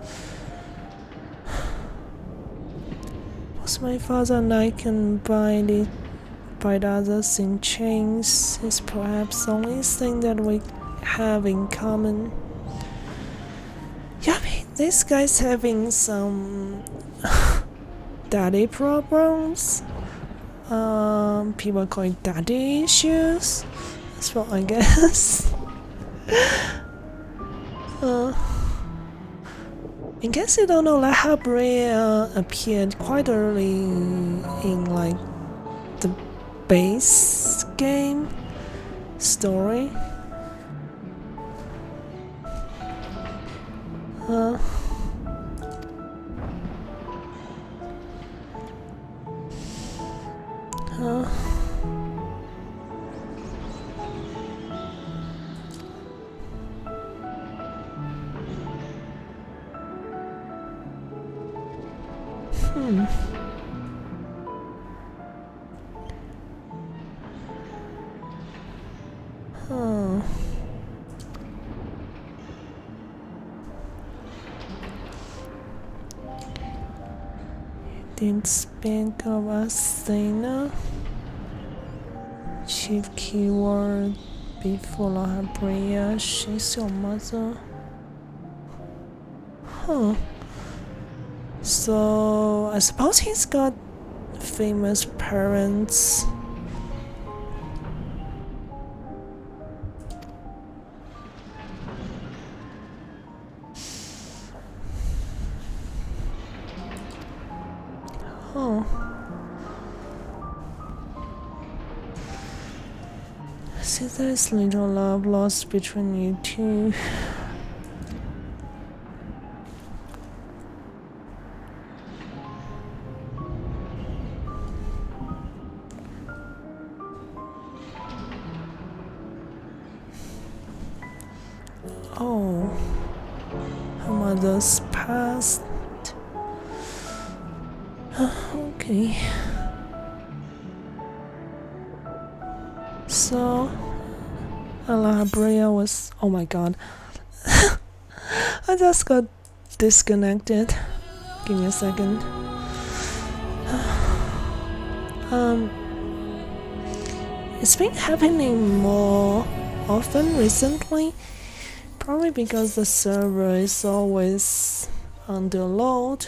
Was my father and I can bind others in chains is perhaps the only thing that we have in common. Yeah, this guy's having some daddy problems. People call it daddy issues. That's what I guess. In case you don't know, like Brea appeared quite early in like the base game story. Didn't speak of Athena. Chief keyword before Brea. She's your mother. Huh. So I suppose he's got famous parents. Oh. See, there's little love lost between you two. Oh, her mother's passed. Okay. So, Brea was. Oh my god. I just got disconnected. Give me a second. It's been happening more often recently. Probably because the server is always under load.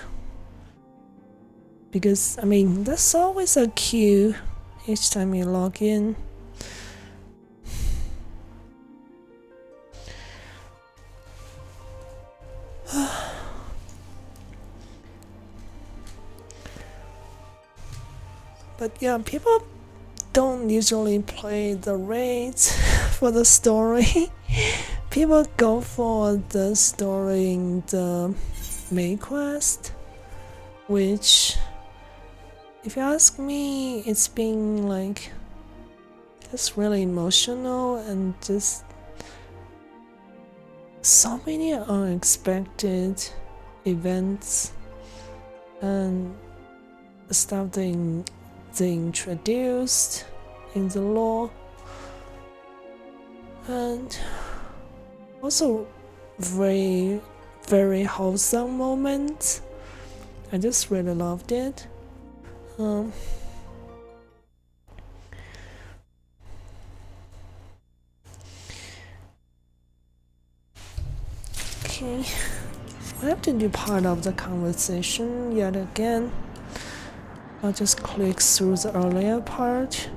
Because, I mean, there's always a queue each time you log in. But yeah, people don't usually play the raids for the story. People go for the story in the main quest, which, if you ask me, it's been like just really emotional and just so many unexpected events and stuff they introduced in the lore, and also very, very wholesome moments. I just really loved it. Okay. I have to do part of the conversation yet again. I'll just click through the earlier part.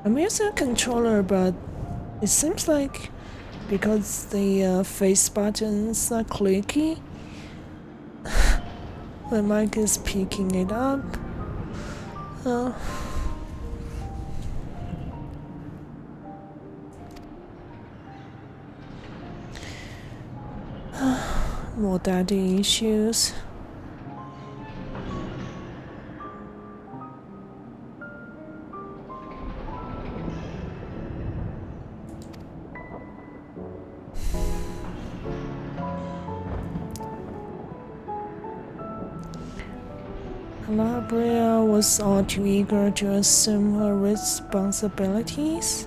I'm using a controller, but it seems like because the face buttons are clicky, the mic is picking it up. More daddy issues. Labria was all too eager to assume her responsibilities.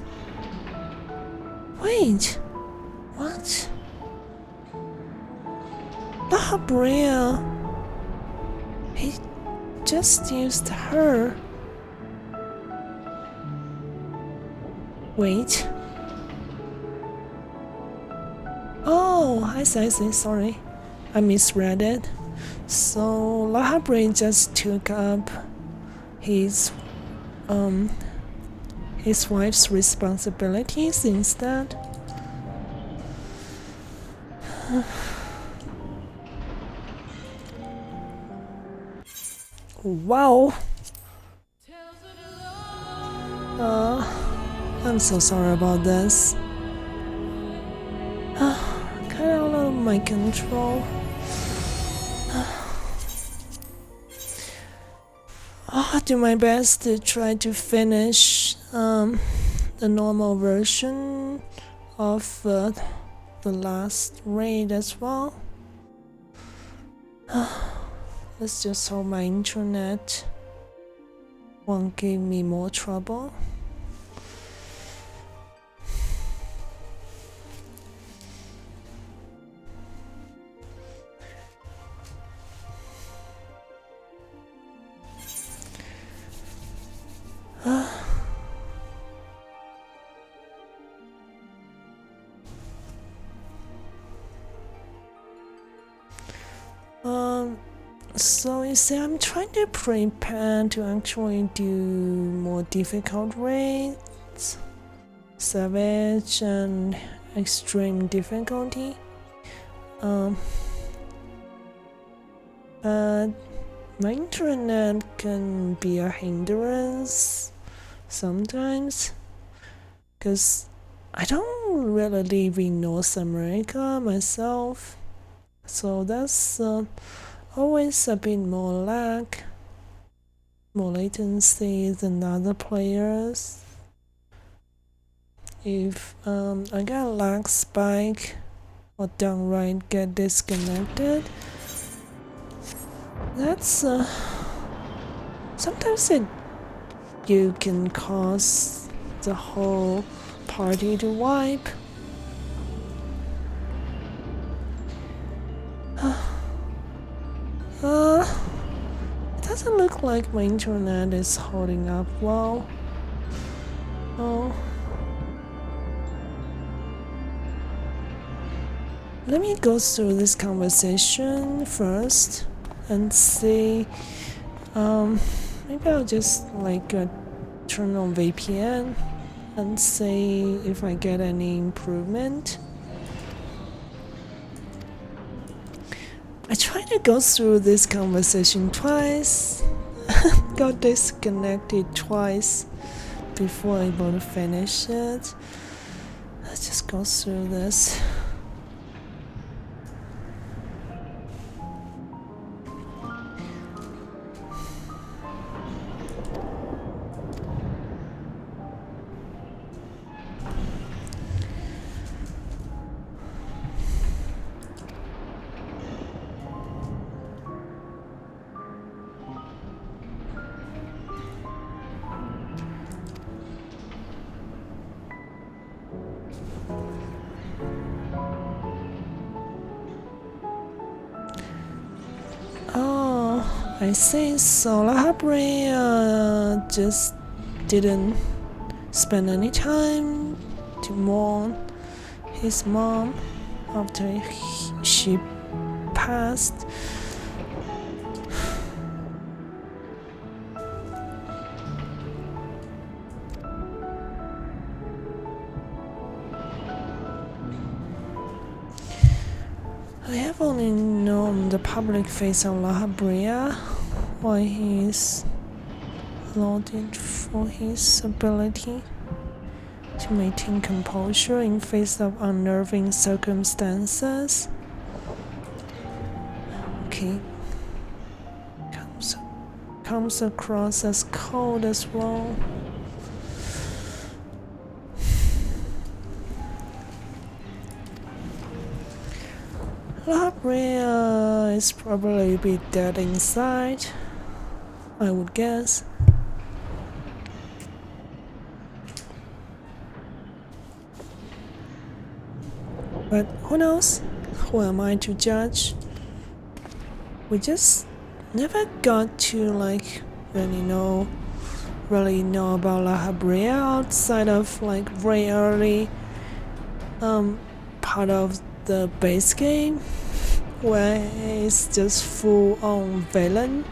Wait, what? Labria, he just used her. Wait. Oh, I see, sorry. I misread it. So Lahabri just took up his wife's responsibilities instead. Wow. I'm so sorry about this. Kind of out of my control. I'll do my best to try to finish the normal version of the last raid as well. Let's just hope my internet won't give me more trouble. So you see, I'm trying to prepare to actually do more difficult raids, savage and extreme difficulty. But my internet can be a hindrance sometimes, because I don't really live in North America myself, so that's always a bit more lag, more latency than other players. If I get a lag spike or downright get disconnected, that's sometimes you can cause the whole party to wipe. It doesn't look like my internet is holding up well. Oh. Let me go through this conversation first and see. Maybe I'll just turn on VPN and see if I get any improvement. I tried to go through this conversation twice, got disconnected twice before able to finish it. Let's just go through this. I think so. Lahabrea just didn't spend any time to mourn his mom after she passed. I have only known the public face of Lahabrea, while he is lauded for his ability to maintain composure in face of unnerving circumstances. Okay. Comes across as cold as well. Lahabrea is probably a bit dead inside, I would guess. But who knows? Who am I to judge? We just never got to really know about Lahabrea outside of very early part of the base game, where it's just full on villain,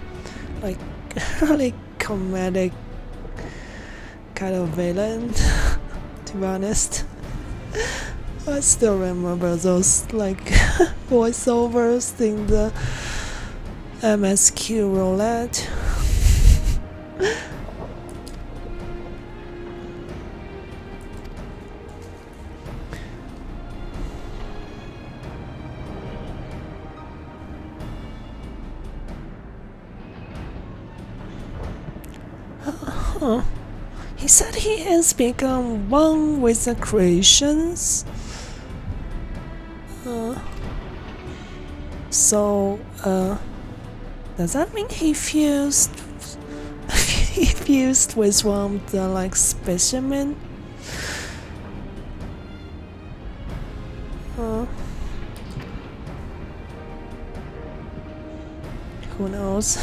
really comedic kind of villain. To be honest, I still remember those voiceovers in the MSQ roulette. He said he has become one with the creations. So, does that mean he fused with one of the specimen? Who knows?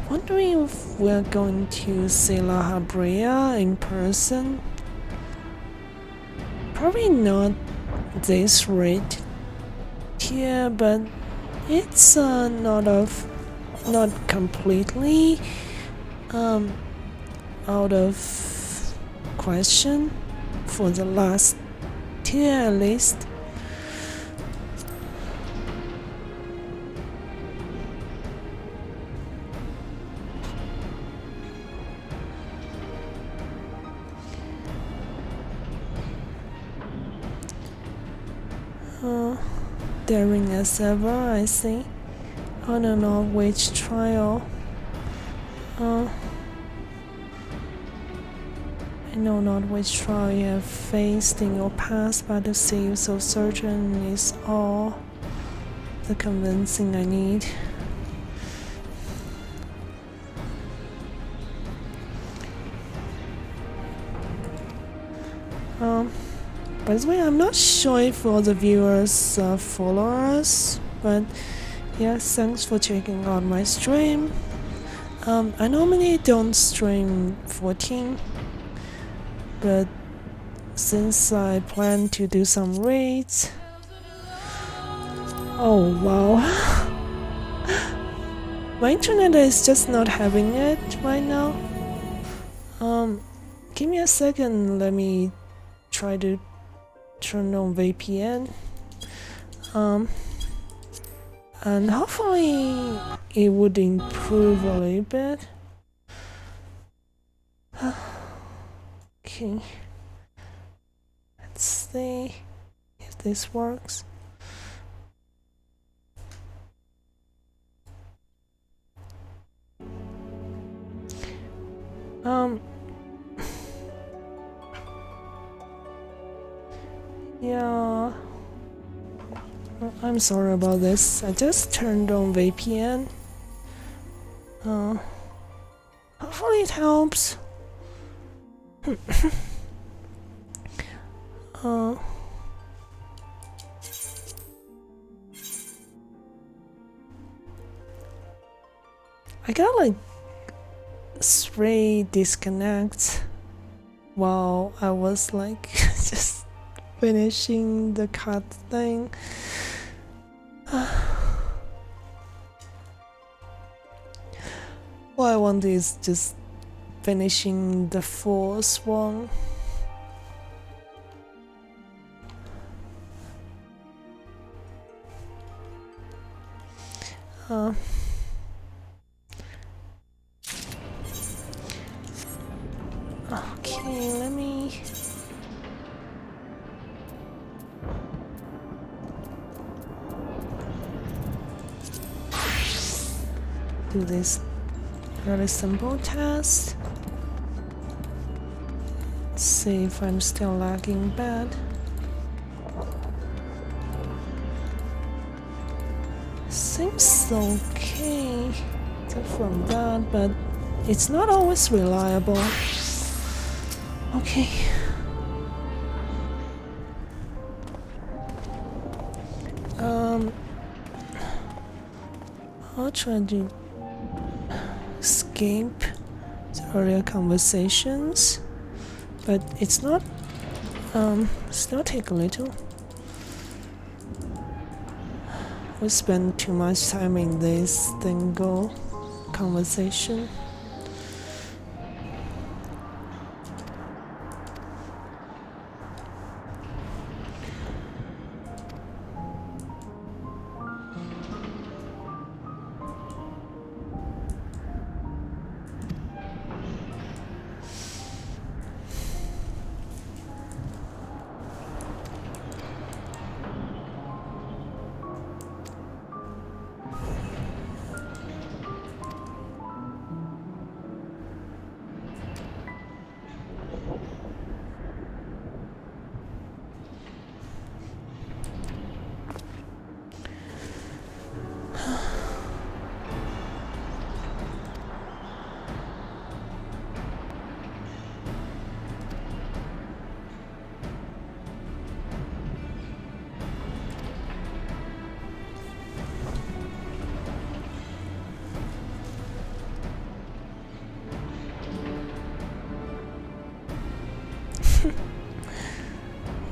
Wondering if we're going to see Lahabrea in person. Probably not this rate here, but it's not completely out of question for the last tier at least. Daring as ever, I see. I don't know which trial. I know not which trial you have faced in your past, but to see you so certain is all the convincing I need. By the way, I'm not sure if all the viewers follow us, but yeah, thanks for checking out my stream. I normally don't stream 14, but since I plan to do some raids... Oh wow. My internet is just not having it right now. Give me a second, let me try to turn on VPN. And hopefully it would improve a little bit. Okay. Let's see if this works. Yeah, I'm sorry about this. I just turned on VPN. Hopefully it helps. I got like 3 disconnects while I was like just finishing the cut thing. What I want is just finishing the 4th one. Okay, let me do this really simple test. See if I'm still lagging bad. Seems okay from that, but it's not always reliable. Okay. I'll try to escape the earlier conversations, but it's not. Still take a little. We spend too much time in this single conversation.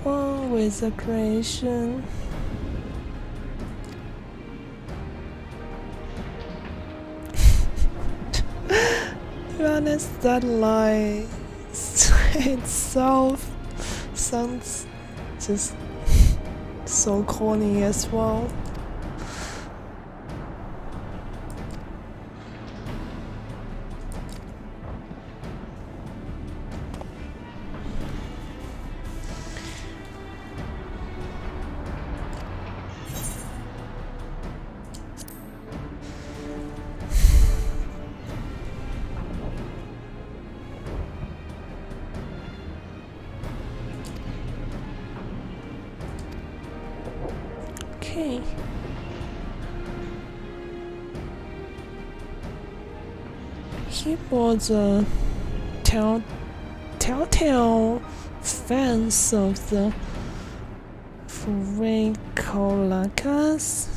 One with the creation. To be honest, that line itself sounds just so corny as well. Okay. He was a telltale fans of the Frecolacus,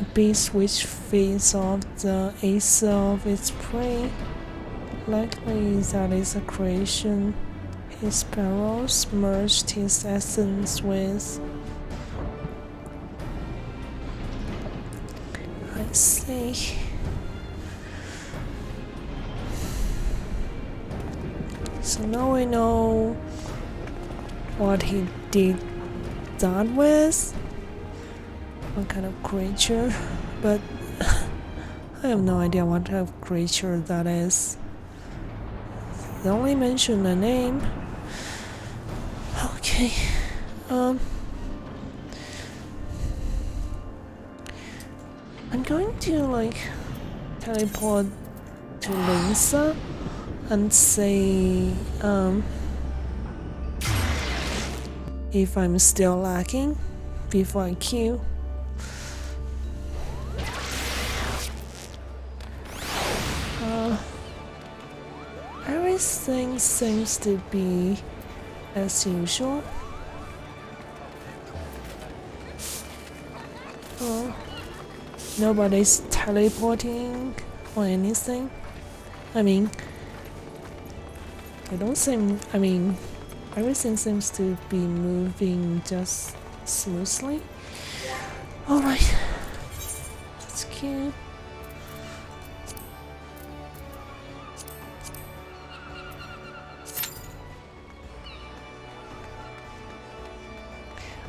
a beast which feeds off the ace of its prey. Likely that is a creation his perils merged his essence with. I see. So now we know what he did that with, what kind of creature, but I have no idea what kind of creature that is. They only mention a name. Okay. I'm going to like teleport to Lisa and say if I'm still lagging before I queue. Everything seems to be as usual. Oh, nobody's teleporting or anything. I mean, I don't seem. I mean, everything seems to be moving just smoothly. Alright, that's cute.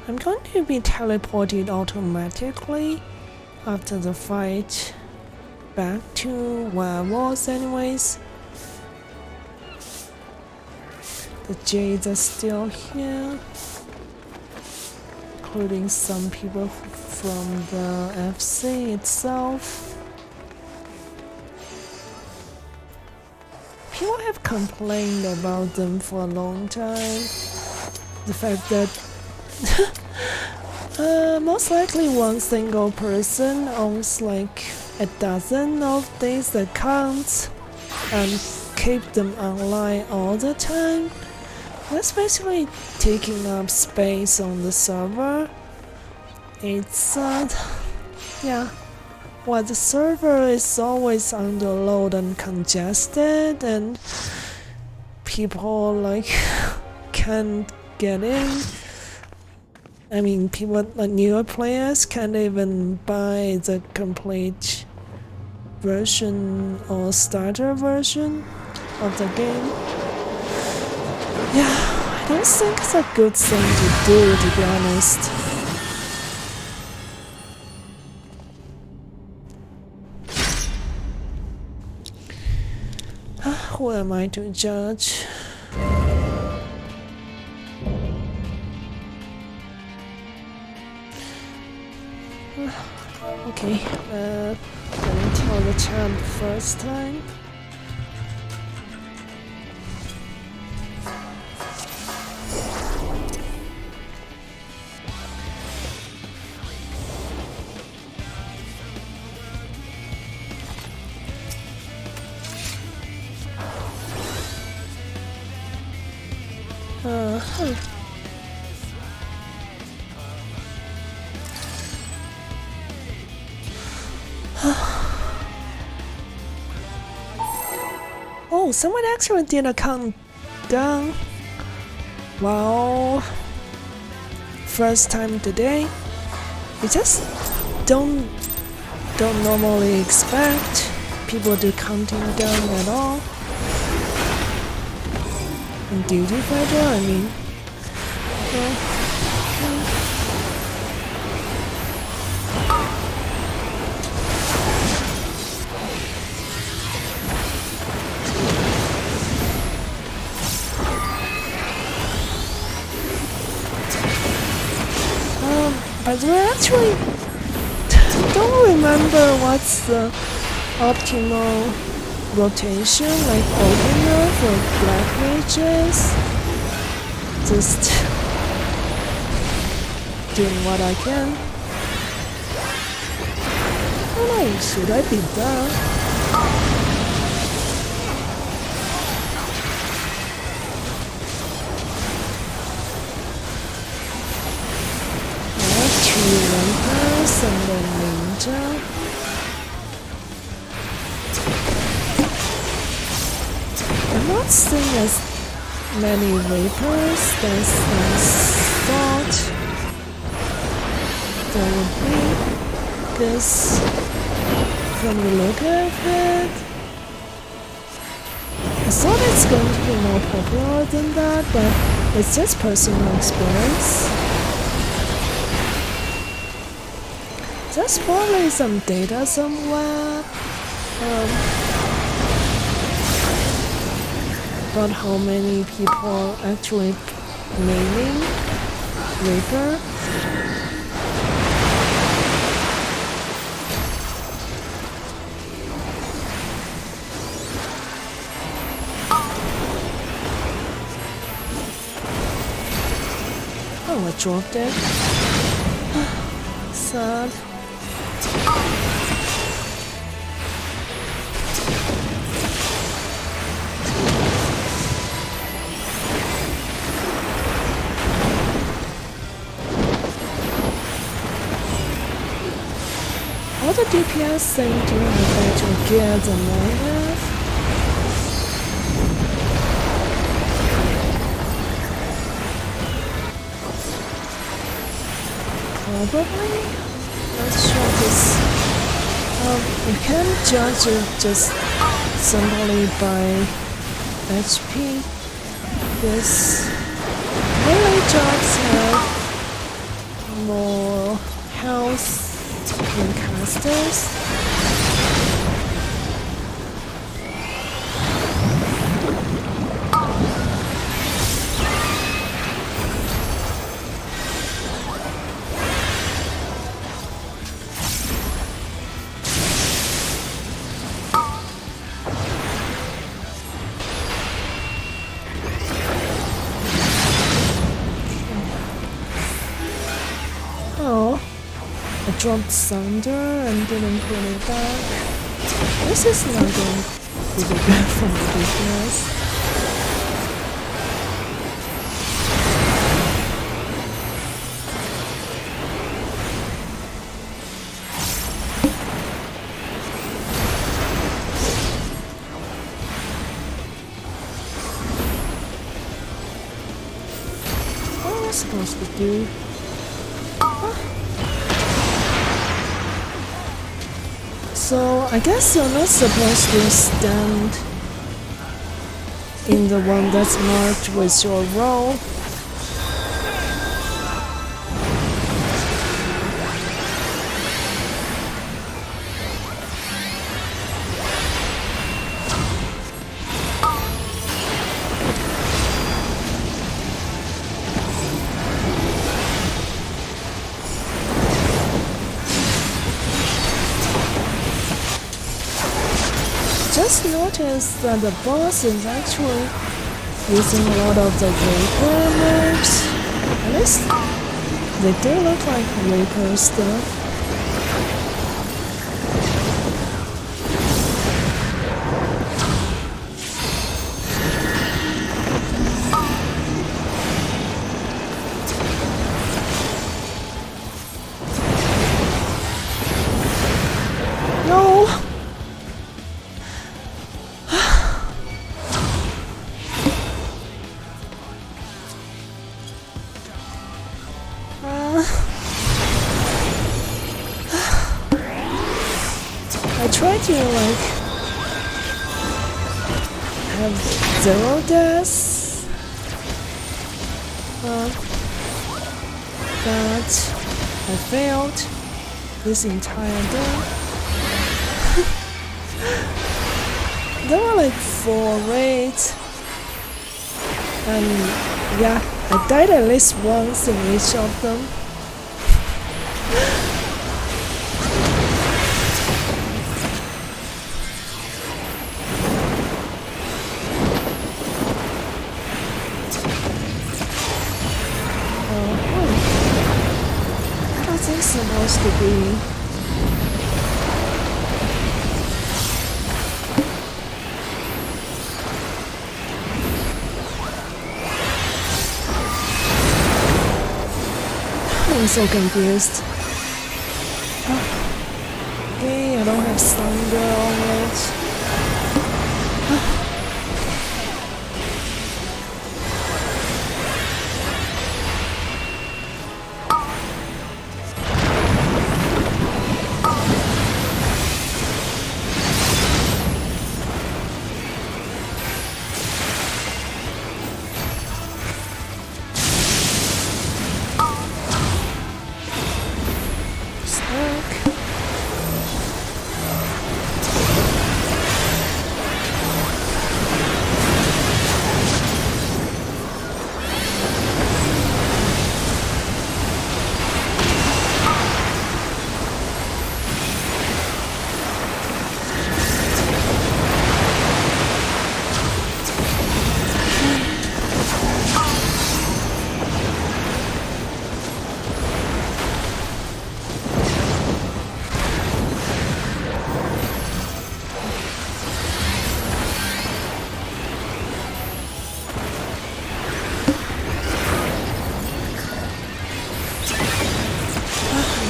I'm going to be teleported automatically after the fight back to where I was anyways. The Jades are still here, including some people from the FC itself. People have complained about them for a long time. The fact that most likely one single person owns like a dozen of these accounts and keep them online all the time. That's basically taking up space on the server. It's yeah. Well, the server is always under load and congested, and people like can't get in. I mean, people like newer players can't even buy the complete version or starter version of the game. Yeah, I don't think it's a good thing to do, to be honest. Who am I to judge? Okay, let me tell the champ first time. Oh, someone actually did a countdown. Wow. First time today. We just don't normally expect people to counting down at all. In Duty Fighter, I mean. But we actually don't remember what's the optimal rotation, like opener for Black Mages. Just doing what I can. Oh, should I be done? Reapers and then Ninja. I'm not seeing as many Reapers as I thought there would be, because from the look of it, I thought it's going to be more popular than that, but it's just personal experience. There's probably some data somewhere about how many people actually maining Reaper. Oh, I dropped it. Sad. DPS seem to have better gear than I have. Probably. Let's check this. You can't judge it just simply by HP. This melee jobs have more health than casters. I dropped Thunder and didn't put it back. This is not going to be good for the business. What am I supposed to do? So I guess you're not supposed to stand in the one that's marked with your role. Just noticed that the boss is actually using a lot of the Reaper moves. At least they do look like Reaper stuff. No! I try to have 0 deaths, but I failed this entire day. There were 4 raids, and yeah, I died at least once in each of them. What's this supposed to be? I'm so confused. Okay, I don't have Thunder on it.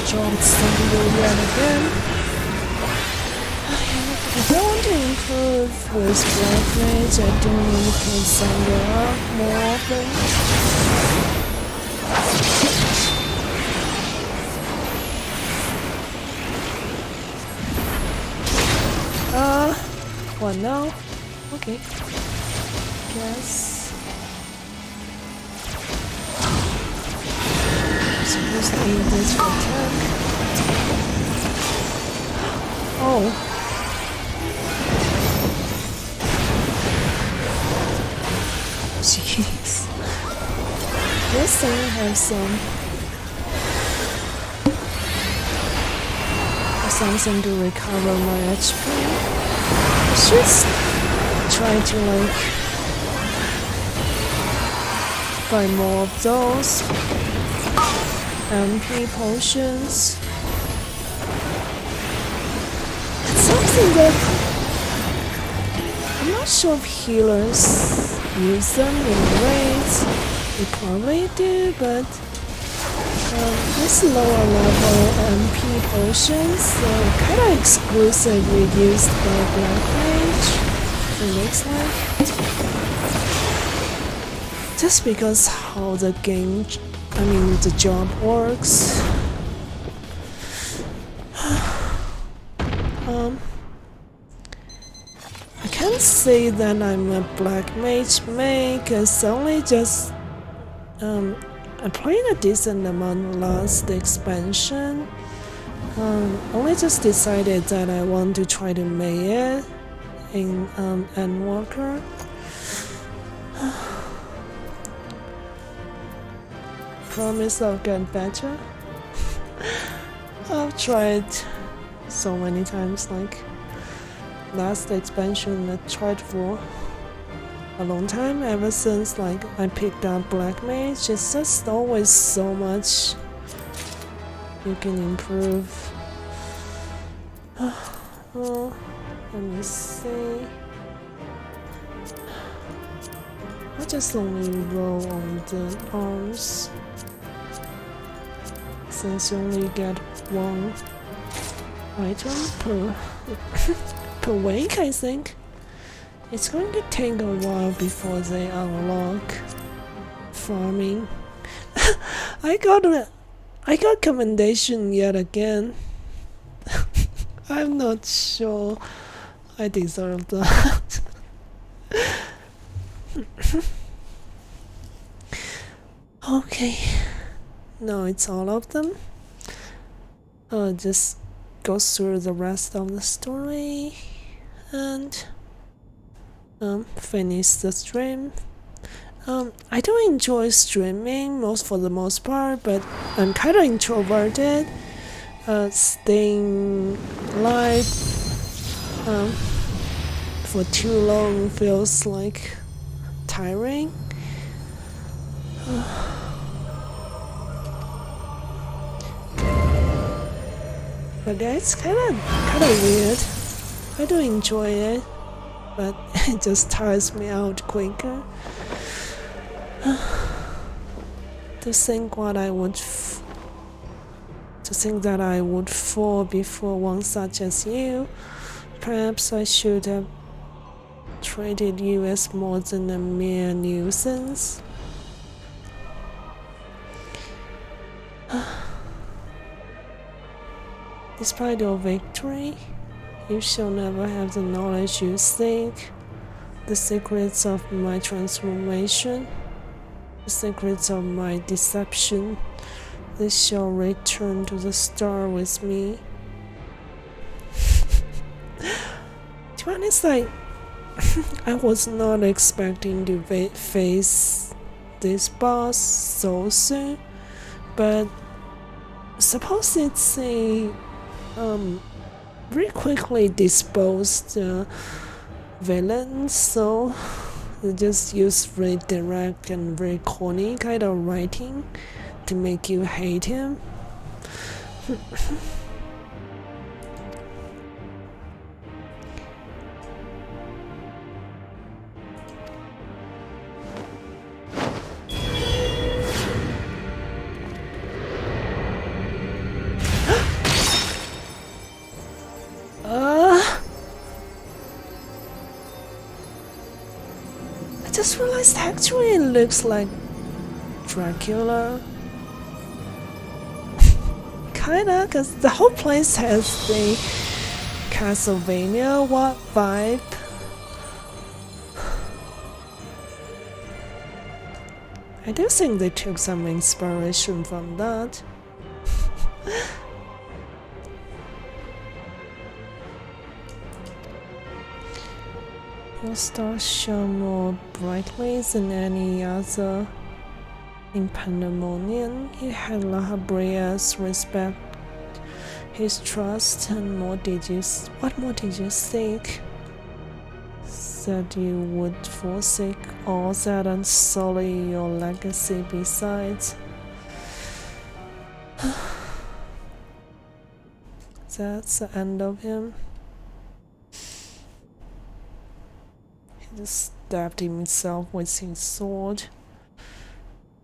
Dropped Thunder yet again. improve with Black Mage. I do need to sunder up more often. What now? Okay. Guess. Supposed to aim this for attack. Oh. Jeez. This thing has something to recover my HP. Just try to like buy more of those MP potions. It's something that I'm not sure if healers use them in raids. They probably do, but this lower level MP potions are kinda exclusively used by Black Mage, it looks like. Just because how the game, the job works. I can't say that I'm a Black Mage main, cause only just I played a decent amount last expansion. Only just decided that I want to try to make it in Endwalker. Promise I'll get better. I've tried so many times, like last expansion I tried for a long time, ever since like I picked up Black Mage. It's just always so much you can improve. Well, let me see. I just only roll on the arms, since you only get one item per week, I think. It's going to take a while before they unlock farming. I got commendation yet again. I'm not sure I deserve that. Okay, now it's all of them. I'll just go through the rest of the story and finish the stream. I do enjoy streaming for the most part, but I'm kind of introverted. Staying live for too long feels like tiring. But yeah, it's kind of weird. I do enjoy it, but it just tires me out quicker. To think that I would fall before one such as you. Perhaps I should have treated you as more than a mere nuisance. Despite your victory, you shall never have the knowledge you seek, the secrets of my transformation, the secrets of my deception. They shall return to the star with me. To be honest, I was not expecting to face this boss so soon, but suppose it's a very quickly disposed villain, so they just use very direct and very corny kind of writing to make you hate him. just realized actually it looks like Dracula. Kinda, cause the whole place has the Castlevania vibe. I do think they took some inspiration from that. Your stars shone more brightly than any other. In Pandemonium, you had La Habria's respect, his trust, and what more did you seek? That you would forsake all that and sully your legacy besides. That's the end of him. He just stabbed himself with his sword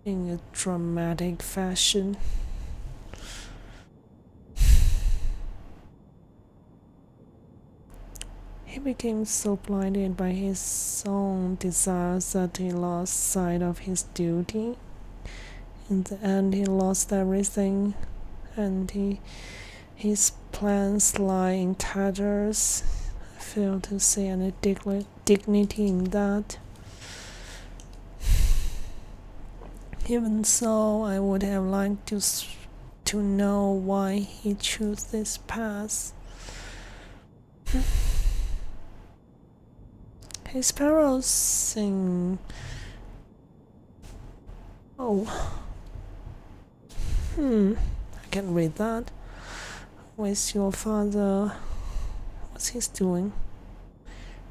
in a dramatic fashion. He became so blinded by his own desires that he lost sight of his duty. In the end, he lost everything, and his plans lie in tatters. I fail to see any dignity in that. Even so, I would have liked to know why he chose this path. His parents sing. Oh. I can't read that. With your father, what's he doing?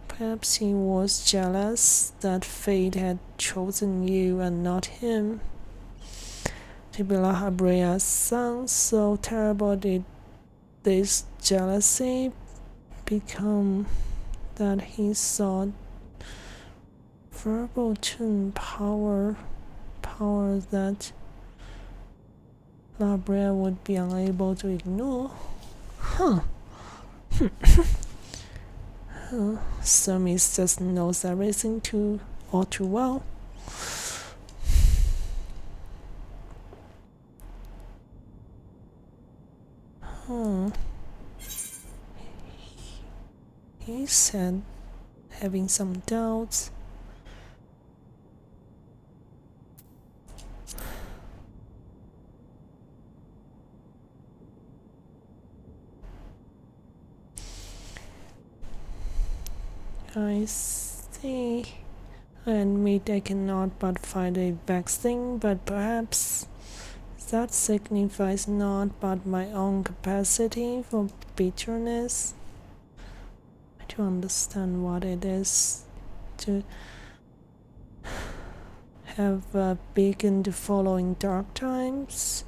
Perhaps he was jealous that fate had chosen you and not him. To be La Habria's son, so terrible did this jealousy become that he sought verbal tune power that La Habria would be unable to ignore. Hermes just knows everything all too well. He said, having some doubts. I see. I admit I cannot but find it vexing, but perhaps that signifies not but my own capacity for bitterness. I do understand what it is to have a beacon to follow in dark times,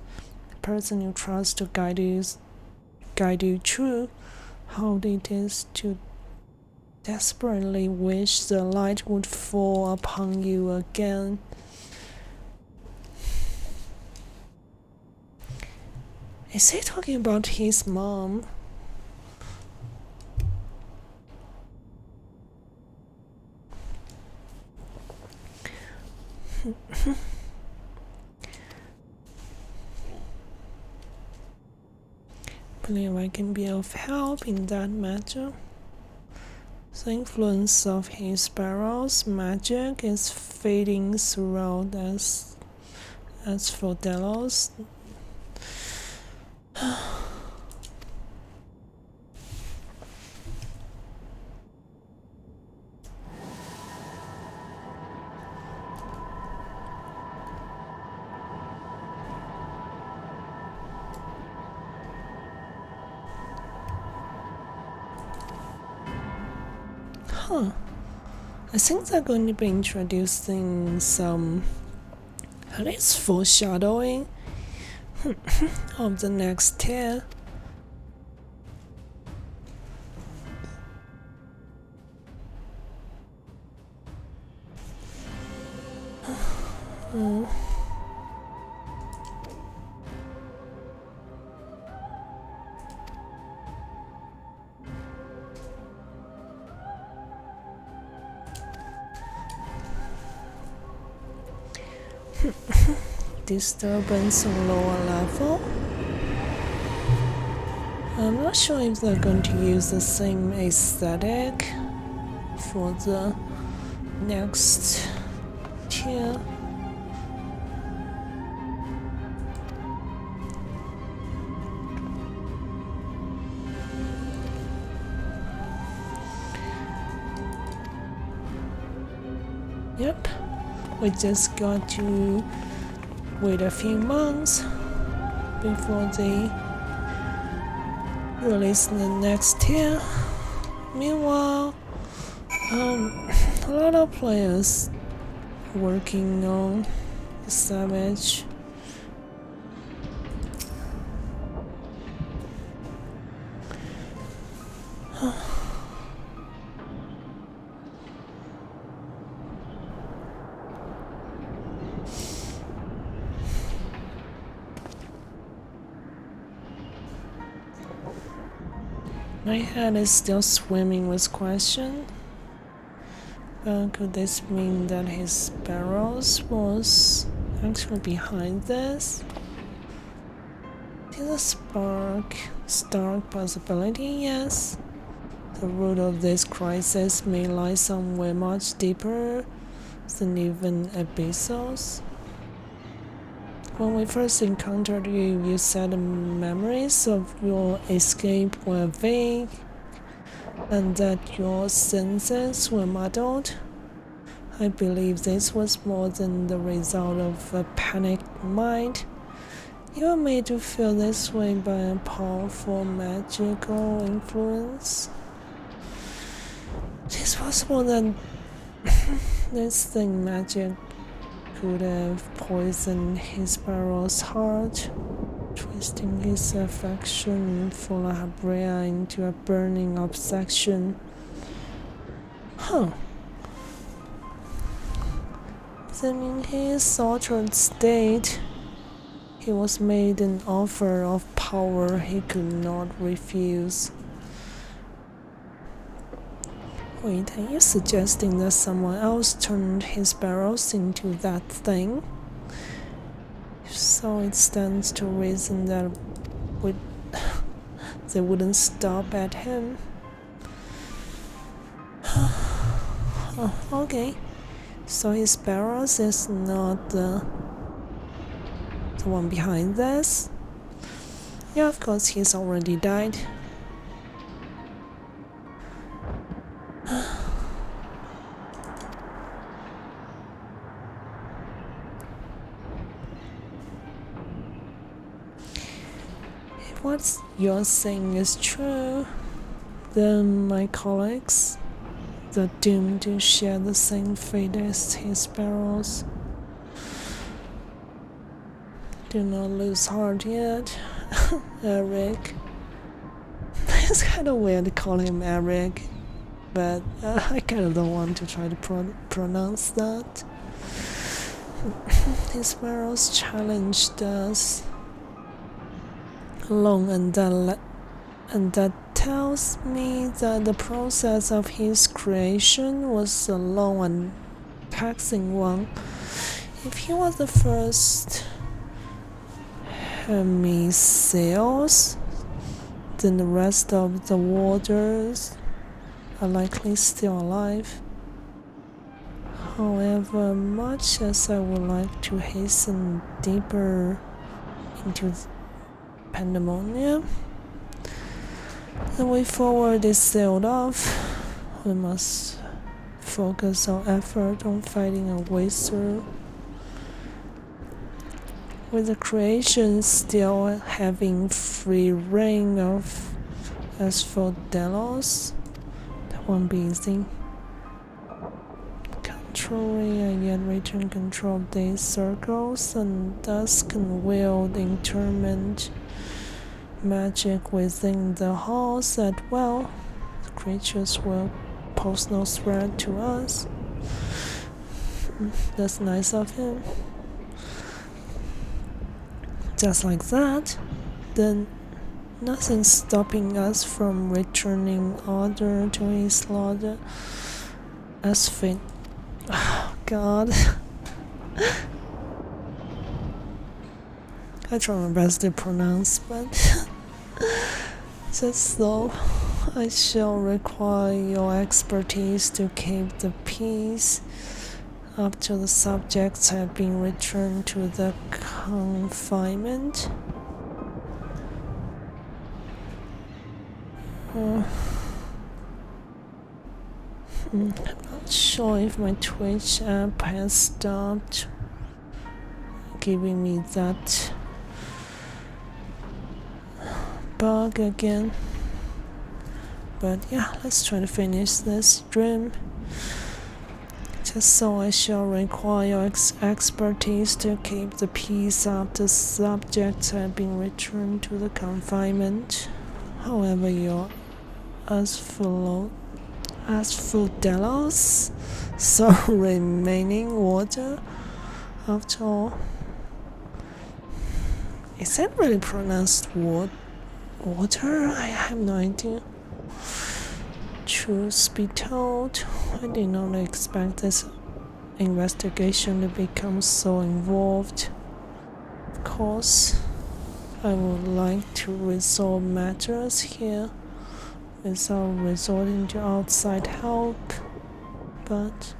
a person you trust to guide you through. How it is to desperately wish the light would fall upon you again. Is he talking about his mom? Believe I can be of help in that matter. The influence of his sparrow's magic is fading throughout as for Delos. I think they're going to be introducing some, at least foreshadowing of the next tier. disturbance on lower level. I'm not sure if they're going to use the same aesthetic for the next tier. Yep, we just got to wait a few months before they release the next tier. Meanwhile, a lot of players working on Savage. My head is still swimming with questions. Could this mean that his barrels was actually behind this? Is a stark possibility, yes. The root of this crisis may lie somewhere much deeper than even abyssals. When we first encountered you, you said the memories of your escape were vague and that your senses were muddled. I believe this was more than the result of a panicked mind. You were made to feel this way by a powerful magical influence. It is possible that this thing magic could have poisoned his barrel's heart, twisting his affection for La Habrea into a burning obsession. Then in his altered state, he was made an offer of power he could not refuse. Wait, are you suggesting that someone else turned his barrels into that thing? If so, it stands to reason that they wouldn't stop at him. Oh, okay. So his barrels is not the one behind this? Yeah, of course, he's already died. If what you're saying is true, then my colleagues are doomed to share the same fate as his barrels. Do not lose heart yet, Eric. It's kind of weird to call him Eric, but I kind of don't want to try to pronounce that. His barrels challenged us long, and that tells me that the process of his creation was a long and taxing one. If he was the first Hemiseals, then the rest of the warders are likely still alive. However, much as I would like to hasten deeper into pandemonium, the way forward is sealed off. We must focus our effort on fighting our way through. With the creation still having free reign of Asphodelos, that won't be easy. Contrary, I yet retain control of these circles and thus can wield interment magic within the halls at will. The creatures will pose no threat to us. That's nice of him. Just like that, then nothing's stopping us from returning order to his slaughter as fate. Oh, God. I try my best to pronounce, but just so I shall require your expertise to keep the peace after the subjects have been returned to the confinement. I'm not sure if my Twitch app has stopped giving me that bug again. But yeah, let's try to finish this stream. Just so I shall require your expertise to keep the peace after subjects have been returned to the confinement. However, your Asphodelos, so remaining water. After all, is that really pronounced water? I have no idea. Truth be told, I did not expect this investigation to become so involved. Of course, I would like to resolve matters here without resorting to outside help, but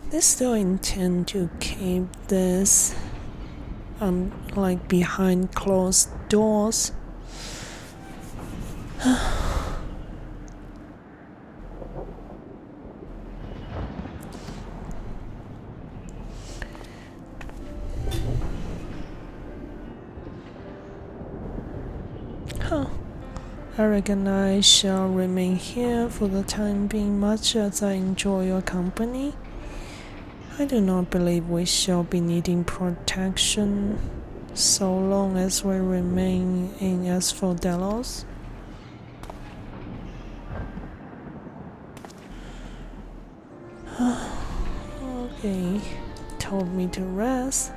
they still intend to keep this like behind closed doors. Eric and I shall remain here for the time being, much as I enjoy your company. I do not believe we shall be needing protection so long as we remain in Asphodelos. Okay, told me to rest.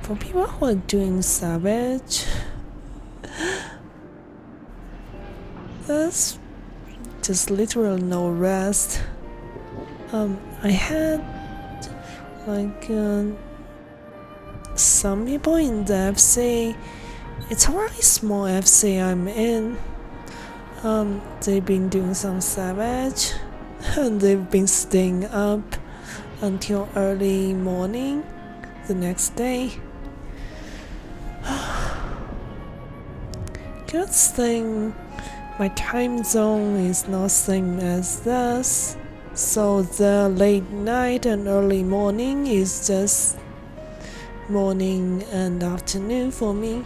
For people who are doing Savage, there's just literally no rest. I had like some people in the FC, it's a really small FC I'm in. They've been doing some Savage and they've been staying up until early morning the next day. Good thing my time zone is not same as this, so the late night and early morning is just morning and afternoon for me.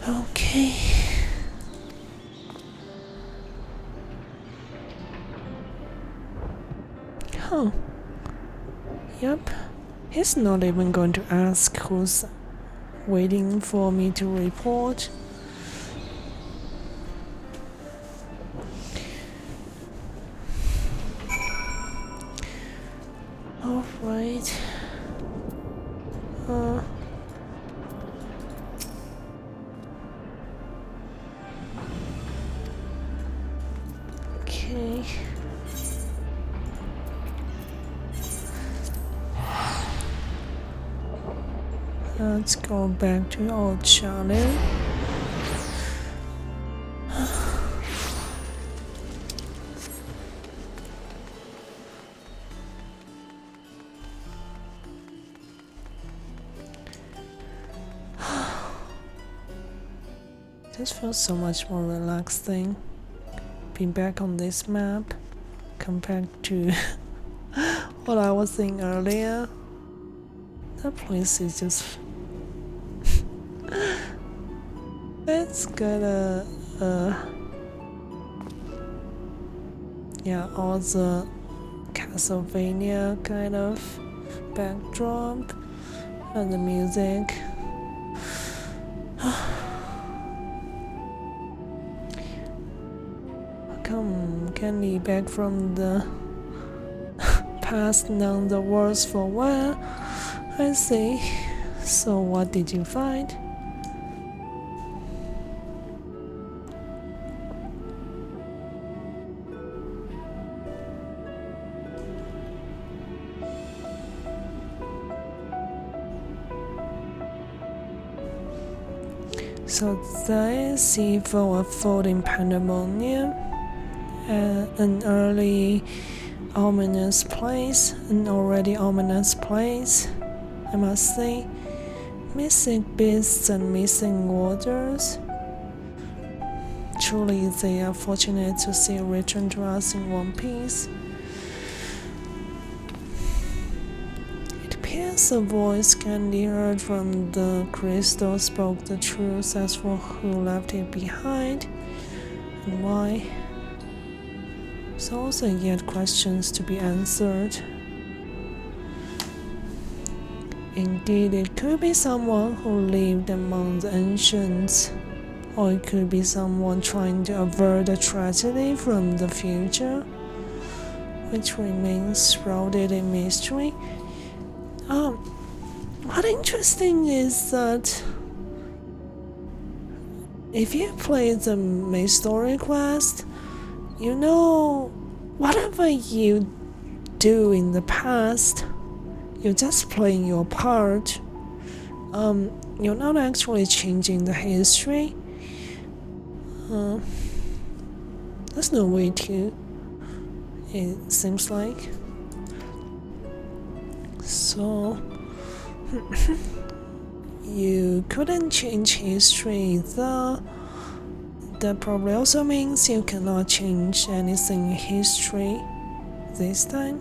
Okay. Oh. Yep. He's not even going to ask who's waiting for me to report. Alright. Okay. Let's go back to old Charlie. This feels so much more relaxing being back on this map compared to what I was saying earlier. That place is just it's got yeah, all the Castlevania kind of backdrop and the music. Come, Candy back from the past known the words for a while. I see. So what did you find? So there is evil unfolding pandemonium, an already ominous place, I must say. Missing beasts and missing orders. Truly they are fortunate to see a return to us in one piece. It appears the voice Candy heard from the crystal spoke the truth as for who left it behind and why. So also yet questions to be answered. Indeed, it could be someone who lived among the ancients, or it could be someone trying to avert a tragedy from the future, which remains shrouded in mystery. What interesting is that if you play the main story quest, you know, whatever you do in the past, you're just playing your part. You're not actually changing the history. There's no way to, it seems like. So, you couldn't change history either. That probably also means you cannot change anything in history this time.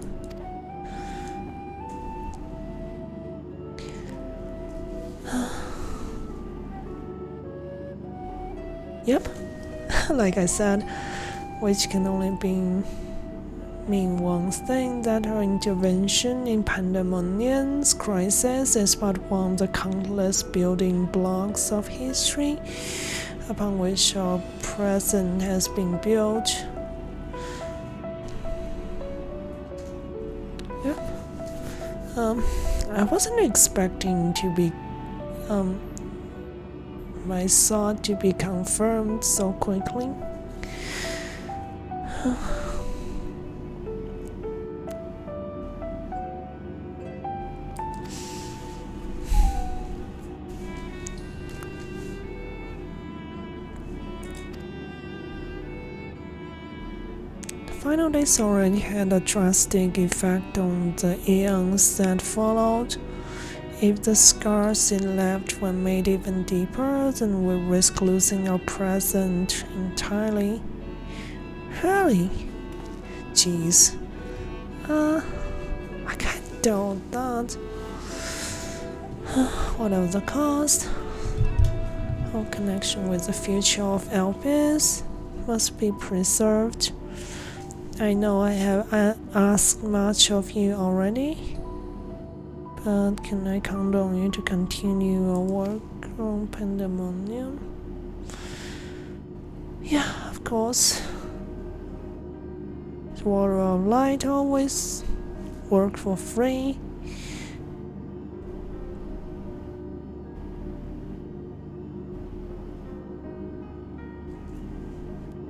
Yep, like I said, which can only mean one thing, that her intervention in Pandemonium's crisis is but one of the countless building blocks of history upon which our present has been built. Yep. I wasn't expecting to be my thought to be confirmed so quickly. The final days already had a drastic effect on the eons that followed. If the scars it left were made even deeper, then we risk losing our present entirely. Really? Jeez. I can't doubt that. Whatever the cost, our connection with the future of Elpis must be preserved. I know I have asked much of you already, but can I count on you to continue your work on Pandemonium? Yeah, of course. The Water of Light always work for free.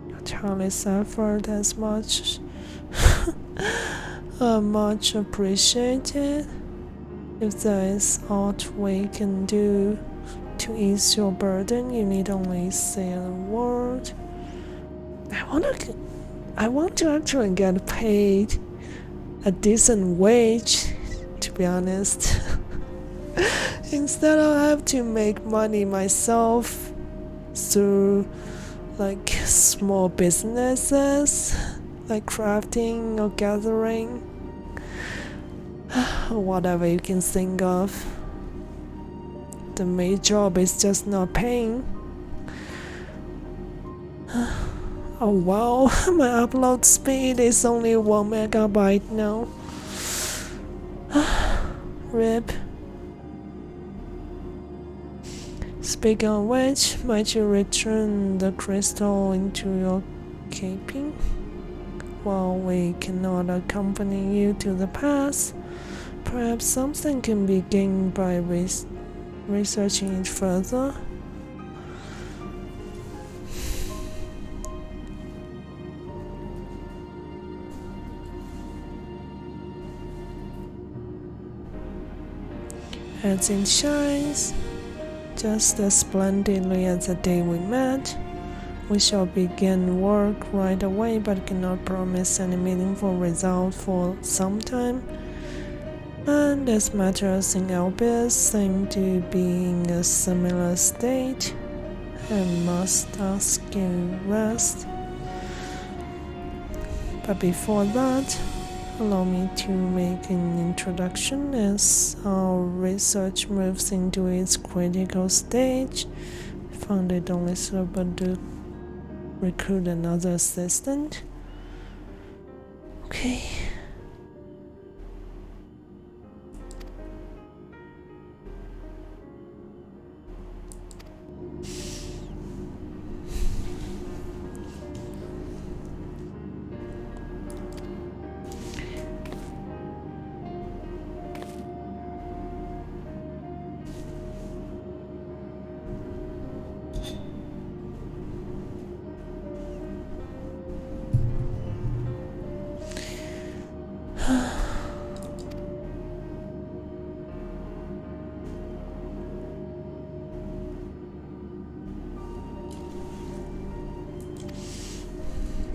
Your tireless effort as much much appreciated. If there is aught we can do to ease your burden, you need only say a word. I want to actually get paid a decent wage, to be honest. Instead, I'll have to make money myself through like small businesses like crafting or gathering, whatever you can think of. The main job is just not paying. Oh wow, my upload speed is only 1 megabyte now. RIP. Speaking of which, might you return the crystal into your keeping? While we cannot accompany you to the past, perhaps something can be gained by researching it further. As it shines, just as splendidly as the day we met. We shall begin work right away, but cannot promise any meaningful result for some time. And as matters in Albus seem to be in a similar state, I must ask you rest. But before that, allow me to make an introduction as our research moves into its critical stage. I found it only suitable to recruit another assistant. Okay.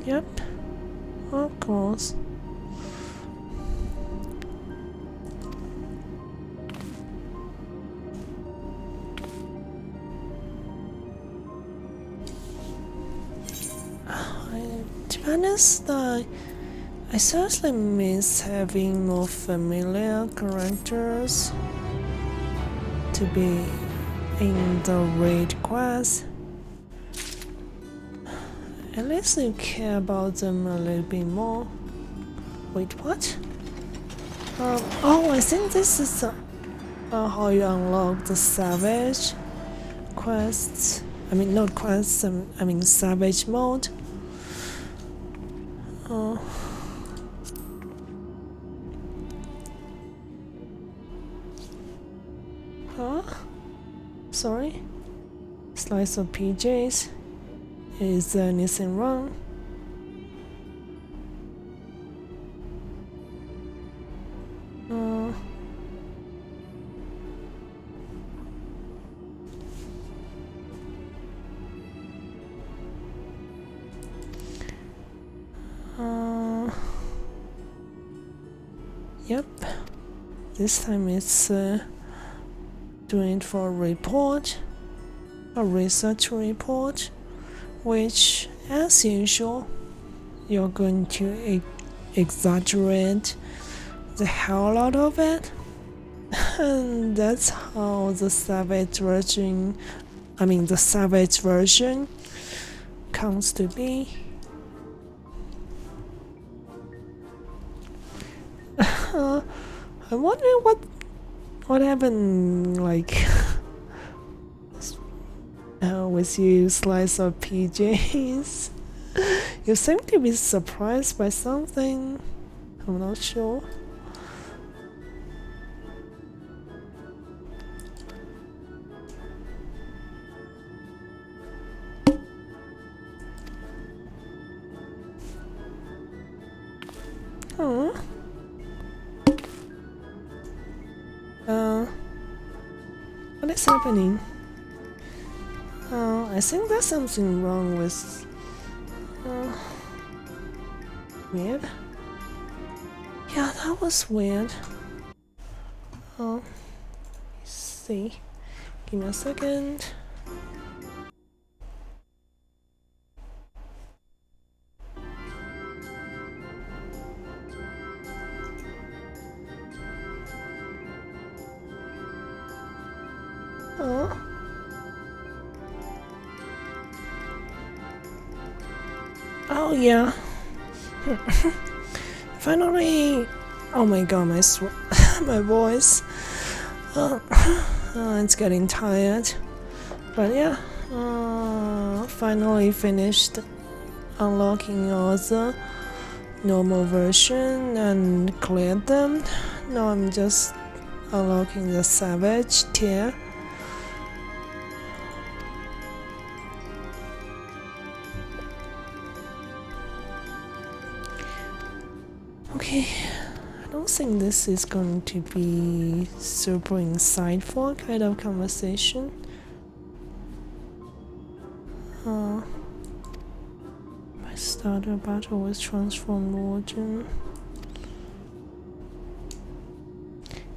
Yep, of course. To be honest, I seriously miss having more familiar characters to be in the raid quest. At least you care about them a little bit more. Wait, what? Oh, I think this is how you unlock the savage quests. I mean, not quests, I mean savage mode. Huh? Sorry? Slice of PJs. Is there anything wrong? Yep. This time it's doing it for a report, a research report, which, as usual, you're going to exaggerate the hell out of it. And that's how the savage version comes to be. I'm wondering what happened, like, with you, slice of PJs. You seem to be surprised by something. I'm not sure. What is happening? I think there's something wrong with... weird? Yeah, that was weird. Let's see. Give me a second. Oh yeah. Finally. Oh my god, my my voice. It's getting tired. But yeah, finally finished unlocking all the normal version and cleared them. Now I'm just unlocking the savage tier. Okay, I don't think this is going to be super insightful kind of conversation. My starter battle with transformed warden.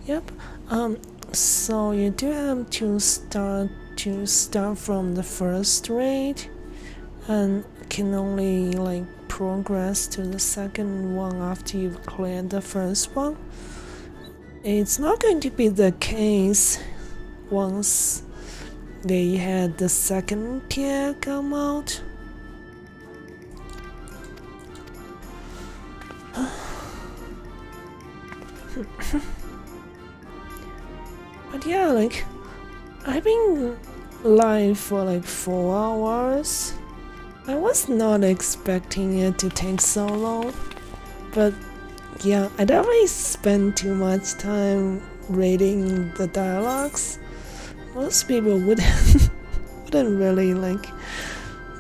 Yep. So you do have to start from the first raid, and can only like progress to the second one after you've cleared the first one. It's not going to be the case once they had the second tier come out. But yeah, like I've been live for like 4 hours. I was not expecting it to take so long, but yeah, I definitely spent too much time reading the dialogues. Most people wouldn't really like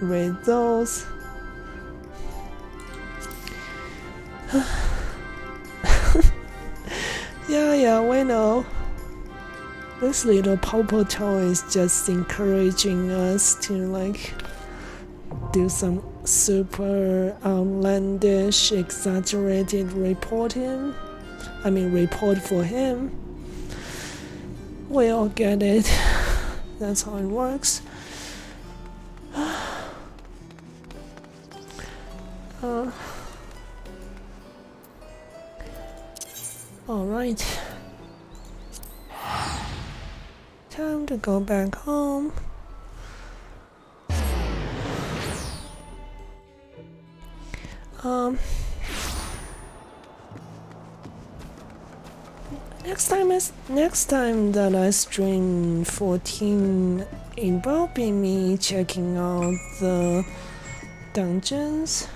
read those. Yeah, we know. This little purple toy is just encouraging us to like do some super outlandish, exaggerated reporting. Report for him. We all get it. That's how it works. Alright. Time to go back home. Next time that I stream 14, it will be me checking out the dungeons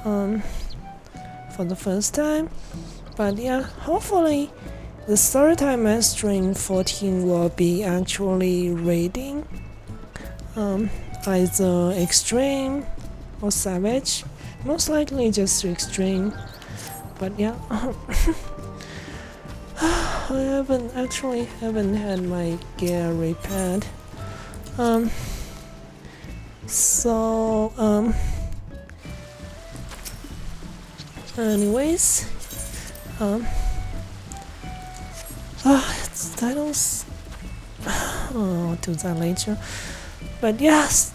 for the first time. But yeah, hopefully the third time I stream 14 will be actually raiding, either extreme or savage. Most likely just extreme. But yeah. I haven't had my gear repaired. Anyways, I'll do that later. But yes,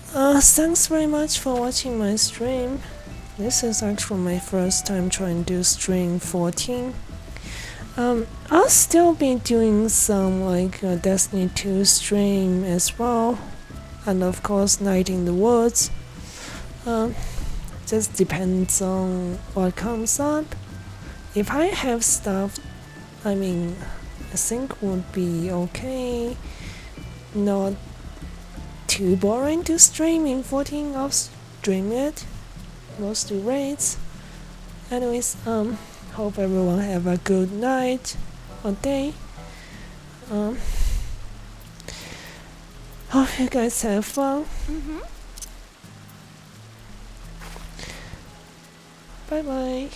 thanks very much for watching my stream. This is actually my first time trying to stream 14. I'll still be doing some like Destiny 2 stream as well, and of course Night in the Woods. Just depends on what comes up. If I have stuff, I think would be okay. Not too boring to stream in 14. I'll stream it, mostly raids. Anyways, hope everyone have a good night or day. Hope you guys have fun. Bye bye.